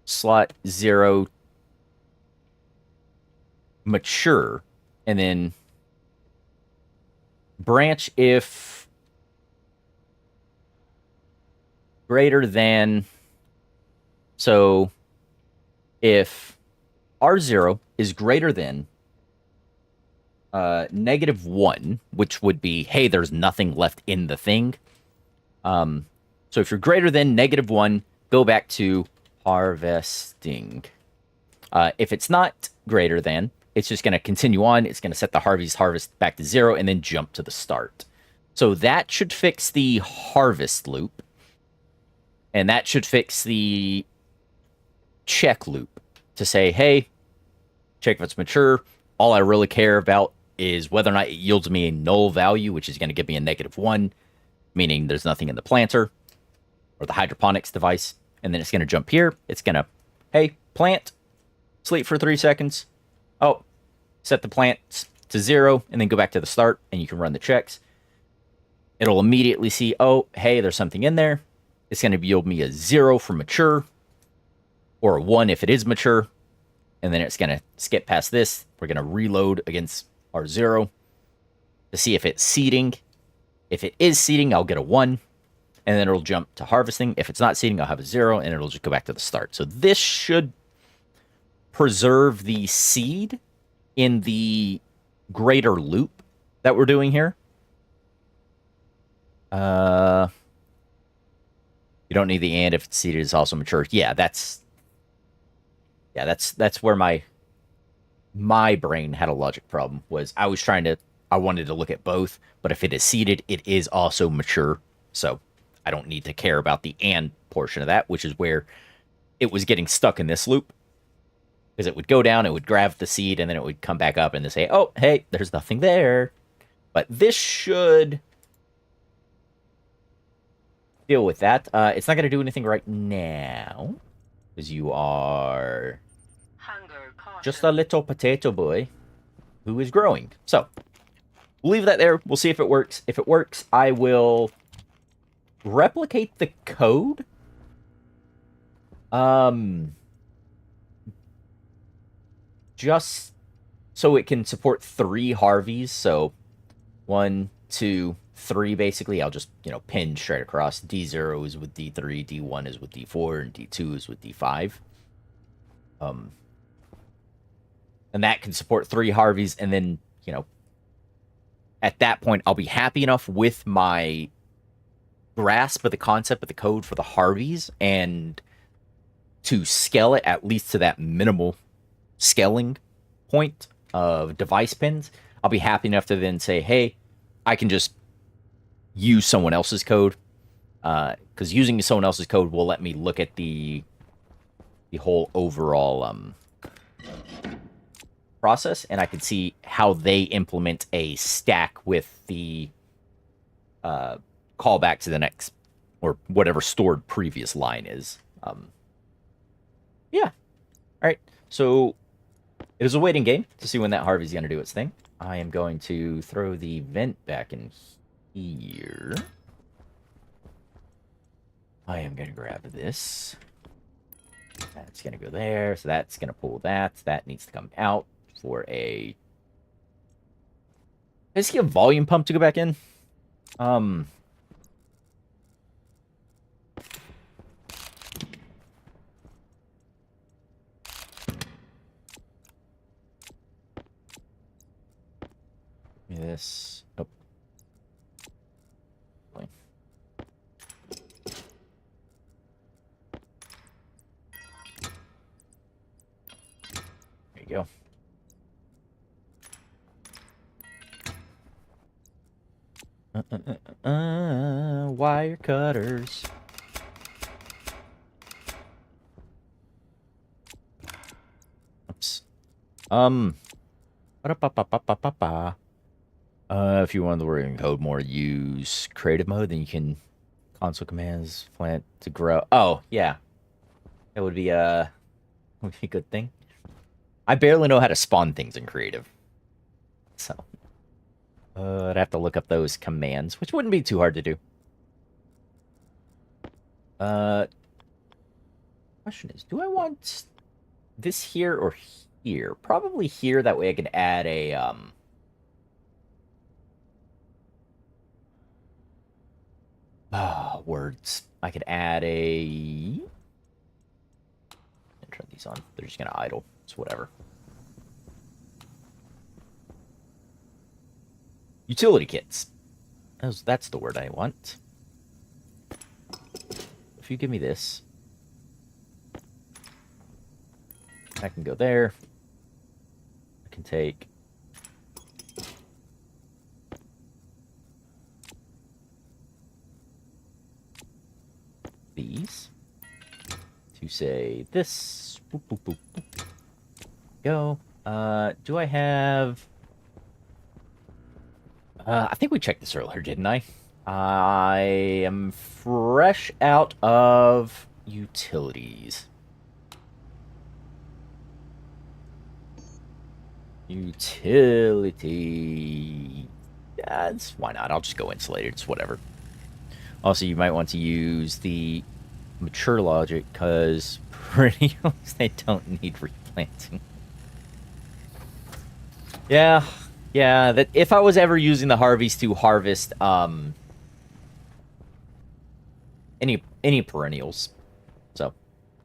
slot 0 mature, and then branch if greater than So if R0 is greater than -1, which would be, hey, there's nothing left in the thing. So if you're greater than -1, go back to harvesting. If it's not greater than, it's just going to continue on. It's going to set the harvest back to 0 and then jump to the start. So that should fix the harvest loop. And that should fix the check loop to say, hey, check if it's mature. All I really care about is whether or not it yields me a null value, which is going to give me a -1, meaning there's nothing in the planter or the hydroponics device. And then it's going to jump here. It's going to, hey, plant, sleep for 3 seconds. Oh, set the plant to 0 and then go back to the start and you can run the checks. It'll immediately see, oh, hey, there's something in there. It's going to yield me a 0 for mature or a 1 if it is mature. And then it's going to skip past this. We're going to reload against our 0 to see if it's seeding. If it is seeding, I'll get a 1. And then it'll jump to harvesting. If it's not seeding, I'll have a 0 and it'll just go back to the start. So this should preserve the seed in the greater loop that we're doing here. You don't need the and if it's seeded is also mature. Yeah, that's where my brain had a logic problem. Was I wanted to look at both, but if it is seeded, it is also mature. So I don't need to care about the and portion of that, which is where it was getting stuck in this loop. Because it would go down, it would grab the seed, and then it would come back up and say, oh, hey, there's nothing there. But this should deal with that. It's not going to do anything right now. Because you are just a little potato boy who is growing. So, we'll leave that there. We'll see if it works. If it works, I will replicate the code. Just so it can support 3 Harveys. So 1, 2, 3, basically. I'll just, pin straight across. D0 is with D3, D1 is with D4, and D2 is with D5. And that can support 3 Harveys, and then, at that point, I'll be happy enough with my grasp of the concept of the code for the Harveys and to scale it at least to that minimal scaling point of device pins. I'll be happy enough to then say, hey, I can just use someone else's code, because using someone else's code will let me look at the whole overall process, and I can see how they implement a stack with the callback to the next or whatever stored previous line is. Yeah. All right. So it is a waiting game to see when that Harvey's going to do its thing. I am going to throw the vent back in here. I am going to grab this. That's going to go there. So that's going to pull that. That needs to come out for a... Is he a volume pump to go back in? This. Oh. There you go. Wire cutters. Oops. If you want the word code more, use creative mode, then you can console commands plant to grow. Oh, yeah. That would be a good thing. I barely know how to spawn things in creative. So I'd have to look up those commands, which wouldn't be too hard to do. Question is, do I want this here or here? Probably here, that way I can add a words. I could add a turn these on. They're just gonna idle. It's whatever. Utility kits. That's the word I want. If you give me this, I can go there. I can take these to say this. Boop, boop, boop, boop. Go. Do I have... I think we checked this earlier, didn't I? I am fresh out of utilities. Utility. That's why not? I'll just go insulated. It's whatever. Also, you might want to use the mature logic because perennials they don't need replanting. Yeah, that if I was ever using the Harveys to harvest any perennials, so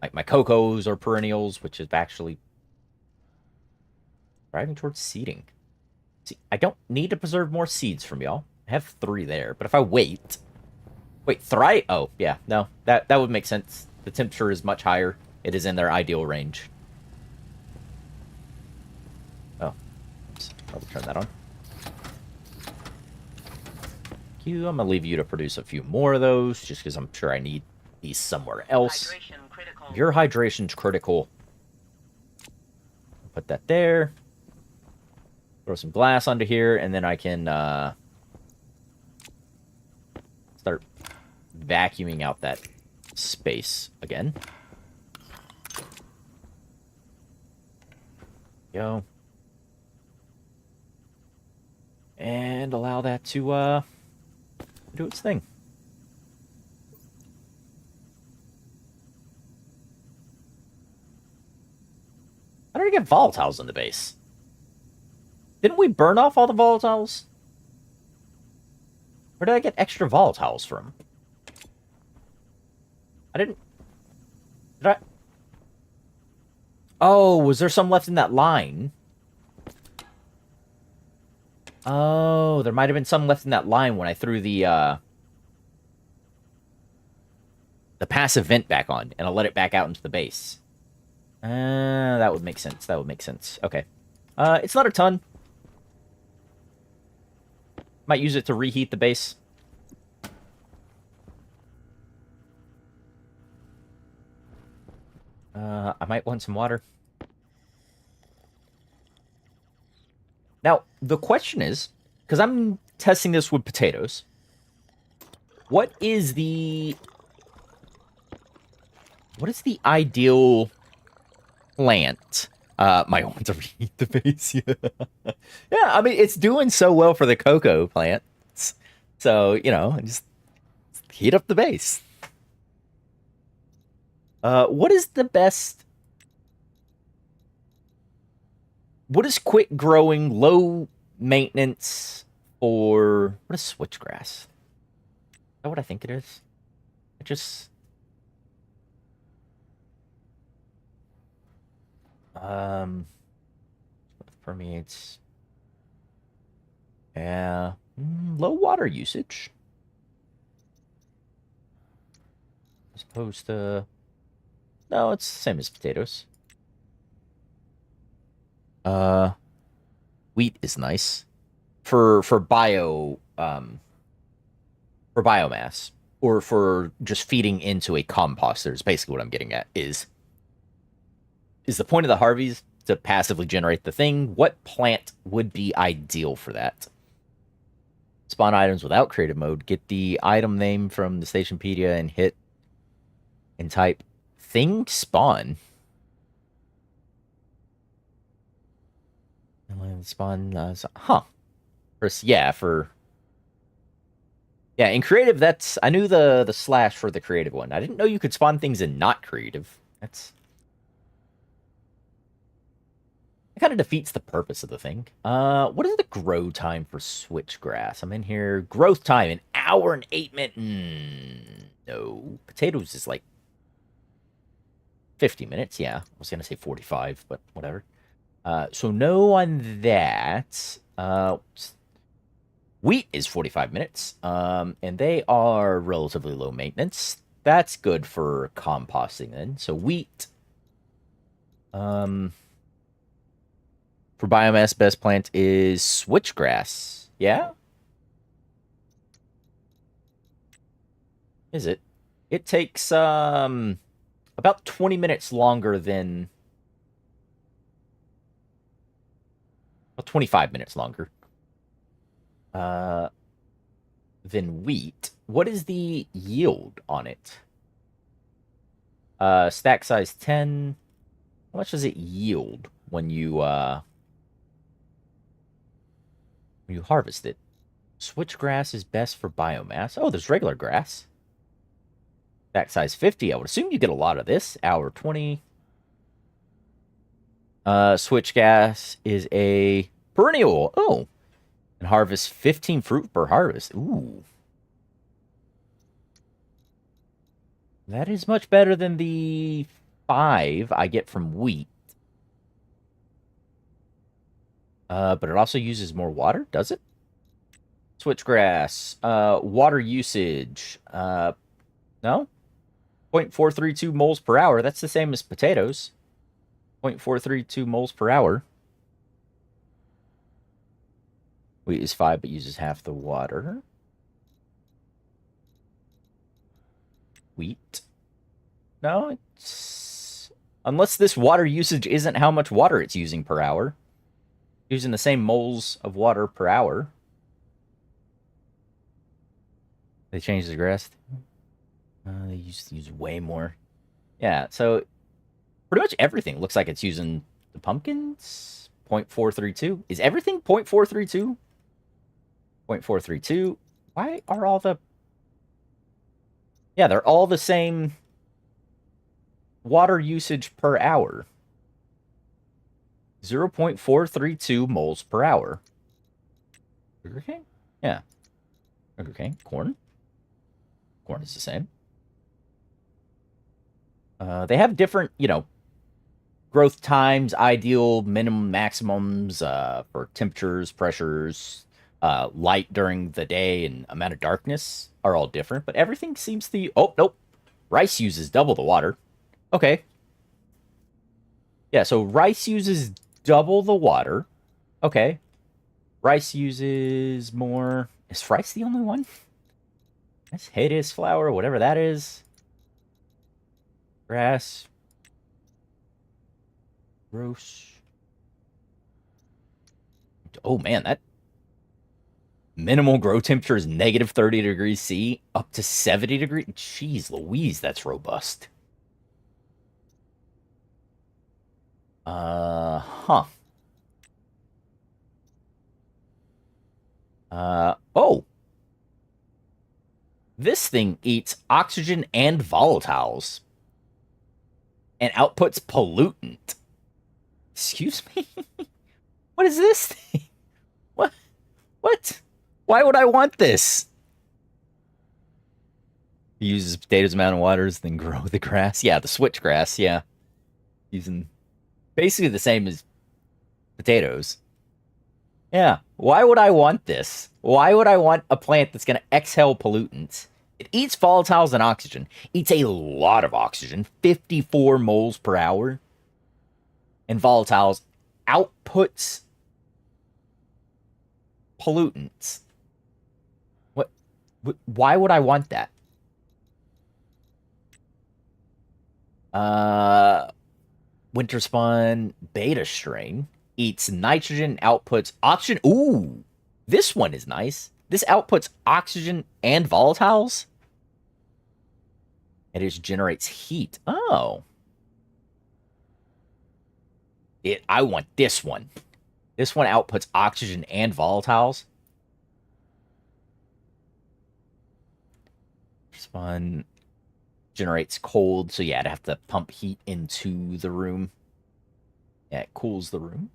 like my cocos are perennials, which is actually driving towards seeding. See, I don't need to preserve more seeds from y'all. I have 3 there, but if I wait, thrive. Oh yeah, no, that would make sense. The temperature is much higher. It is in their ideal range. Oh. I'll turn that on. Thank you. I'm gonna leave you to produce a few more of those, just because I'm sure I need these somewhere else. Hydration critical. Your hydration's critical. Put that there. Throw some glass onto here, and then I can start vacuuming out that space again. Go. And allow that to do its thing. How did I get volatiles in the base? Didn't we burn off all the volatiles? Where did I get extra volatiles from? I didn't... Did I... Oh, was there some left in that line? Oh, there might have been some left in that line when I threw the passive vent back on, and I let it back out into the base. That would make sense. That would make sense. Okay. It's not a ton. Might use it to reheat the base. I might want some water. Now, the question is, because I'm testing this with potatoes, what is the ideal plant? Might want to reheat the base. Yeah. Yeah, I mean, it's doing so well for the cocoa plants. So, you know, just heat up the base. What is the best... What is quick growing, low maintenance for... What is switchgrass? Is that what I think it is? It just... permeates. Yeah. Low water usage. As opposed to... No, it's the same as potatoes. Wheat is nice. For biomass. Or for just feeding into a composter is basically what I'm getting at. Is the point of the Harveys to passively generate the thing? What plant would be ideal for that? Spawn items without creative mode. Get the item name from the Stationpedia and hit and type thing spawn. Spawn, huh. Yeah, in creative, that's... I knew the slash for the creative one. I didn't know you could spawn things in not creative. That kind of defeats the purpose of the thing. What is the grow time for switchgrass? I'm in here. Growth time, 1 hour and 8 minutes. No. Potatoes is like 50 minutes, yeah. I was going to say 45, but whatever. So no on that. Wheat is 45 minutes, and they are relatively low maintenance. That's good for composting then. So wheat. For biomass, best plant is switchgrass. Yeah? Is it? It takes about 20 minutes longer than 25 minutes longer. Than wheat. What is the yield on it? Stack size 10. How much does it yield when you harvest it? Switchgrass is best for biomass. Oh, there's regular grass. Stack size 50. I would assume you get a lot of this. Hour 20. Switchgrass is a perennial. Oh. And harvest 15 fruit per harvest. Ooh. That is much better than the 5 I get from wheat. But it also uses more water, does it? Switchgrass. Water usage. No? 0.432 moles per hour. That's the same as potatoes. 0.432 moles per hour. Wheat is 5, but uses half the water. Wheat. No, it's... Unless this water usage isn't how much water it's using per hour. Using the same moles of water per hour. They changed the grass. They used to use way more. Yeah, so pretty much everything looks like it's using the pumpkins. 0.432. Is everything 0.432? 0.432. Why are all the... Yeah, they're all the same water usage per hour. 0.432 moles per hour. Sugar cane? Yeah. Sugar cane. Corn? Corn is the same. They have different, growth times, ideal, minimum, maximums for temperatures, pressures, light during the day, and amount of darkness are all different. But everything seems to... Oh, nope. Rice uses double the water. Okay. Yeah, so rice uses double the water. Okay. Rice uses more... Is rice the only one? That's hideous flour, whatever that is. Grass. Gross. Oh, man, that... Minimal grow temperature is negative 30 degrees C, up to 70 degrees. Jeez Louise, that's robust. Huh. Oh. This thing eats oxygen and volatiles. And outputs pollutant. Excuse me? What is this thing? What? What? Why would I want this? It uses potatoes, mountain waters, then grow the grass. Yeah, the switchgrass, yeah. Using basically the same as potatoes. Yeah. Why would I want this? Why would I want a plant that's going to exhale pollutants? It eats volatiles and oxygen. Eats a lot of oxygen, 54 moles per hour. And volatiles outputs pollutants. What? Why would I want that? Winter spawn beta strain eats nitrogen, outputs oxygen. Ooh, this one is nice. This outputs oxygen and volatiles. And it generates heat. Oh. I want this one. This one outputs oxygen and volatiles. Spawn generates cold, so yeah, I'd have to pump heat into the room. Yeah, it cools the room.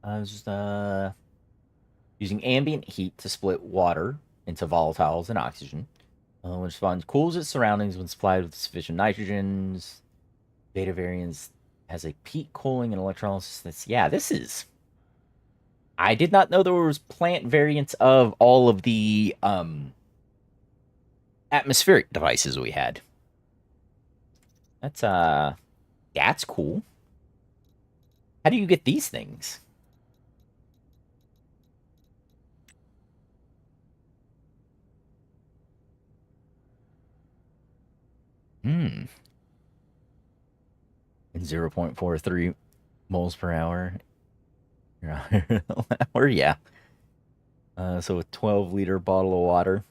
Just using ambient heat to split water into volatiles and oxygen. Which spawn cools its surroundings when supplied with sufficient nitrogens. Beta variants has a peak cooling and electrolysis. Yeah, this is. I did not know there was plant variants of all of the atmospheric devices we had. That's cool. How do you get these things? Hmm. 0.43 moles per hour. Or yeah. So a 12-liter bottle of water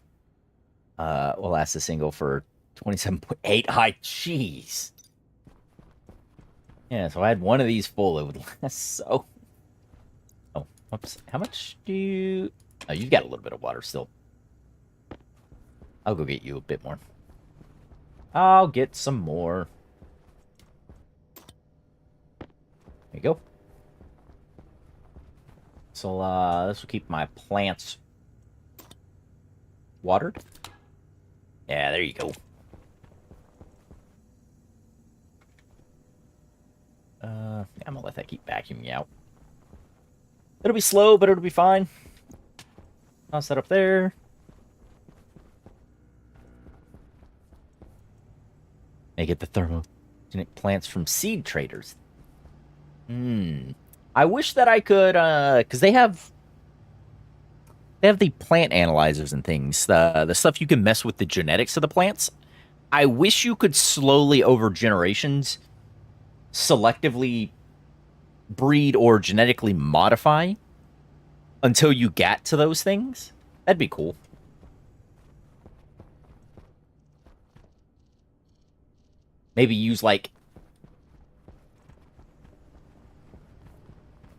will last a single for 27.8 high. Jeez. Yeah, so I had one of these full. It would last so. Oh, whoops. How much do you. Oh, you've got a little bit of water still. I'll go get you a bit more. I'll get some more. There you go. So, this will keep my plants watered. Yeah, there you go. I'm gonna let that keep vacuuming out. It'll be slow, but it'll be fine. I'll set up there. May get the thermogenic plants from seed traders. I wish that I could, because they have the plant analyzers and things, the stuff you can mess with the genetics of the plants. I wish you could slowly, over generations, selectively breed or genetically modify until you get to those things. That'd be cool. Maybe use, like,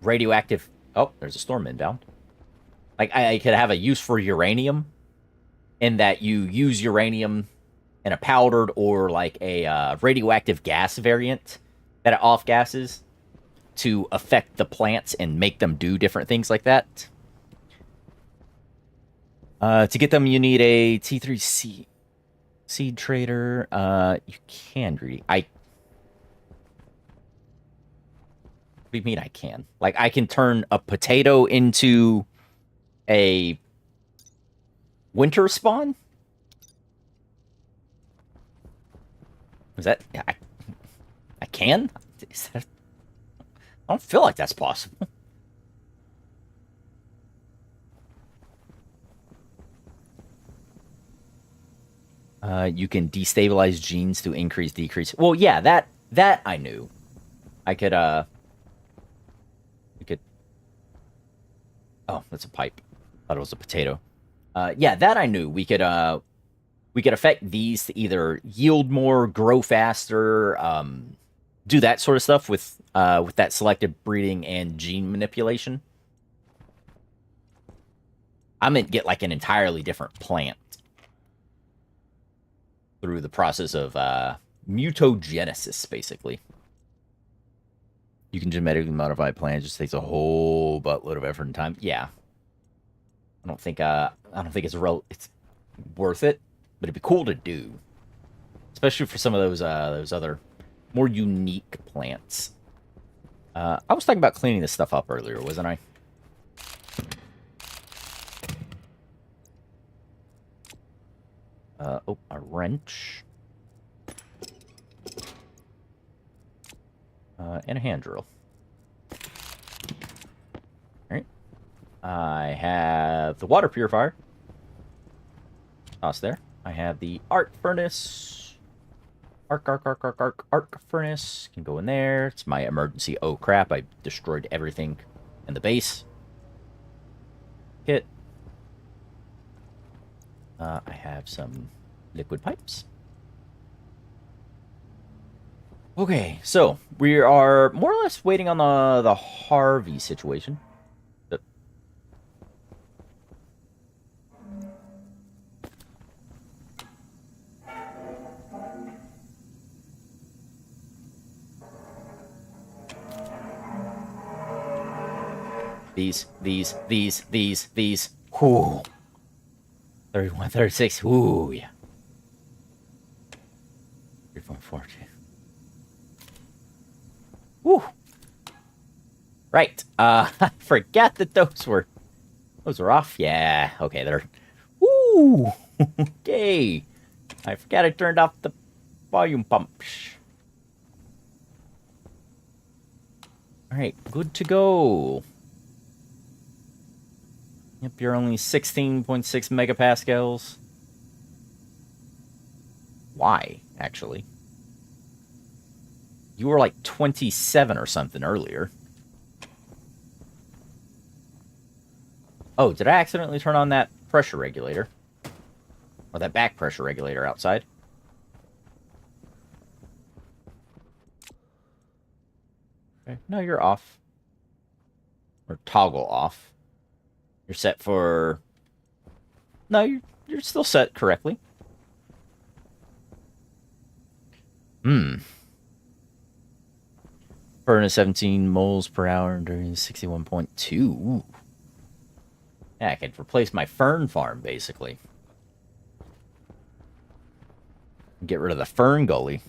radioactive... Oh, there's a storm inbound. Like, I could have a use for uranium in that you use uranium in a powdered or, like, a radioactive gas variant that it off-gases to affect the plants and make them do different things like that. To get them, you need a T3 seed trader. You can read. What do you mean I can? Like, I can turn a potato into a winter spawn? Is that... I can? I don't feel like that's possible. You can destabilize genes to increase, decrease. Well, yeah, that I knew. I could, we could... Oh, that's a pipe. Thought it was a potato. Yeah, that I knew. We could affect these to either yield more, grow faster, do that sort of stuff with that selective breeding and gene manipulation. I meant get like an entirely different plant through the process of mutagenesis, basically. You can genetically modify plants. It just takes a whole buttload of effort and time. Yeah, I don't think it's worth it, but it'd be cool to do, especially for some of those other more unique plants. I was talking about cleaning this stuff up earlier, wasn't I? Oh, a wrench. And a hand drill. Alright. I have the water purifier. Toss there. I have the arc furnace. Arc furnace. Can go in there. It's my emergency. Oh, crap. I destroyed everything in the base. Kit. I have some liquid pipes. Okay, so we are more or less waiting on the Harvey situation. These. Whoo. 31, 36. Ooh, yeah. 3.42. Whew. Right. I forgot that those were off. Yeah. Okay, they're. Woo. Okay. I forgot I turned off the volume pumps. All right, good to go. Yep, you're only 16.6 megapascals. Why, actually? You were like 27 or something earlier. Oh, did I accidentally turn on that pressure regulator? Or that back pressure regulator outside? Okay. No, you're off. Or toggle off. You're set for... No, you're still set correctly. Burn at 17 moles per hour during 61.2. Ooh. Yeah, I could replace my fern farm, basically. Get rid of the fern gully.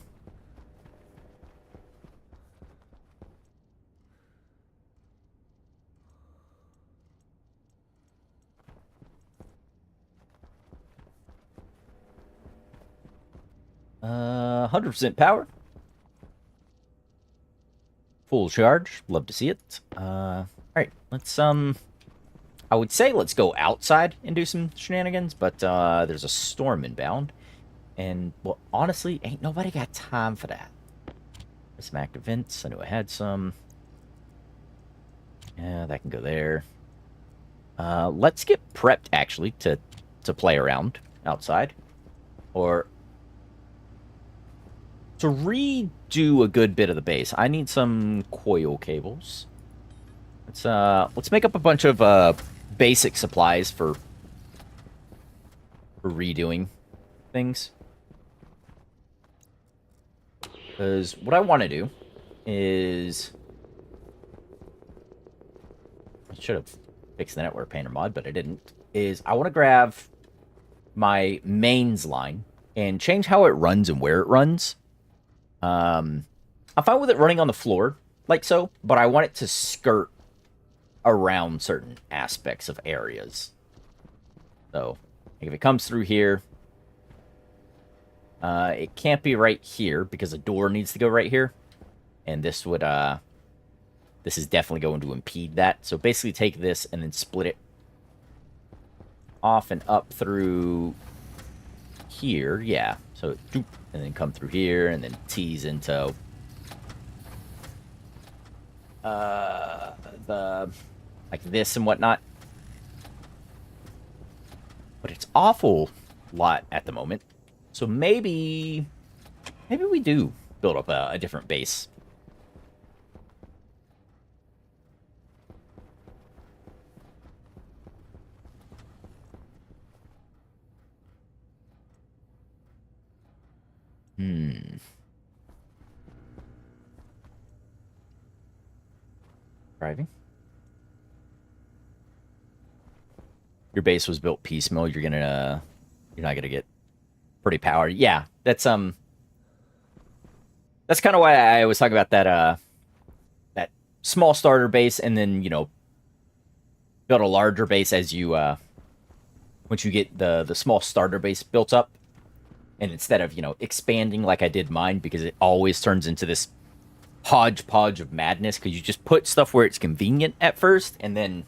Uh, 100% power. Full charge. Love to see it. Alright, let's, I would say let's go outside and do some shenanigans, but, there's a storm inbound. And, well, honestly, ain't nobody got time for that. There's some active vents. I knew I had some. Yeah, that can go there. Let's get prepped, actually, to play around outside. Or to redo a good bit of the base. I need some coil cables. Let's make up a bunch of basic supplies for redoing things. Because what I want to do is... I should have fixed the network painter mod, but I didn't. Is I want to grab my mains line and change how it runs and where it runs. I'm fine with it running on the floor, like so, but I want it to skirt around certain aspects of areas. So, if it comes through here, it can't be right here because a door needs to go right here. And this would, this is definitely going to impede that. So basically take this and then split it off and up through here. Yeah. So, and then come through here and then tease into the, like this and whatnot. But it's awful lot at the moment. So maybe we do build up a different base. Driving. Your base was built piecemeal. You're not gonna get pretty powered. Yeah, that's kind of why I was talking about that that small starter base, and then build a larger base as you once you get the small starter base built up, and instead of expanding like I did mine, because it always turns into this hodgepodge of madness because you just put stuff where it's convenient at first, and then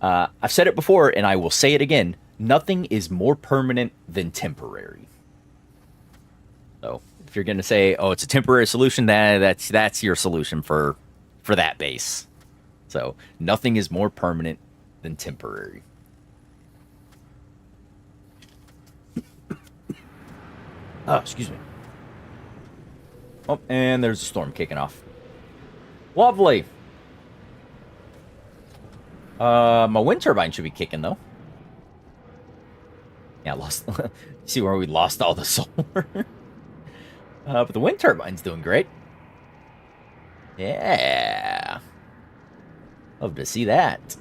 I've said it before and I will say it again. Nothing is more permanent than temporary. So if you're gonna say, "Oh, it's a temporary solution," that's your solution for that base. So nothing is more permanent than temporary. Oh, excuse me. Oh, and there's a storm kicking off. Lovely. My wind turbine should be kicking though. Yeah, lost. See where we lost all the solar. But the wind turbine's doing great. Yeah. Love to see that.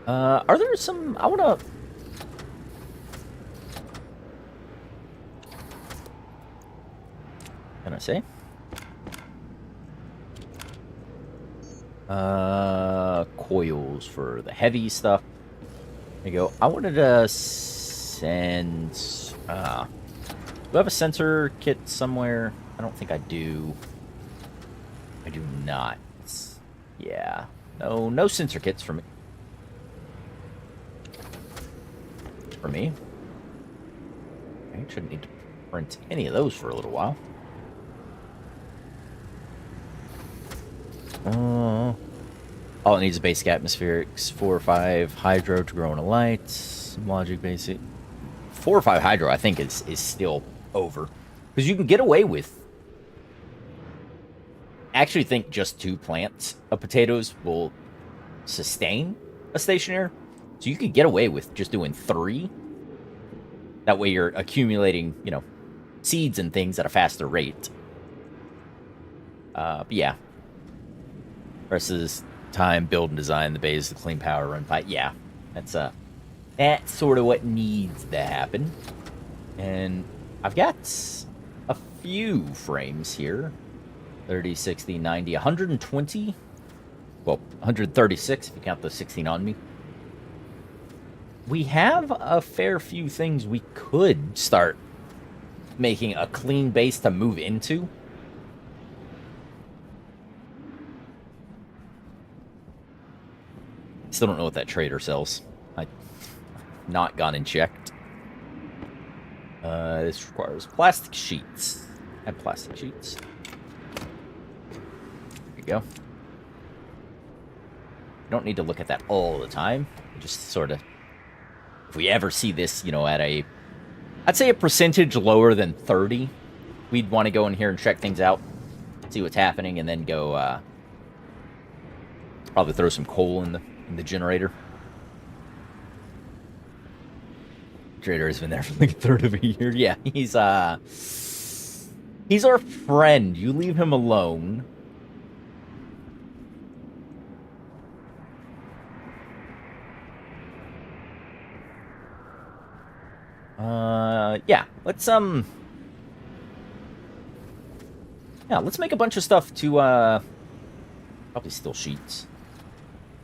Are there some... I want to... I say? Coils for the heavy stuff. There you go. I wanted to send... do I have a sensor kit somewhere? I don't think I do. I do not. Yeah. No sensor kits for me. I shouldn't need to print any of those for a little while. All it needs is basic atmospherics, 4 or 5 hydro to grow in a light, some logic basic. 4 or 5 hydro, I think, is still over. Because you can get away with... I actually think just 2 plants of potatoes will sustain a stationery. So you could get away with just doing 3. That way you're accumulating, you know, seeds and things at a faster rate. But yeah. Rest of this time, build and design the base, the clean power run pipe. Yeah, that's sort of what needs to happen. And I've got a few frames here. 30, 60, 90, 120. Well, 136 if you count the 16 on me. We have a fair few things we could start making a clean base to move into. Still don't know what that trader sells. I've not gone and checked. This requires plastic sheets. I have plastic sheets. There we go. You don't need to look at that all the time. Just sort of... If we ever see this, you know, at a... I'd say a percentage lower than 30. We'd want to go in here and check things out. See what's happening, and then go, probably throw some coal in the generator. Trader has been there for like a third of a year. Yeah, he's our friend. You leave him alone. Yeah, let's make a bunch of stuff to probably still sheets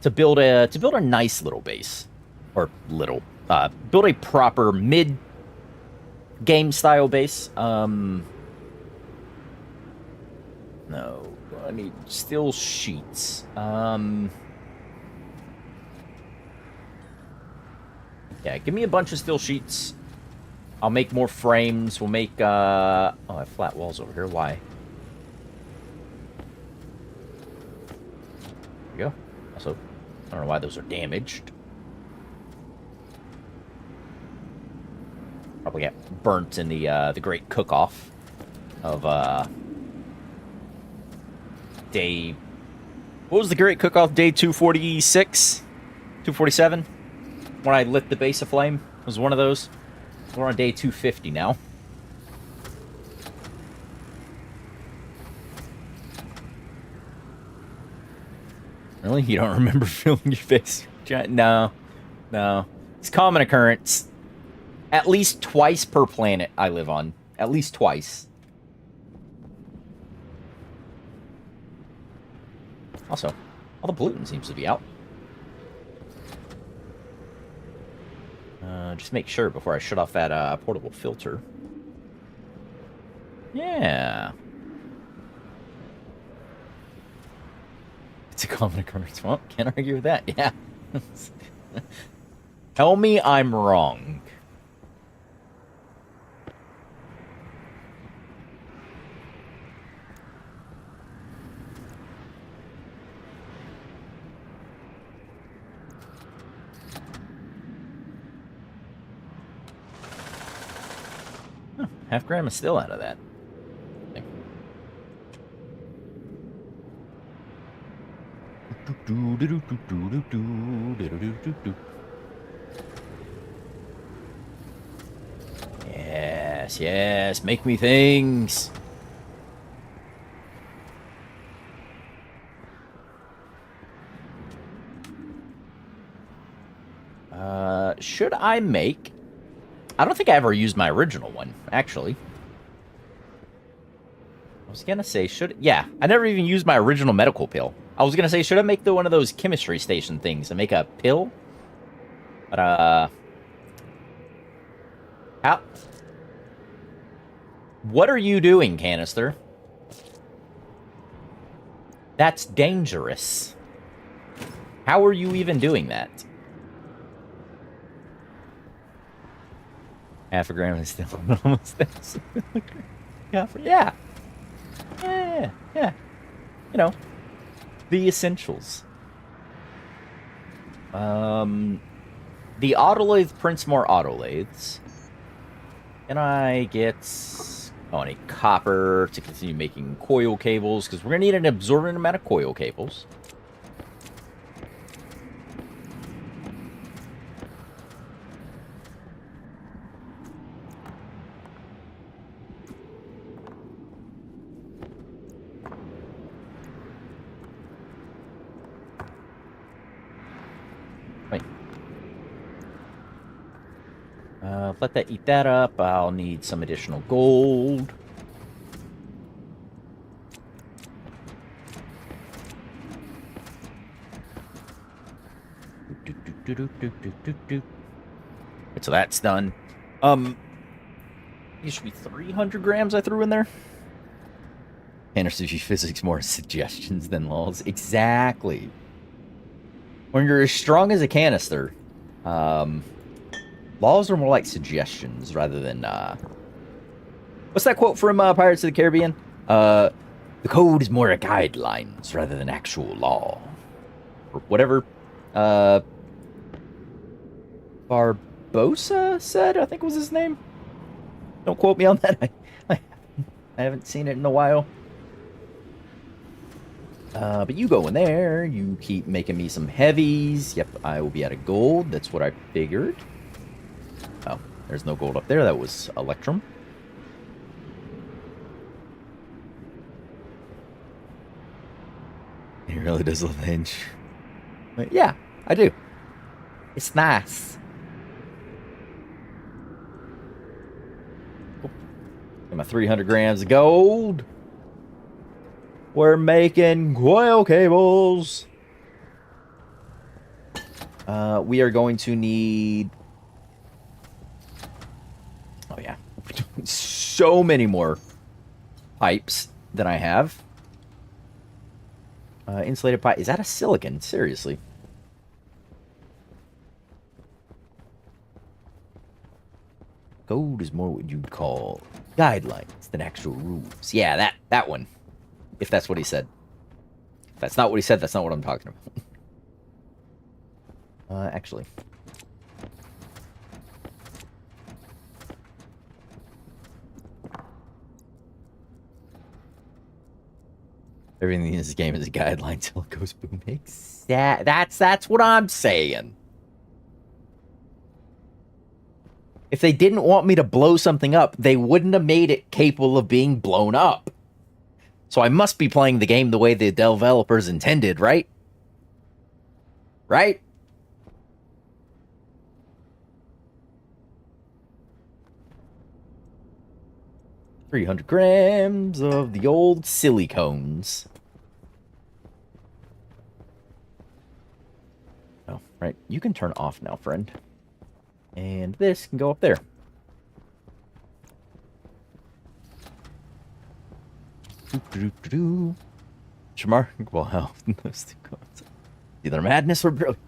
to build a nice little base, or build a proper mid game style base. No, I need still sheets. Yeah, give me a bunch of still sheets. I'll make more frames. We'll make, oh, I have flat walls over here. Why? There we go. Also, I don't know why those are damaged. Probably got burnt in the great cook-off of, day... What was the great cook-off? Day 246? 247? When I lit the base aflame? Was one of those? We're on day 250 now. Really? You don't remember filling your face? No. No. It's a common occurrence. At least twice per planet I live on. At least twice. Also, all the pollutant seems to be out. Just make sure before I shut off that portable filter. Yeah. It's a common occurrence. Well, can't argue with that. Yeah. Tell me I'm wrong. Half gram is still out of that. Yes, yes, make me things. Should I make... I don't think I ever used my original one, actually. was gonna say, yeah, I never even used my original medical pill. I was gonna say, should I make one of those chemistry station things and make a pill? But, how? What are you doing, canister? That's dangerous. How are you even doing that? Half a gram is still almost yeah. Yeah. You know, the essentials. The autolathe prints more autolathes. Can I get... Oh, I need copper to continue making coil cables, because we're going to need an absorbent amount of coil cables. Wait. Let that eat that up. I'll need some additional gold. So that's done. It should be 300 grams I threw in there. Anderson physics more suggestions than laws. Exactly. When you're as strong as a canister, laws are more like suggestions rather than, what's that quote from Pirates of the Caribbean? The code is more a guidelines rather than actual law. Or whatever, Barbosa said, I think was his name. Don't quote me on that. I haven't seen it in a while. But you go in there. You keep making me some heavies. Yep, I will be out of gold. That's what I figured. Oh, there's no gold up there. That was Electrum. He really does love the hinge. But yeah, I do. It's nice. Got my 300 grams of gold. We're making coil cables. We are going to need... Oh, yeah. So many more pipes than I have. Insulated pipe. Is that a silicon? Seriously. Code is more what you'd call guidelines than actual rules. Yeah, that one. If that's what he said. If that's not what he said, that's not what I'm talking about. Actually. Everything in this game is a guideline till it goes boom. That's what I'm saying. If they didn't want me to blow something up, they wouldn't have made it capable of being blown up. So I must be playing the game the way the developers intended, right? Right? $300 grams of the old silicones. Oh, right. You can turn off now, friend. And this can go up there. Shamar? Wow. Either madness or brilliance.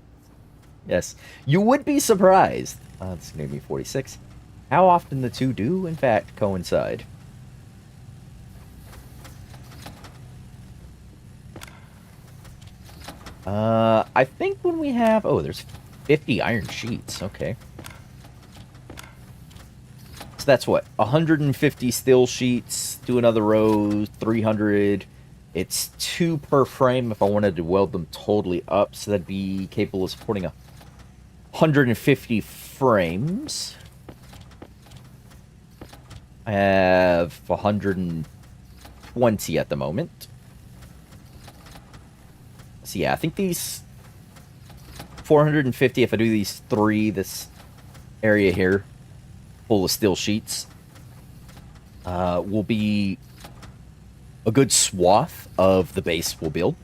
Yes. You would be surprised. This is going to be 46. How often the two do, in fact, coincide. I think when we have... Oh, there's 50 iron sheets. Okay. So that's what? 150 steel sheets, do another row, 300. It's 2 per frame if I wanted to weld them totally up, so that'd be capable of supporting 150 frames. I have 120 at the moment. So yeah, I think these 450, if I do these 3, this area here, full of steel sheets, will be a good swath of the base we'll build.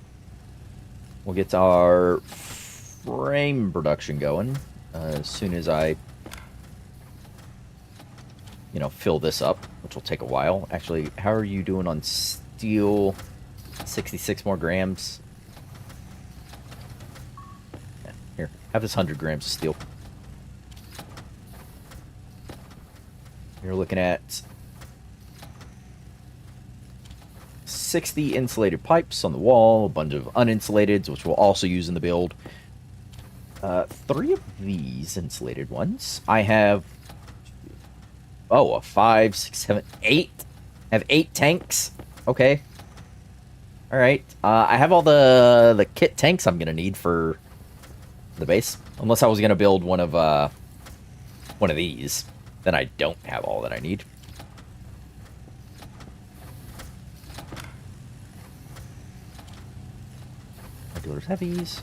We'll get our frame production going as soon as I, fill this up, which will take a while. Actually, how are you doing on steel? 66 more grams. Yeah, here, have this 100 grams of steel. You're looking at 60 insulated pipes on the wall, a bunch of uninsulated, which we'll also use in the build. 3 of these insulated ones. I have, a 5, 6, 7, 8. I have 8 tanks. Okay. All right. I have all the kit tanks I'm gonna need for the base. Unless I was gonna build one of these, then I don't have all that I need. Regulars, heavies.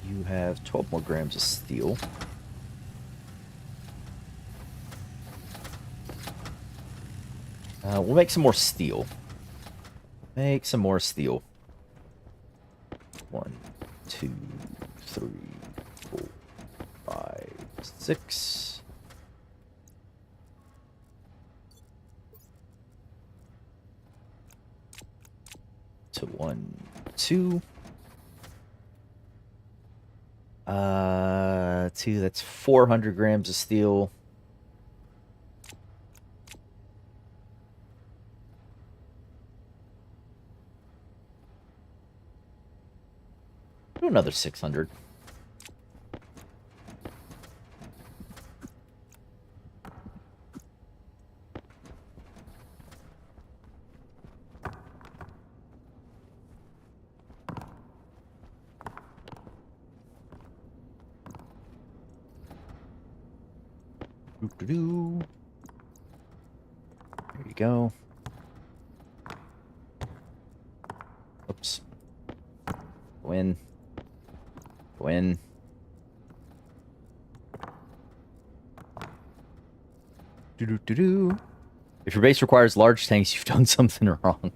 You have 12 more grams of steel. We'll make some more steel. Make some more steel. 1, 2, 3, 4, 5, 6. To 1, 2. 2, that's 400 grams of steel. Do another 600. Doo-doo-doo. There you go. Oops. Go in. Go in. Doo-doo-doo-doo. If your base requires large tanks, you've done something wrong.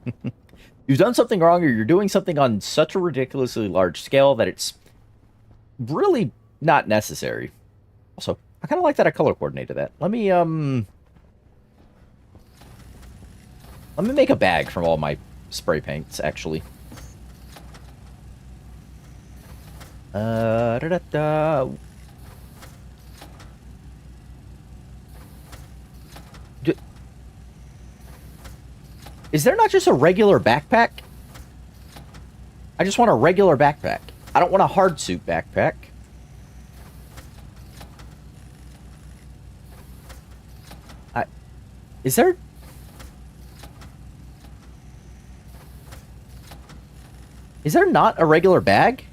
You've done something wrong, or you're doing something on such a ridiculously large scale that it's really not necessary. Also, I kind of like that I color coordinated that. Let me make a bag from all my spray paints, actually. Da-da-da. Is there not just a regular backpack? I just want a regular backpack. I don't want a hard suit backpack. Is there... Is there not a regular bag?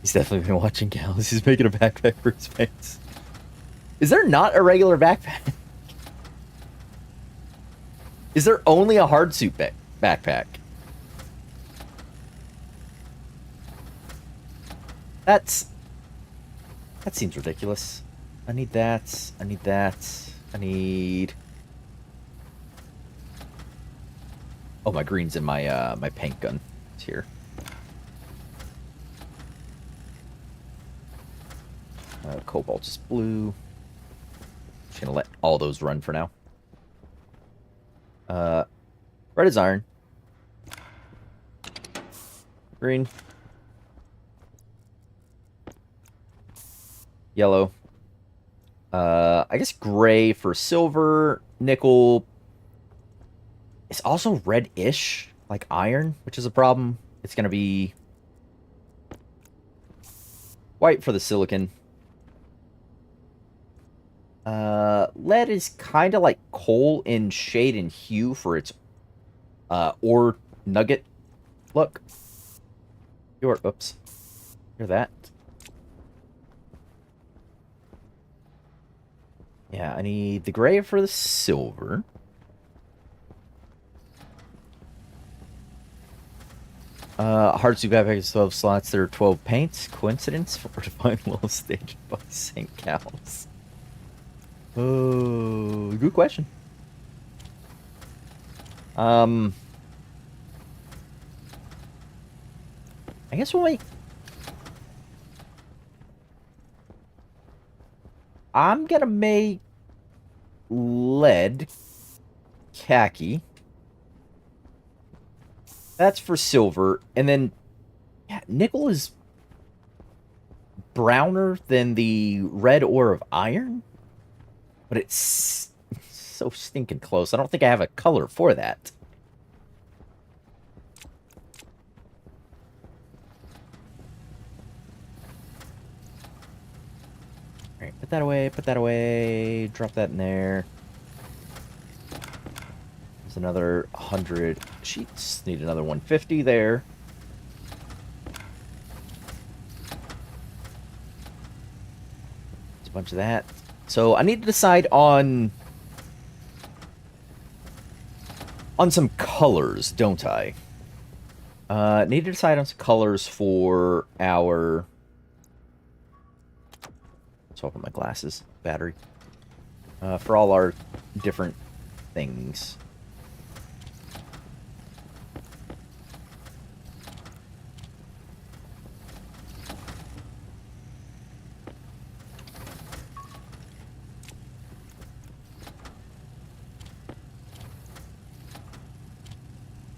He's definitely been watching Gals. He's making a backpack for his pants. Is there not a regular backpack? Is there only a hard suit backpack? That seems ridiculous. I need that. I need that. I need... Oh, my green's in my my paint gun. It's here. Cobalt is blue. Just gonna let all those run for now. Red is iron. Green. Yellow. I guess gray for silver. Nickel. It's also red-ish, like iron, which is a problem. It's gonna be white for the silicon. Lead is kind of like coal in shade and hue for its ore nugget look. Oops. You're that. Yeah, I need the gray for the silver. Hard to grab 12 slots. There are 12 paints. Coincidence? For divine will staged by St. Cows. Oh, good question. I guess we'll make... I'm gonna make lead khaki. That's for silver. And then yeah, nickel is browner than the red ore of iron. But it's so stinking close. I don't think I have a color for that. Alright, put that away, drop that in there. There's another 100 sheets. Need another 150 there. There's a bunch of that. So I need to decide on some colors, don't I? Need to decide on some colors for our... Let's open my glasses. Battery. For all our different things.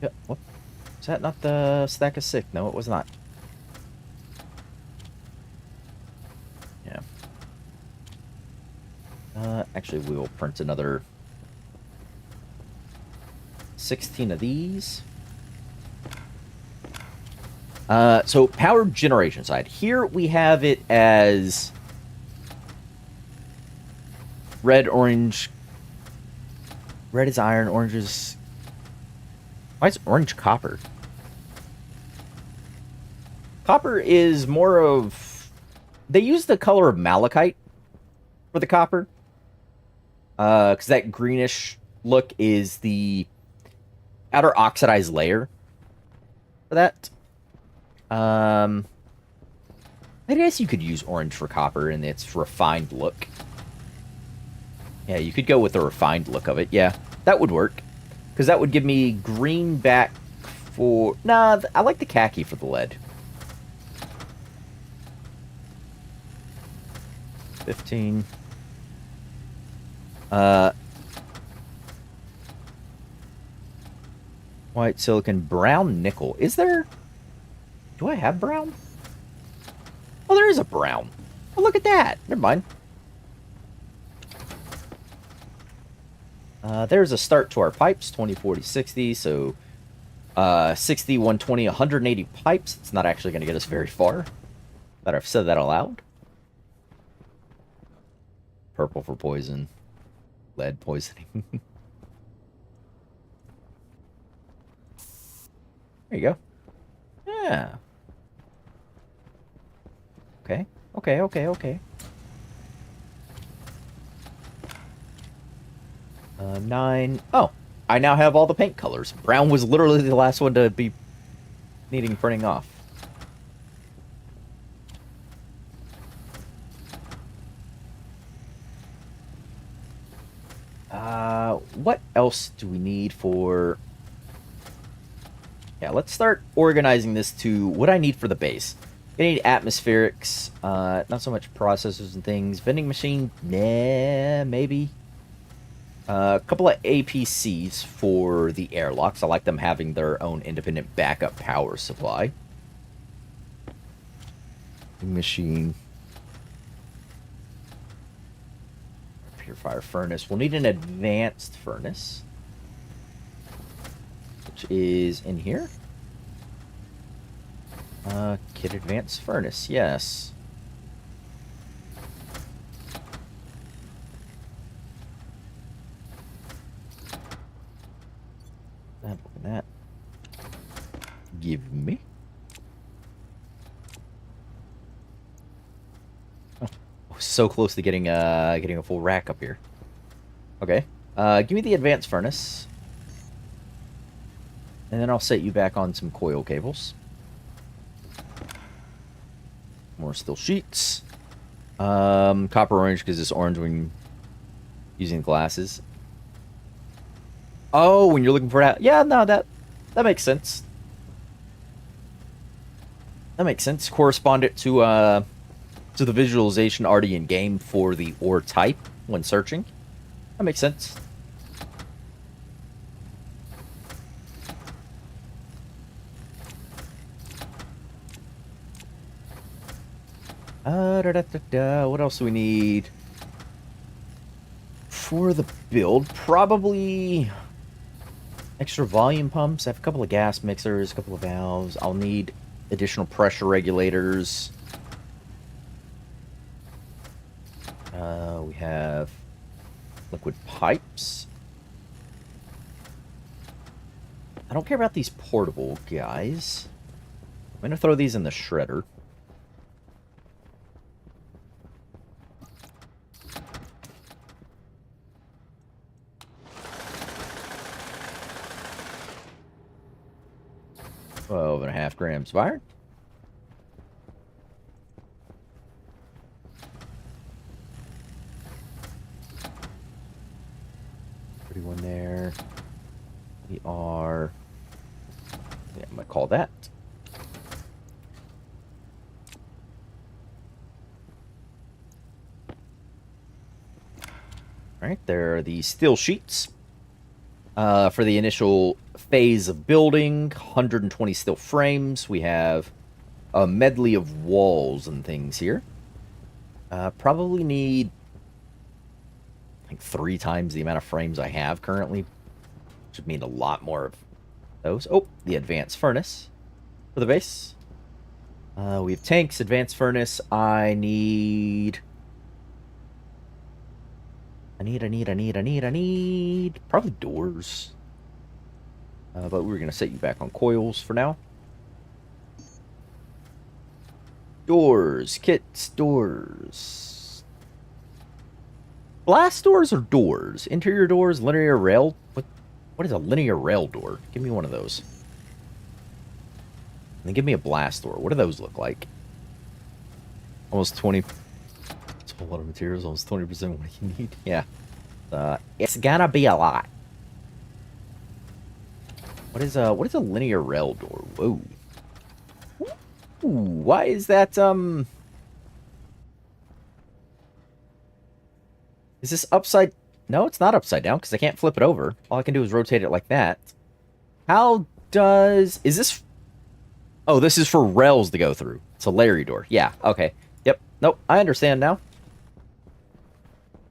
Yeah, what? Is that not the stack of sick? No, it was not. Yeah. Actually, we will print another 16 of these. So power generation side. Here we have it as red, orange. Red is iron, orange is... Why is orange copper? Copper is more of... They use the color of malachite for the copper. Because that greenish look is the outer oxidized layer for that. I guess you could use orange for copper and its refined look. Yeah, you could go with the refined look of it. Yeah, that would work. Because that would give me green back for... Nah, I like the khaki for the lead. 15. White silicon, brown nickel. Is there... Do I have brown? Oh, there is a brown. Oh, look at that. Never mind. There's a start to our pipes. 20, 40, 60. So, 60, 120, 180 pipes. It's not actually going to get us very far. But I've said that aloud. Purple for poison. Lead poisoning. There you go. Yeah. Okay. Okay. 9. Oh, I now have all the paint colors. Brown was literally the last one to be needing printing off. What else do we need for... Yeah, let's start organizing this to what I need for the base. I need atmospherics, not so much processors and things. Vending machine, nah, maybe. A couple of APCs for the airlocks. I like them having their own independent backup power supply. Machine. Purifier furnace. We'll need an advanced furnace, which is in here. Kit advanced furnace, yes. That. Give me. Oh, so close to getting a full rack up here. Okay. Give me the advanced furnace. And then I'll set you back on some coil cables. More steel sheets. Copper orange because it's orange when using glasses. Oh, when you're looking for that. Yeah, no, that makes sense. That makes sense. Correspond it to the visualization already in game for the ore type when searching. That makes sense. What else do we need for the build? Probably extra volume pumps. I have a couple of gas mixers, a couple of valves. I'll need additional pressure regulators. We have liquid pipes. I don't care about these portable guys. I'm going to throw these in the shredder. Twelve and a half grams of iron. One there. We are. Yeah, I'm gonna call that. All right, there are the steel sheets for the initial phase of building. 120 steel frames. We have a medley of walls and things here. Probably need like 3 times the amount of frames I have currently, which would mean a lot more of those. Oh, the advanced furnace for the base. We have tanks, advanced furnace. I need probably doors. But we're gonna set you back on coils for now. Doors, kits, doors. Blast doors or doors? Interior doors, linear rail? What is a linear rail door? Give me one of those. And then give me a blast door. What do those look like? Almost 20. It's a lot of materials. Almost 20% what you need. Yeah. It's gonna be a lot. What is a linear rail door? Whoa. Ooh, why is that, Is this upside... No, it's not upside down, because I can't flip it over. All I can do is rotate it like that. How does... Is this... Oh, this is for rails to go through. It's a Larry door. Yeah, okay. Yep. Nope, I understand now.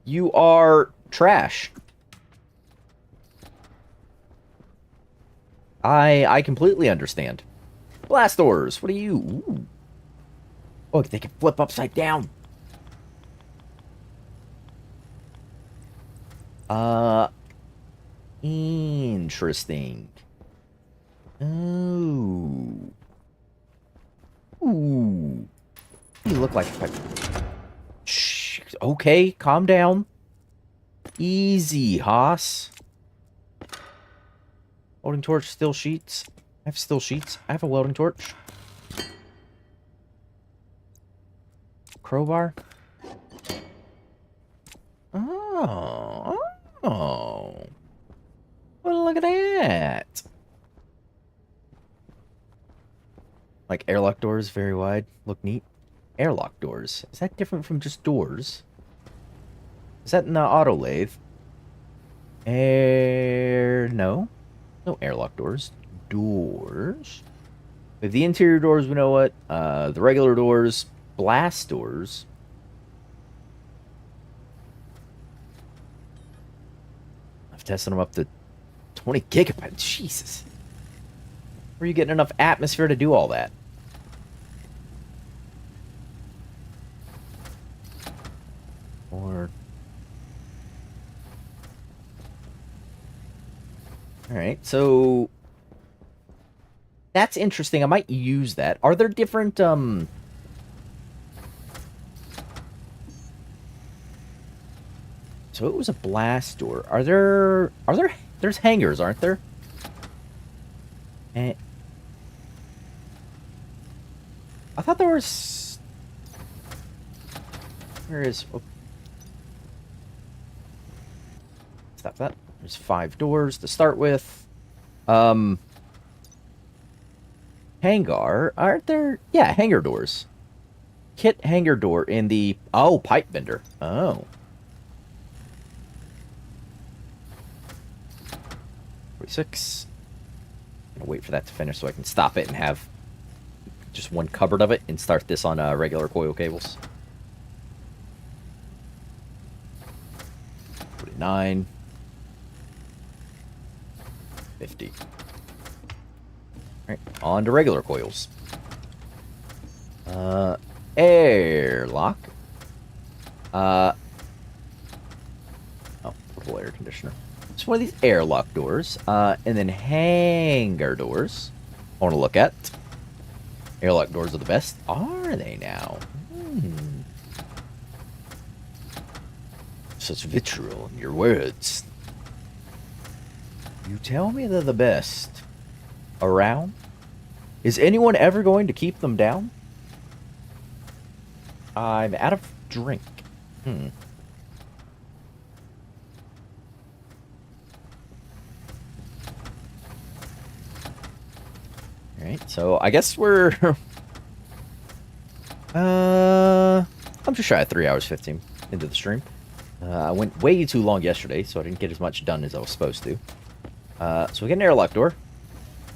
You are trash. I completely understand. Blast doors. What are you? Ooh. Oh, they can flip upside down. Interesting. Ooh. Ooh. You look like... Shh. Okay, calm down. Easy, Haas. Welding torch, steel sheets. I have steel sheets. I have a welding torch. Crowbar. Oh. Oh. Well, look at that. Like airlock doors, very wide. Look neat. Airlock doors. Is that different from just doors? Is that in the auto lathe? No. No airlock doors. Doors. With the interior doors, we know what. The regular doors. Blast doors. I've tested them up to 20 gigabytes. Jesus. Where are you getting enough atmosphere to do all that? Or... Alright, so... That's interesting. I might use that. Are there different, So it was a blast door. There's hangars, aren't there? I thought there was... Where is... Oh. Stop that. There's 5 doors to start with. Hangar. Aren't there... Yeah, hangar doors. Kit hangar door in the... Oh, pipe vendor. Oh. 46. I'm gonna wait for that to finish so I can stop it and have just one cupboard of it and start this on regular coil cables. 49. 50. Alright, on to regular coils. Airlock. Oh, portable air conditioner. It's one of these airlock doors. And then hangar doors. I want to look at. Airlock doors are the best. Are they now? Such vitriol in your words. You tell me they're the best. Around? Is anyone ever going to keep them down? I'm out of drink. Alright, so I guess we're... I'm just shy of 3 hours 15 into the stream. I went way too long yesterday, so I didn't get as much done as I was supposed to. So we get an airlock door.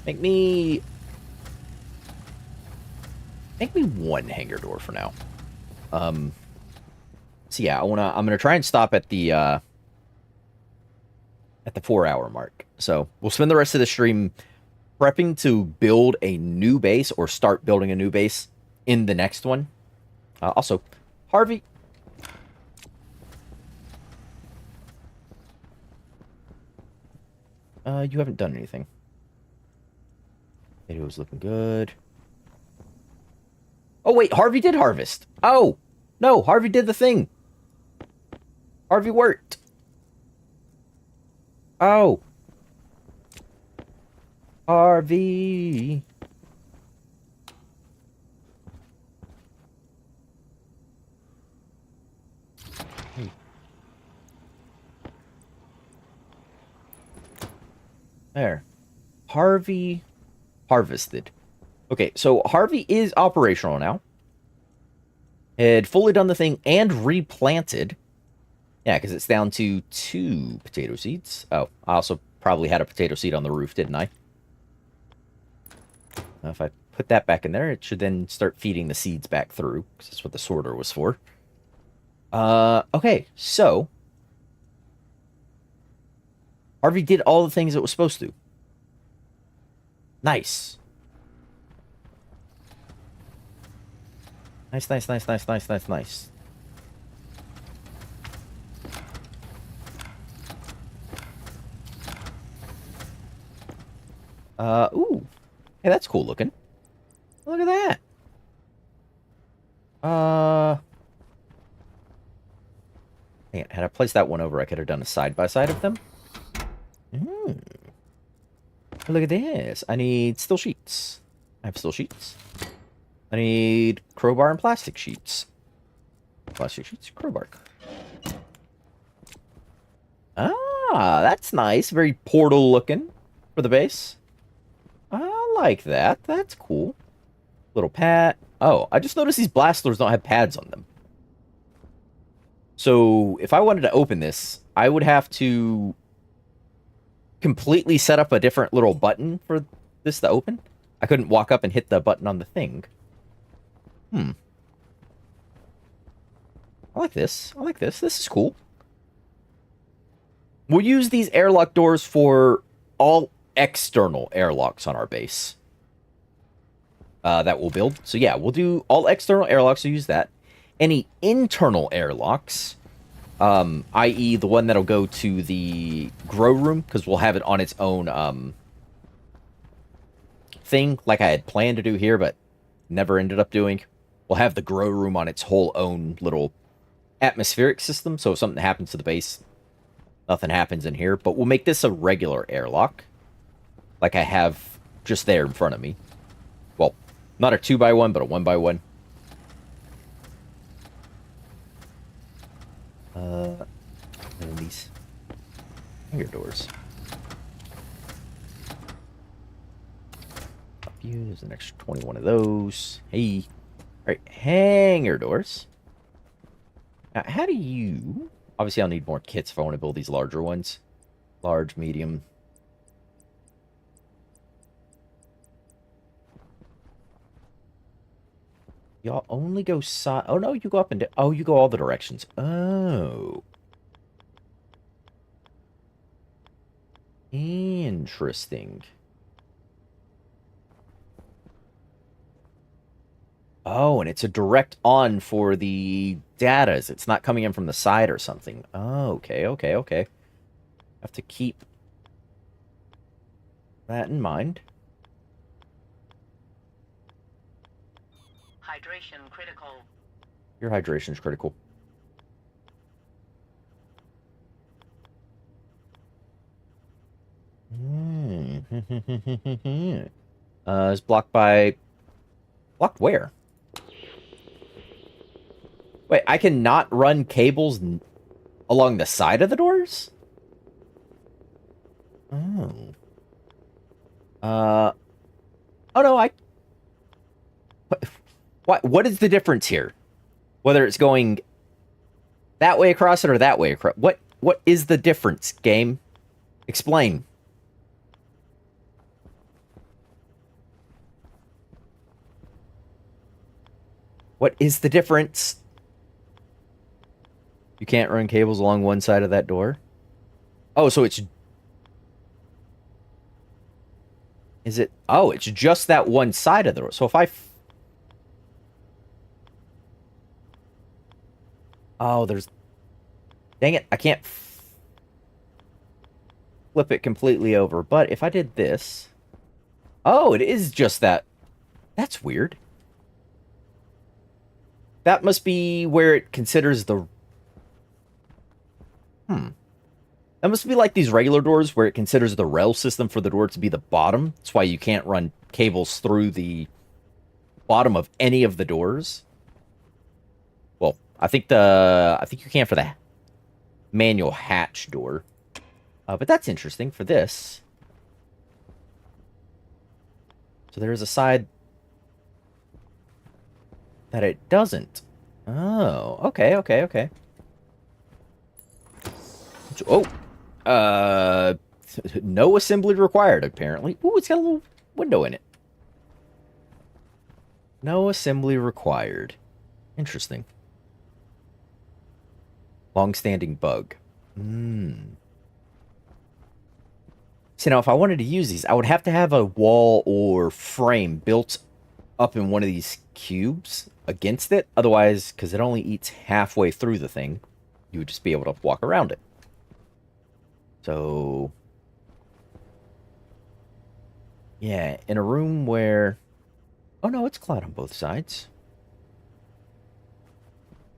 Make me one hangar door for now. So yeah, I'm gonna try and stop at the 4-hour mark. So we'll spend the rest of the stream prepping to build a new base or start building a new base in the next one. Also, Harvey. You haven't done anything. Video's looking good. Oh, wait, Harvey did harvest. Oh, no, Harvey did the thing. Harvey worked. Oh. Harvey. Hey. There. Harvey harvested. Okay, so Harvey is operational now. Had fully done the thing and replanted. Yeah, because it's down to 2 potato seeds. Oh, I also probably had a potato seed on the roof, didn't I? Now, if I put that back in there, it should then start feeding the seeds back through, because that's what the sorter was for. Okay, so Harvey did all the things it was supposed to. Nice. Nice, nice, nice, nice, nice, nice, nice. Ooh. Hey, that's cool looking. Look at that. Man, had I placed that one over, I could have done a side-by-side of them. Look at this. I need steel sheets. I have steel sheets. I need crowbar and plastic sheets. Plastic sheets, crowbar. Ah, that's nice. Very portal looking for the base. I like that. That's cool. Little pad. Oh, I just noticed these blasters don't have pads on them. So if I wanted to open this, I would have to completely set up a different little button for this to open. I couldn't walk up and hit the button on the thing. I like this. I like this. This is cool. We'll use these airlock doors for all external airlocks on our base. That we'll build. So yeah, we'll do all external airlocks, so use that. Any internal airlocks, i.e. the one that'll go to the grow room, because we'll have it on its own thing, like I had planned to do here, but never ended up doing. We'll have the grow room on its whole own little atmospheric system, so if something happens to the base, nothing happens in here. But we'll make this a regular airlock, like I have just there in front of me. Well, not a 2x1, but a 1x1. And then these hanger doors. Up you. There's an extra 21 of those. Hey. Alright, hanger doors. Now, how do you... Obviously, I'll need more kits if I want to build these larger ones. Large, medium. Y'all only go side... Oh, no, you go up and down. Oh, you go all the directions. Oh. Interesting. Oh, and it's a direct on for the datas. It's not coming in from the side or something. Oh, okay, okay, okay. Have to keep that in mind. Hydration critical. Your hydration's critical. It's blocked by... Blocked where? Wait, I cannot run cables along the side of the doors? Oh. Oh no, what is the difference here? Whether it's going that way across it or that way across... What is the difference, game? Explain. What is the difference? You can't run cables along one side of that door? Oh, so it's... Is it... Oh, it's just that one side of the door. So if I... Oh, there's... Dang it, I can't flip it completely over. But if I did this... Oh, it is just that... That's weird. That must be where it considers the... That must be like these regular doors where it considers the rail system for the door to be the bottom. That's why you can't run cables through the bottom of any of the doors. Well, I think you can for the manual hatch door. But that's interesting for this. So there's a side that it doesn't. Oh, okay, okay, okay. Oh, no assembly required, apparently. Ooh, it's got a little window in it. No assembly required. Interesting. Long-standing bug. See, now, if I wanted to use these, I would have to have a wall or frame built up in one of these cubes against it. Otherwise, because it only eats halfway through the thing, you would just be able to walk around it. So, yeah, in a room where... Oh, no, it's clad on both sides.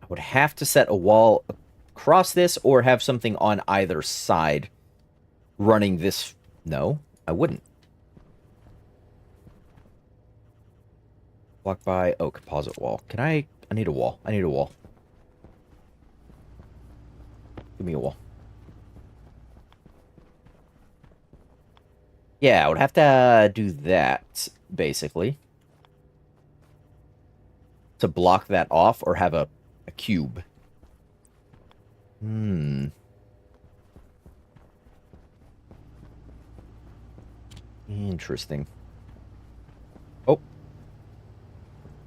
I would have to set a wall across this or have something on either side running this... No, I wouldn't. Blocked by... Oh, composite wall. Can I... I need a wall. I need a wall. Give me a wall. Yeah, I would have to do that, basically. To block that off or have a cube. Interesting. Oh.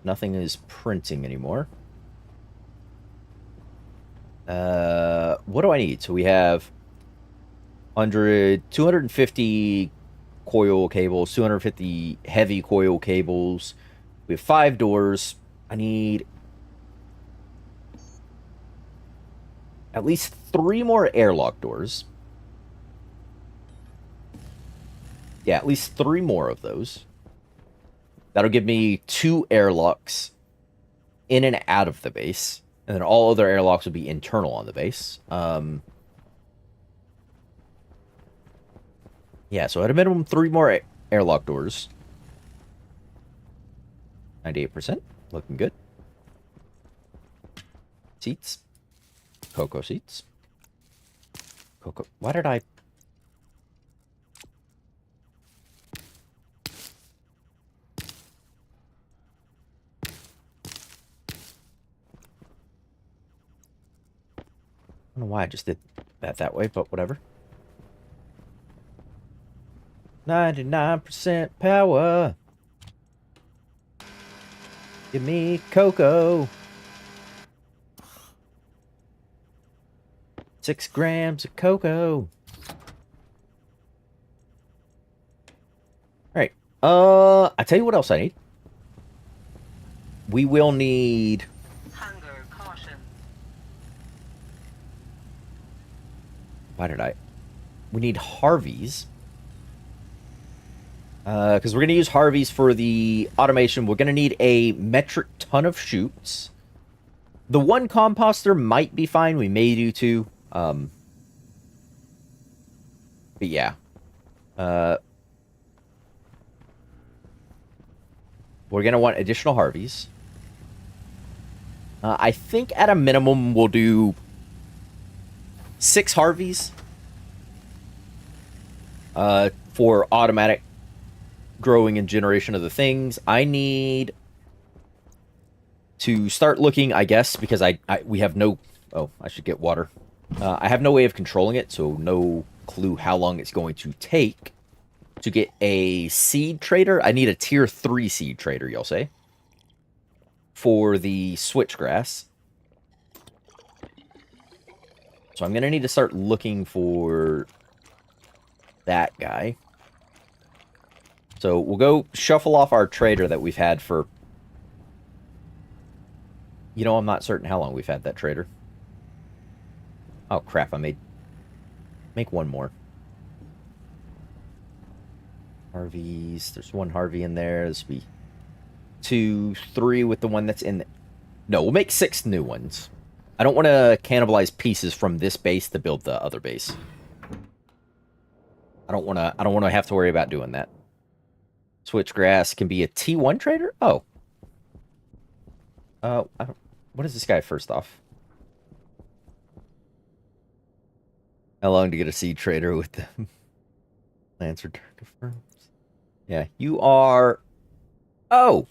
Nothing is printing anymore. What do I need? So we have 250 coil cables, 250 heavy coil cables. We have 5 doors. I need at least 3 more airlock doors. Yeah, at least 3 more of those. That'll give me 2 airlocks in and out of the base. And then all other airlocks will be internal on the base. Yeah, so at a minimum, 3 more airlock doors. 98%. Looking good. Seats. cocoa seeds. Cocoa. Why did I... I don't know why I just did that way, but whatever. 99% power. Give me cocoa. 6 grams of cocoa. Alright. I tell you what else I need. We will need... Hunger caution. Why did I... We need Harveys. Because we're going to use Harveys for the automation. We're going to need a metric ton of chutes. The one composter might be fine. We may do 2. But yeah. We're going to want additional Harveys. I think at a minimum we'll do 6 Harveys. For automatic growing and generation of the things. I need to start looking, I guess, because we have no... Oh, I should get water. I have no way of controlling it, so no clue how long it's going to take to get a seed trader. I need a tier 3 seed trader, you'll say, for the switchgrass. So I'm going to need to start looking for that guy. So we'll go shuffle off our trader that we've had for... You know, I'm not certain how long we've had that trader. Oh, crap. I made... Make one more. Harveys. There's 1 Harvey in there. This will be 2, 3 with the one that's in... No, we'll make 6 new ones. I don't want to cannibalize pieces from this base to build the other base. I don't want to have to worry about doing that. Switchgrass can be a T1 trader? Oh. I don't... What is this guy first off? How long to get a seed trader with the Lancer Firms? Yeah, you are... Oh!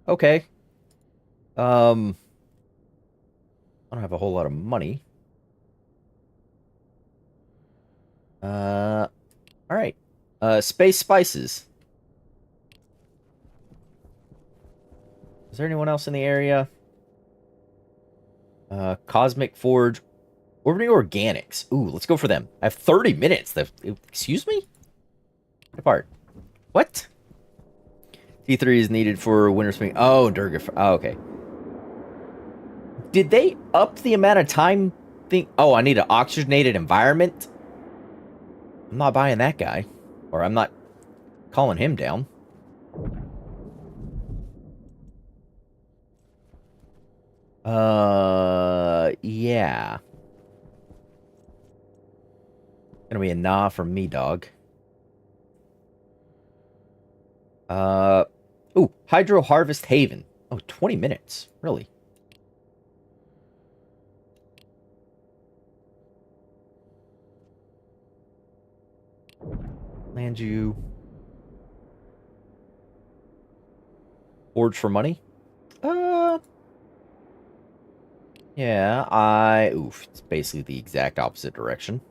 Okay. I don't have a whole lot of money. Alright. Space Spices. Is there anyone else in the area? Cosmic Forge. Orbiting Organics. Ooh, let's go for them. I have 30 minutes. Excuse me? Apart. What? T3 is needed for Winter Spring. Oh, Durga. Oh, okay. Did they up the amount of time thing? Oh, I need an oxygenated environment? I'm not buying that guy. Or I'm not calling him down. Yeah. Gonna be a nah from me, dog. Ooh, Hydro Harvest Haven. Oh, 20 minutes. Really? Land you. Forge for money? Yeah, oof, it's basically the exact opposite direction.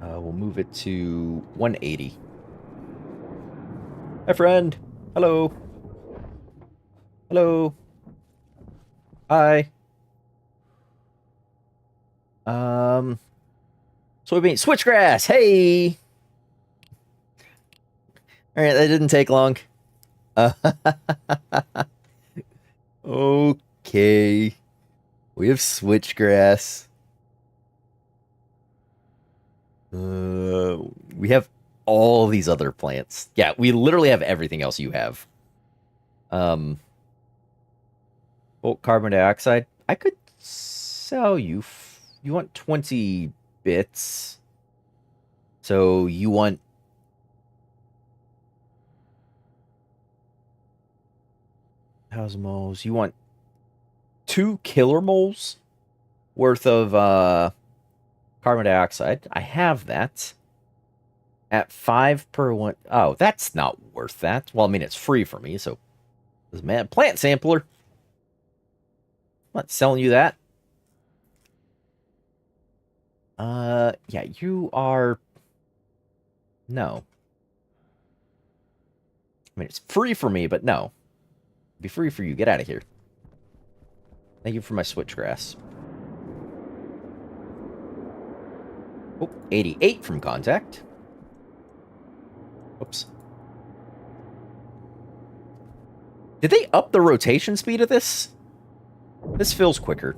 We'll move it to 180. Hi, friend. Hello. Hello. Hi. Soybean switchgrass. Hey. All right, that didn't take long. Okay. We have switchgrass. We have all these other plants. Yeah, we literally have everything else you have. Bulk carbon dioxide. I could sell you. You want 20 bits. So you want... 1,000 moles. You want 2 killer moles worth of carbon dioxide. I have that. At 5 per 1. Oh, that's not worth that. Well, I mean, it's free for me, so. Man, plant sampler. I'm not selling you that. Yeah, you are. No. I mean, it's free for me, but no. It'd be free for you. Get out of here. Thank you for my switchgrass. Oh, 88 from contact. Oops. Did they up the rotation speed of this? This feels quicker.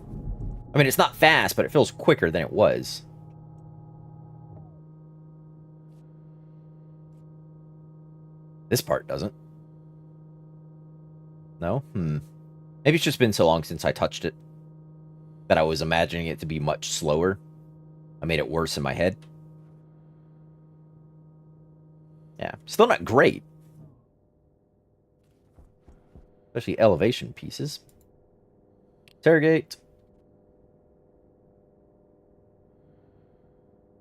I mean, it's not fast, but it feels quicker than it was. This part doesn't. No? Maybe it's just been so long since I touched it that I was imagining it to be much slower. I made it worse in my head. Yeah, still not great. Especially elevation pieces. Interrogate.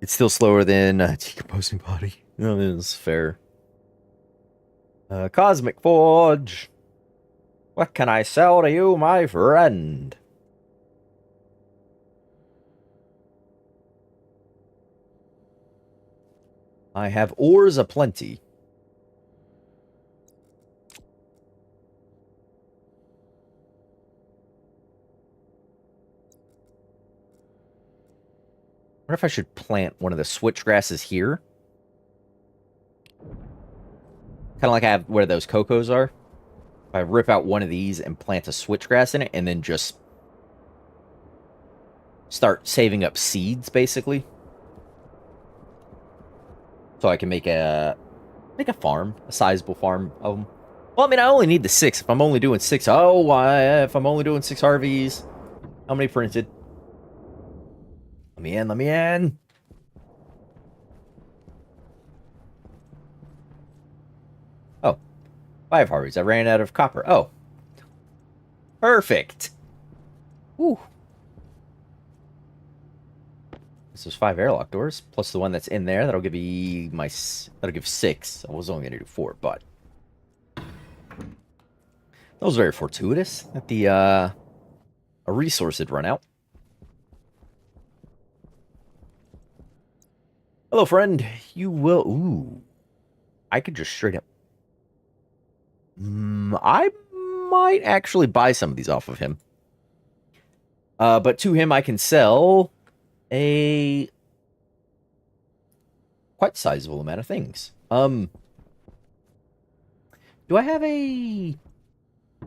It's still slower than decomposing body. No, that is fair. Cosmic Forge. What can I sell to you, my friend? I have ores aplenty. I wonder if I should plant one of the switchgrasses here. Kind of like I have where those cocos are. If I rip out one of these and plant a switchgrass in it, and then just start saving up seeds, basically. So I can make a farm, a sizable farm of them. Well, I mean, I only need the 6. If I'm only doing 6, if I'm only doing 6 Harveys, how many printed? Let me in, let me in. Oh, 5 Harveys. I ran out of copper. Oh, perfect. Whew. This is 5 airlock doors, plus the one that's in there. That'll give me that'll give 6. I was only gonna do 4, but that was very fortuitous that a resource had run out. Hello, friend. You will. Ooh, I could just straight up. I might actually buy some of these off of him. But to him, I can sell a quite sizable amount of things. Do I have a... I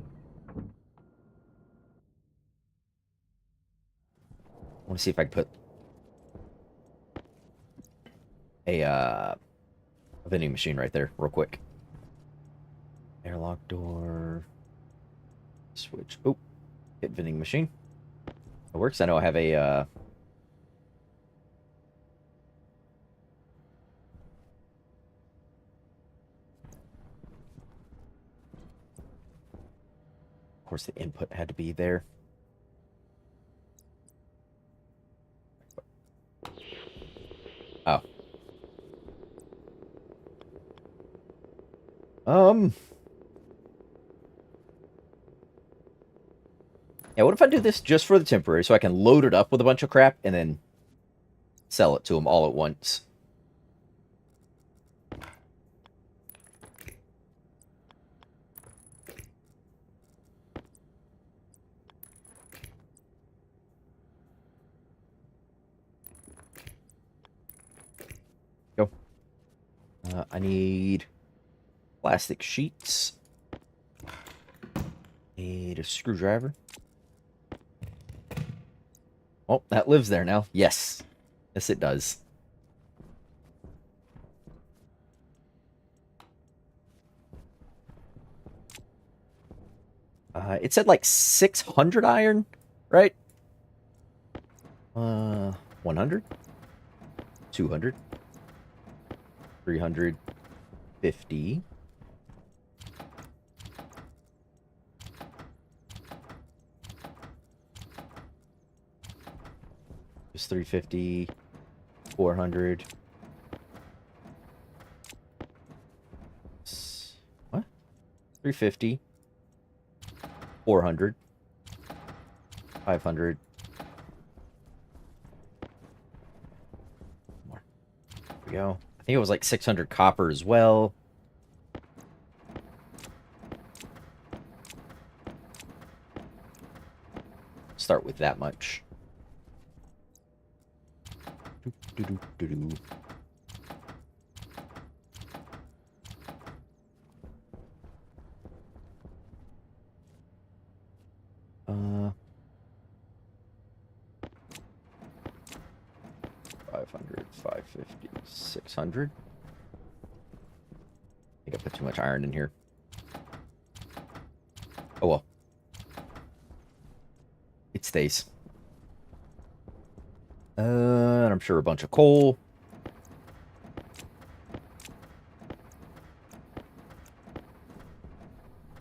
want to see if I can put a vending machine right there, real quick. Airlock door. Switch. Oh, hit vending machine. It works. I know I have a... Of course, the input had to be there. Oh. Yeah, what if I do this just for the temporary so I can load it up with a bunch of crap and then sell it to them all at once? Go. I need plastic sheets. Need a screwdriver. Oh, that lives there now. Yes. Yes, it does. It said like 600 iron, right? 100? 200? 350? Just 350, 400. What? 350, 400, 500. More. There we go. I think it was like 600 copper as well. Start with that much. Doo-doo-doo-doo. Uh, 500, 550, 600. I think I put too much iron in here. Oh well. It stays. And I'm sure a bunch of coal.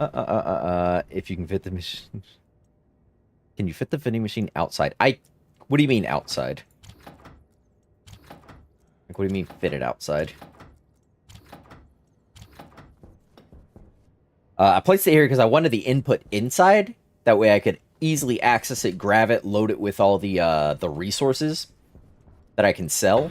If you can fit the machine. Can you fit the vending machine outside? What do you mean outside? Like, what do you mean fit it outside? I placed it here because I wanted the input inside. That way I could easily access it, grab it, load it with all the resources that I can sell.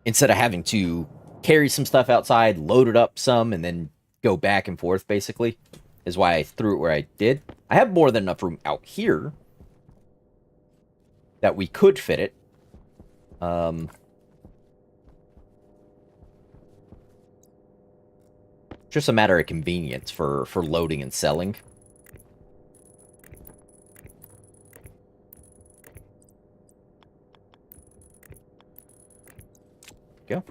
Instead of having to carry some stuff outside, load it up some, and then go back and forth, basically. Is why I threw it where I did. I have more than enough room out here that we could fit it. Just a matter of convenience for loading and selling. Go.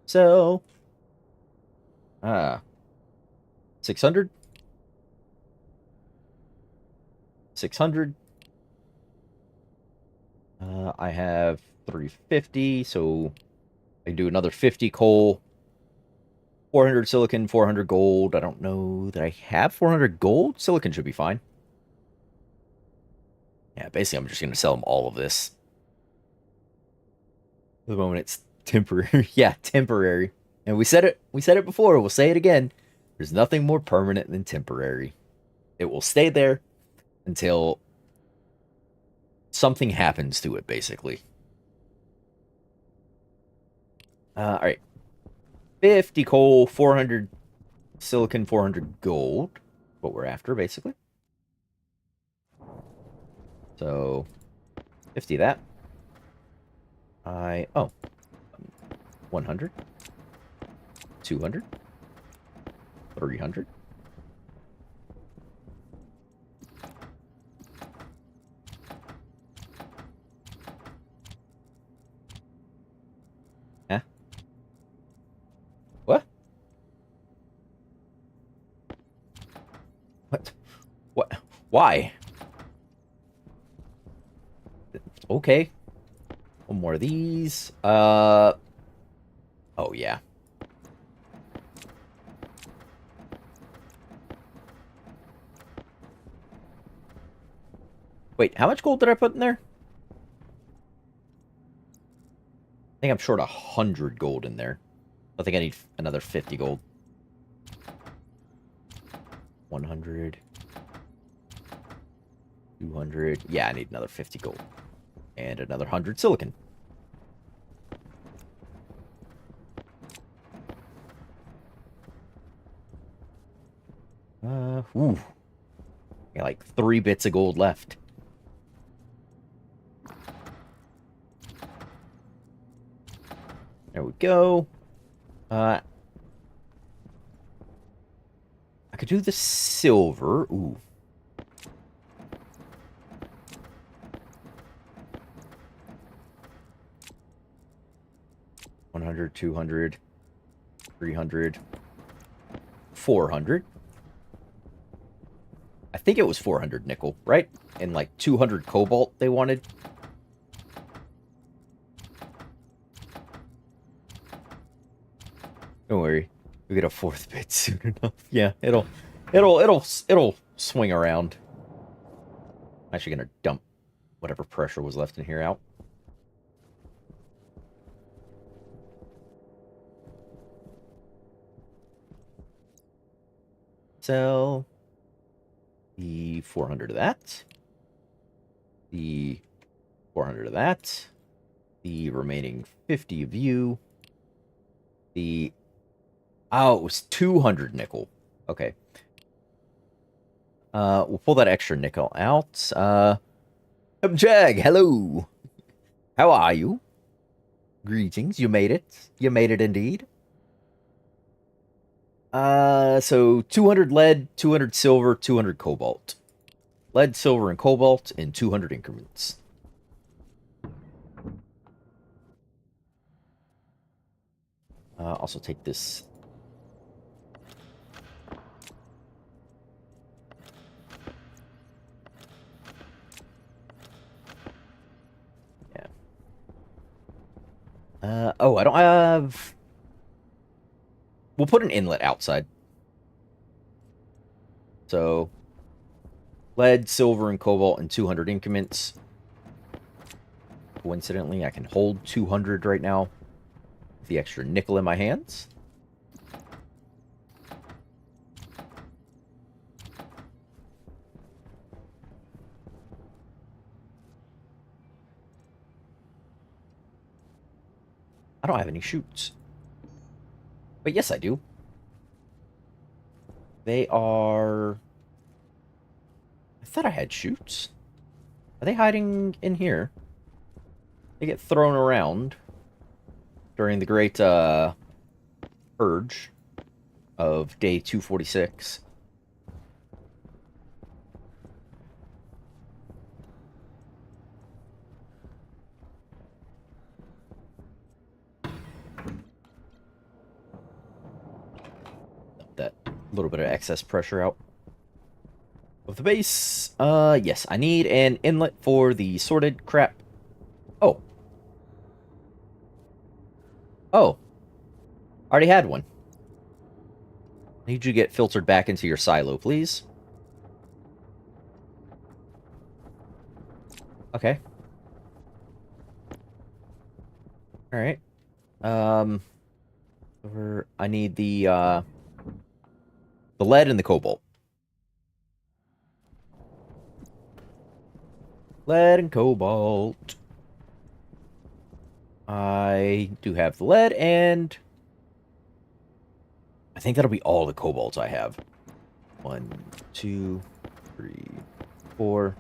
So 600, 600. I have 350, so I can do another 50 coal, 400 silicon, 400 gold. I don't know that I have 400 gold. Silicon should be fine. Yeah, basically I'm just going to sell them all of this. At the moment it's temporary. Yeah, temporary. And we said it before, we'll say it again. There's nothing more permanent than temporary. It will stay there until something happens to it, basically. Alright. 50 coal, 400 silicon, 400 gold. What we're after, basically. So, 50 that. 100. 200. 300. Huh? What? What? What? Why? Okay. One more of these. Oh, yeah. Wait, how much gold did I put in there? I think I'm short 100 gold in there. I think I need another 50 gold. 100. 200. Yeah, I need another 50 gold. And another 100 silicon. Ooh. Got like 3 bits of gold left. There we go. I could do the silver. Ooh. $100, $200, $300, $400. I think it was 400 nickel, right? And like 200 cobalt they wanted. Don't worry. We'll get a 4th bit soon enough. Yeah, it'll It'll swing around. I'm actually gonna dump whatever pressure was left in here out. Sell the 400 of that. The 400 of that. The remaining 50 of you. The... Oh, it was 200 nickel. Okay. We'll pull that extra nickel out. Jag, hello. How are you? Greetings. You made it. You made it indeed. So 200 lead, 200 silver, 200 cobalt. Lead, silver, and cobalt in 200 increments. Also take this. Yeah. Oh, I don't have... We'll put an inlet outside. So, lead, silver, and cobalt in 200 increments. Coincidentally, I can hold 200 right now with the extra nickel in my hands. I don't have any chutes. But yes, I do. They are... I thought I had chutes. Are they hiding in here? They get thrown around during the great purge of day 246. That little bit of excess pressure out of the base. Yes, I need an inlet for the sorted crap. Oh. Oh. Already had one. Need you to get filtered back into your silo, please. Okay. Alright. I need the lead and the cobalt. Lead and cobalt. I do have the lead, and I think that'll be all the cobalt I have. 1, 2, 3, 4.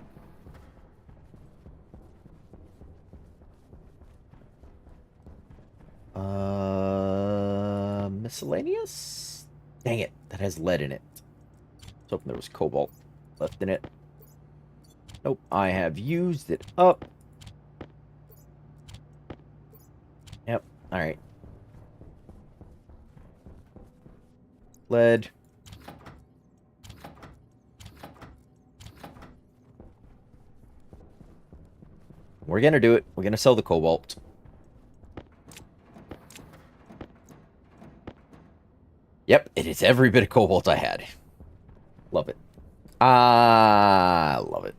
Miscellaneous? Dang it, that has lead in it. I was hoping there was cobalt left in it. Nope, I have used it up. Yep, alright. Lead. We're gonna do it. We're gonna sell the cobalt. Yep, it is every bit of cobalt I had. Love it. I love it.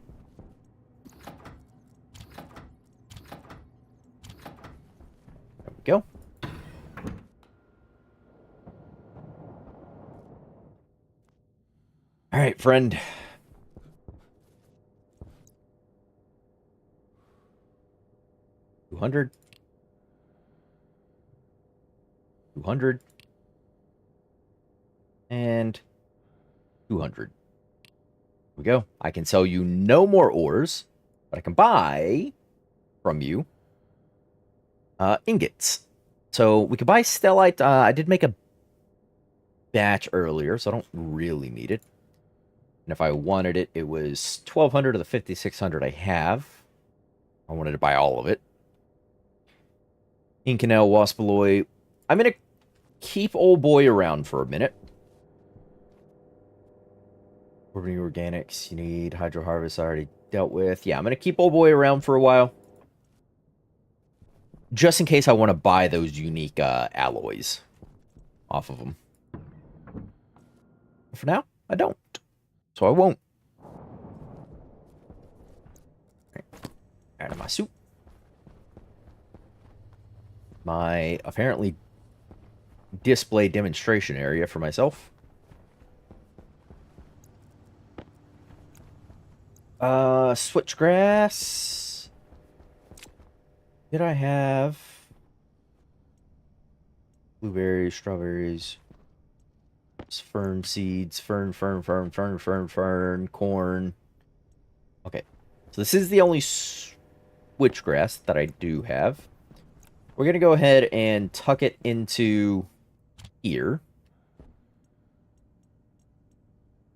There we go. All right, friend. $200. 200. And 200. Here we go. I can sell you no more ores, but I can buy from you ingots. So we could buy stellite. I did make a batch earlier, so I don't really need it. And if I wanted it, it was 1,200 of the 5,600 I have. I wanted to buy all of it. Inconel, Waspaloy. I'm going to keep old boy around for a minute. Urban organics, you need hydro harvest, I already dealt with. Yeah, I'm going to keep old boy around for a while. Just in case I want to buy those unique alloys off of them. For now, I don't. So I won't. Out of my suit. My apparently display demonstration area for myself. Switchgrass. Did I have blueberries, strawberries, fern seeds, fern, corn. Okay. So this is the only switchgrass that I do have. We're going to go ahead and tuck it into here.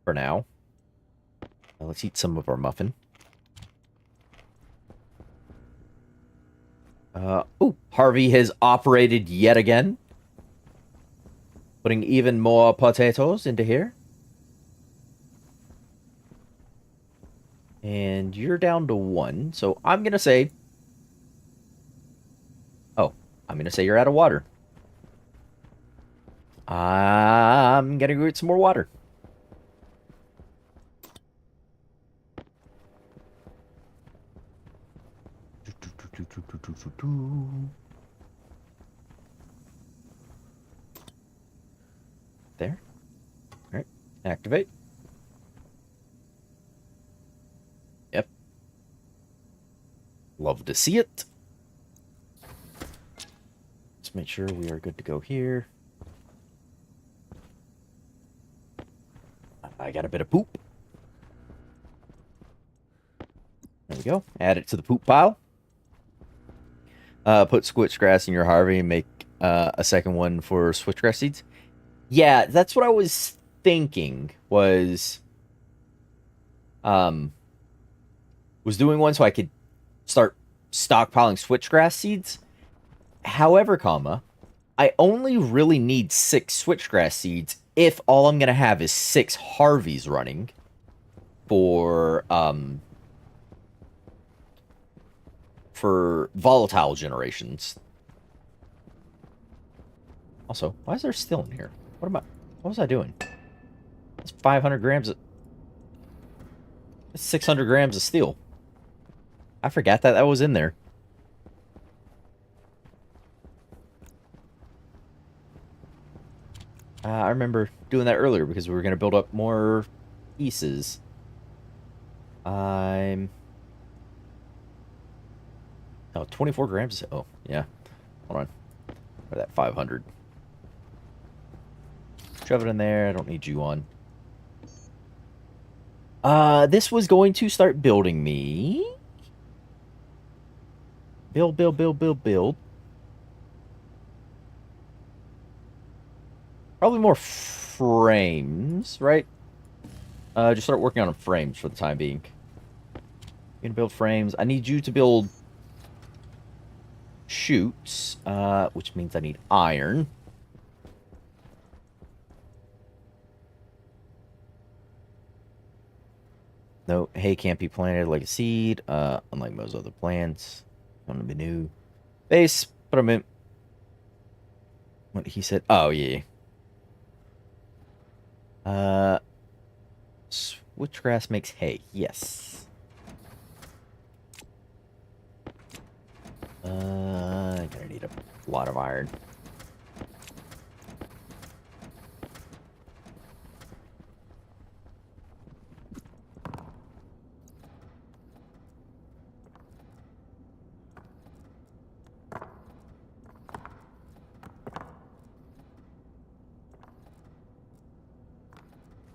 For now. Now let's eat some of our muffin. Oh, Harvey has operated yet again. Putting even more potatoes into here. And you're down to 1, so I'm going to say... Oh, I'm going to say you're out of water. I'm going to go get some more water. There. All right. Activate. Yep. Love to see it. Let's make sure we are good to go here. I got a bit of poop. There we go. Add it to the poop pile. Put switchgrass in your Harvey and make a second one for switchgrass seeds. Yeah, that's what I was thinking. Was doing one so I could start stockpiling switchgrass seeds. However, I only really need 6 switchgrass seeds if all I'm gonna have is 6 Harveys running for volatile generations. Also, why is there steel in here? What was I doing? It's 500 grams of... It's 600 grams of steel. I forgot that was in there. I remember doing that earlier because we were going to build up more pieces. Oh, 24 grams. Oh, yeah. Hold on. Or that 500. Shove it in there. I don't need you on. This was going to start building me. Build. Probably more frames, right? Just start working on frames for the time being. You're gonna build frames. I need you to build chutes, which means I need iron. No, hay can't be planted like a seed, unlike most other plants. On the menu. Base, put them in. What he said? Oh, yeah. Switchgrass makes hay. Yes. I'm gonna need a lot of iron.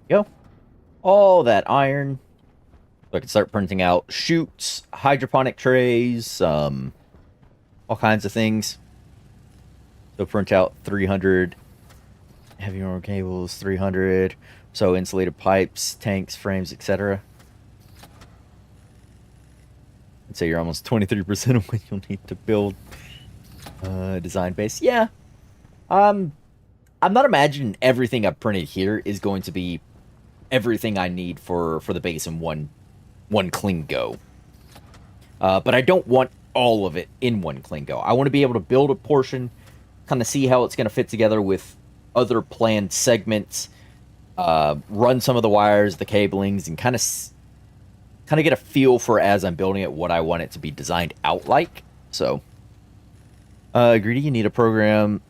Go. All that iron. So I can start printing out chutes, hydroponic trays, all kinds of things. So print out 300 heavy armor cables, 300. So insulated pipes, tanks, frames, etc. I'd say you're almost 23% of what you'll need to build design base. Yeah. I'm not imagining everything I've printed here is going to be everything I need for the base in one clean go. But I don't want all of it in one clean go. I want to be able to build a portion, kind of see how it's going to fit together with other planned segments, run some of the wires, the cablings, and kind of get a feel for as I'm building it what I want it to be designed out like. So, Greedy, you need to program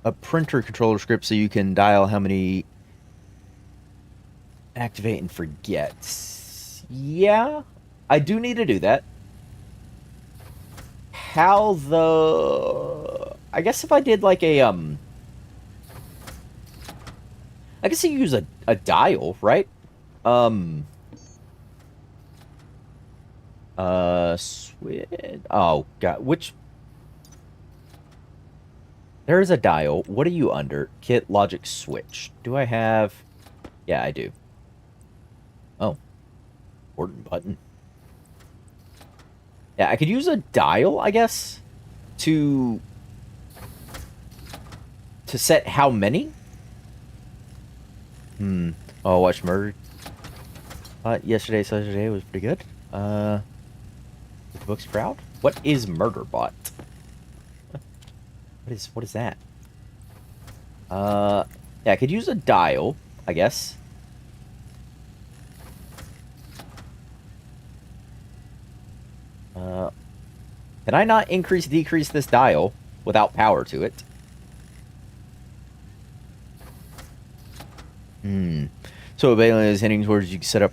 a printer controller script so you can dial how many activate and forget. Yeah, I do need to do that. How the... I guess if I did like a, I guess you use a dial, right? Switch... Oh, God, which... There's a dial. What are you under? Kit logic switch. Do I have... Yeah, I do. Oh. Important button. Yeah, I could use a dial, I guess, to set how many? Oh, watch Murder. Yesterday was pretty good. The book's proud. What is Murderbot? What is that? Yeah, I could use a dial, I guess. Can I not decrease this dial without power to it? So basically, his hitting towards you can set up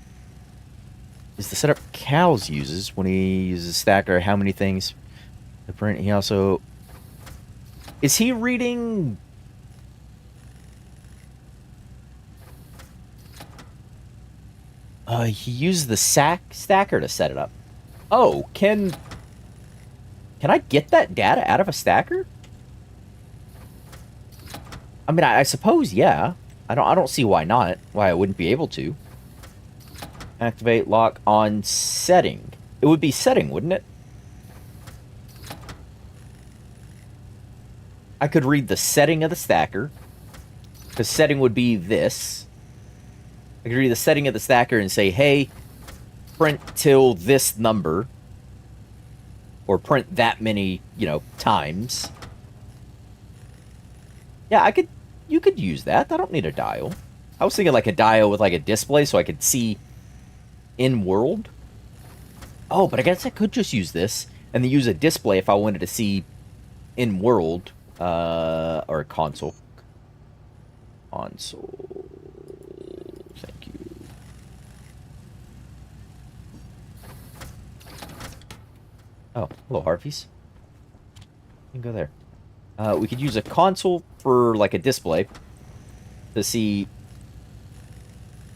is the setup Cal's uses when he uses stacker. How many things to print? He also is he reading? He used the stacker to set it up. Oh, can I get that data out of a stacker? I mean, I suppose, yeah. I don't see why not. Why I wouldn't be able to. Activate lock on setting. It would be setting, wouldn't it? I could read the setting of the stacker. The setting would be this. I could read the setting of the stacker and say, hey, print till this number. Or print that many, times. Yeah, you could use that. I don't need a dial. I was thinking like a dial with like a display so I could see in world. Oh, but I guess I could just use this and then use a display if I wanted to see in world or a console. Console. Thank you. Oh, hello, Harveys. You can go there. We could use a console for, like, a display to see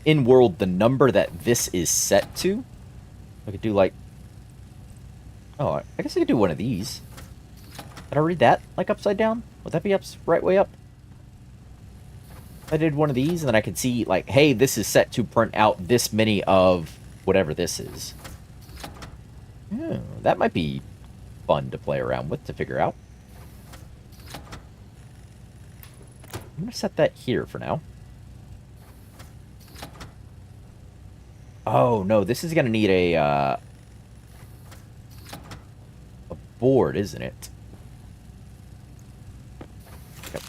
in world the number that this is set to. I could do, like... Oh, I guess I could do one of these. Did I read that, like, upside down? Would that be right way up? I did one of these, and then I could see, like, hey, this is set to print out this many of whatever this is. Yeah, that might be fun to play around with, to figure out. I'm going to set that here for now. Oh, no, this is going to need a board, isn't it? Yep.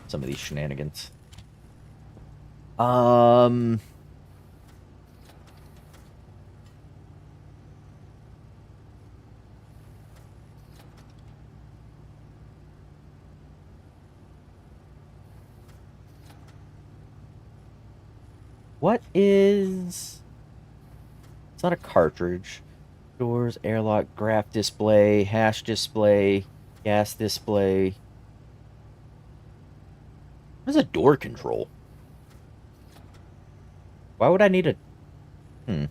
Some of these shenanigans. What is... It's not a cartridge. Doors, airlock, graph display, hash display, gas display. What is a door control? Why would I need a... The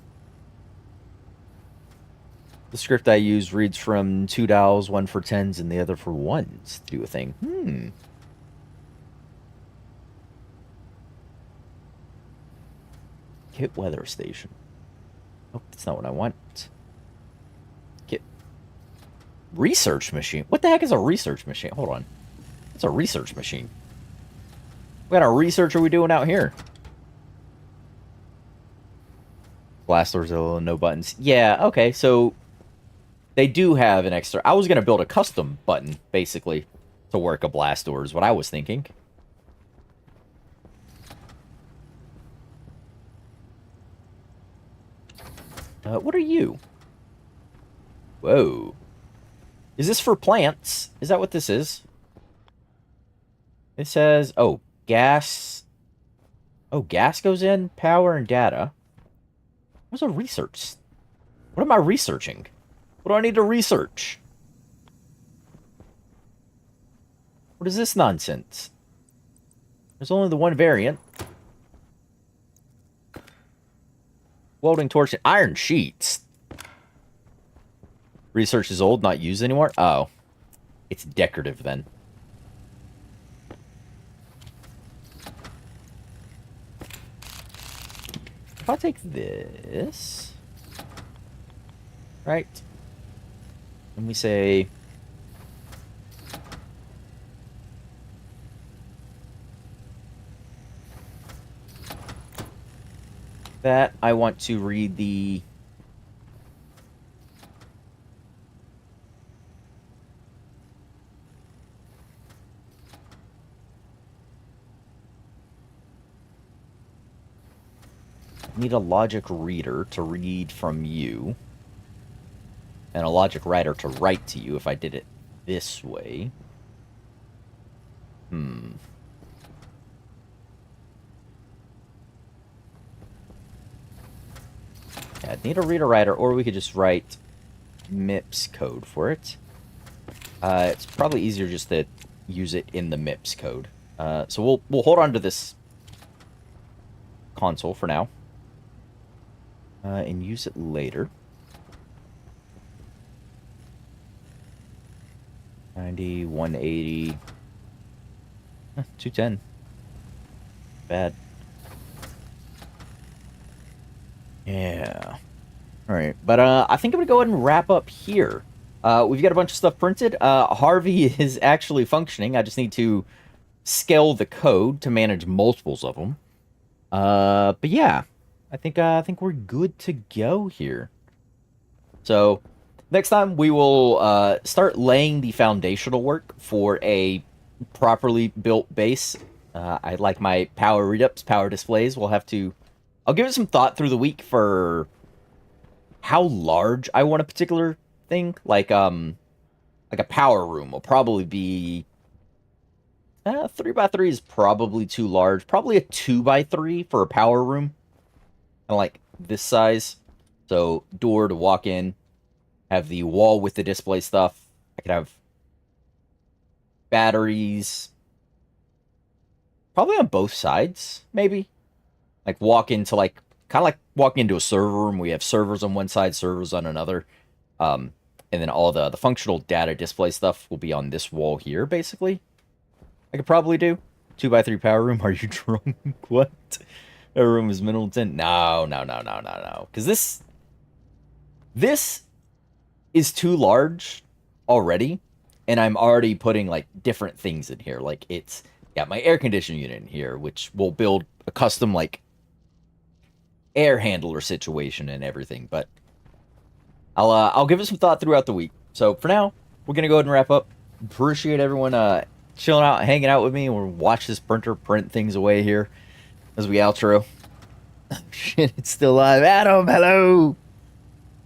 script I use reads from 2 dials, one for 10s and the other for 1s to do a thing. Kit weather station. Oh, that's not what I want. Kit research machine. What the heck is a research machine? Hold on. It's a research machine. What kind of research are we doing out here? Blast doors, no buttons. Yeah, okay, so they do have an extra... I was going to build a custom button, basically, to work a blast door is what I was thinking. What are you? Whoa. Is this for plants? Is that what this is? It says, oh, gas. Oh, gas goes in, power, and data. What's a research? What am I researching? What do I need to research? What is this nonsense? There's only the one variant. Welding torch and iron sheets. Research is old, not used anymore. Oh. It's decorative then. If I take this, right, and we say that I want to read the need a logic reader to read from you, and a logic writer to write to you if I did it this way. Yeah, I'd need a reader writer, or we could just write MIPS code for it. It's probably easier just to use it in the MIPS code. So we'll hold on to this console for now. And use it later. 90, 180, 210. Bad. Yeah. Alright, but I think I'm gonna go ahead and wrap up here. We've got a bunch of stuff printed. Harvey is actually functioning. I just need to scale the code to manage multiples of them. But yeah. I think we're good to go here. So, next time we will start laying the foundational work for a properly built base. I like my power read-ups, power displays. I'll give it some thought through the week for how large I want a particular thing. Like a power room will probably be 3x3 is probably too large. Probably a 2x3 for a power room. Kind of like this size. So, door to walk in. Have the wall with the display stuff. I could have batteries. Probably on both sides, maybe. Like walk into kind of like walking into a server room. We have servers on one side, servers on another. And then all the functional data display stuff will be on this wall here, basically. I could probably do. 2x3 power room. Are you drunk? What? That room is minimal 10. No. Because this is too large already, and I'm already putting like different things in here. Like it's got my air conditioning unit in here, which will build a custom like air handler situation and everything. But I'll give it some thought throughout the week. So for now, we're gonna go ahead and wrap up. Appreciate everyone chilling out, hanging out with me, and we'll watch this printer print things away here as we outro. Shit, it's still live. Adam, hello!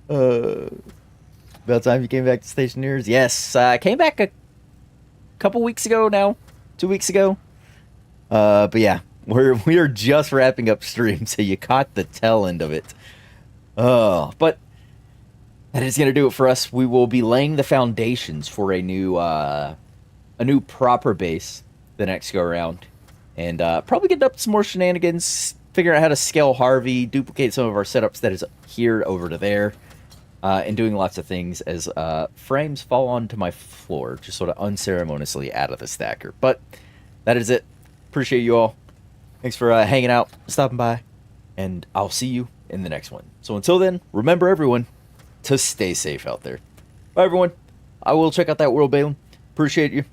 About time you came back to Stationeers. Yes, I came back a couple weeks ago now. 2 weeks ago. But yeah, we are just wrapping up stream, so you caught the tail end of it. But that is gonna do it for us. We will be laying the foundations for a new proper base the next go around. And probably get up some more shenanigans, figuring out how to scale Harvey, duplicate some of our setups that is here over to there, and doing lots of things as frames fall onto my floor, just sort of unceremoniously out of the stacker. But that is it. Appreciate you all. Thanks for hanging out, stopping by, and I'll see you in the next one. So until then, remember everyone to stay safe out there. Bye everyone. I will check out that World Balin. Appreciate you.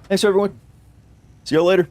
Thanks everyone. See y'all later.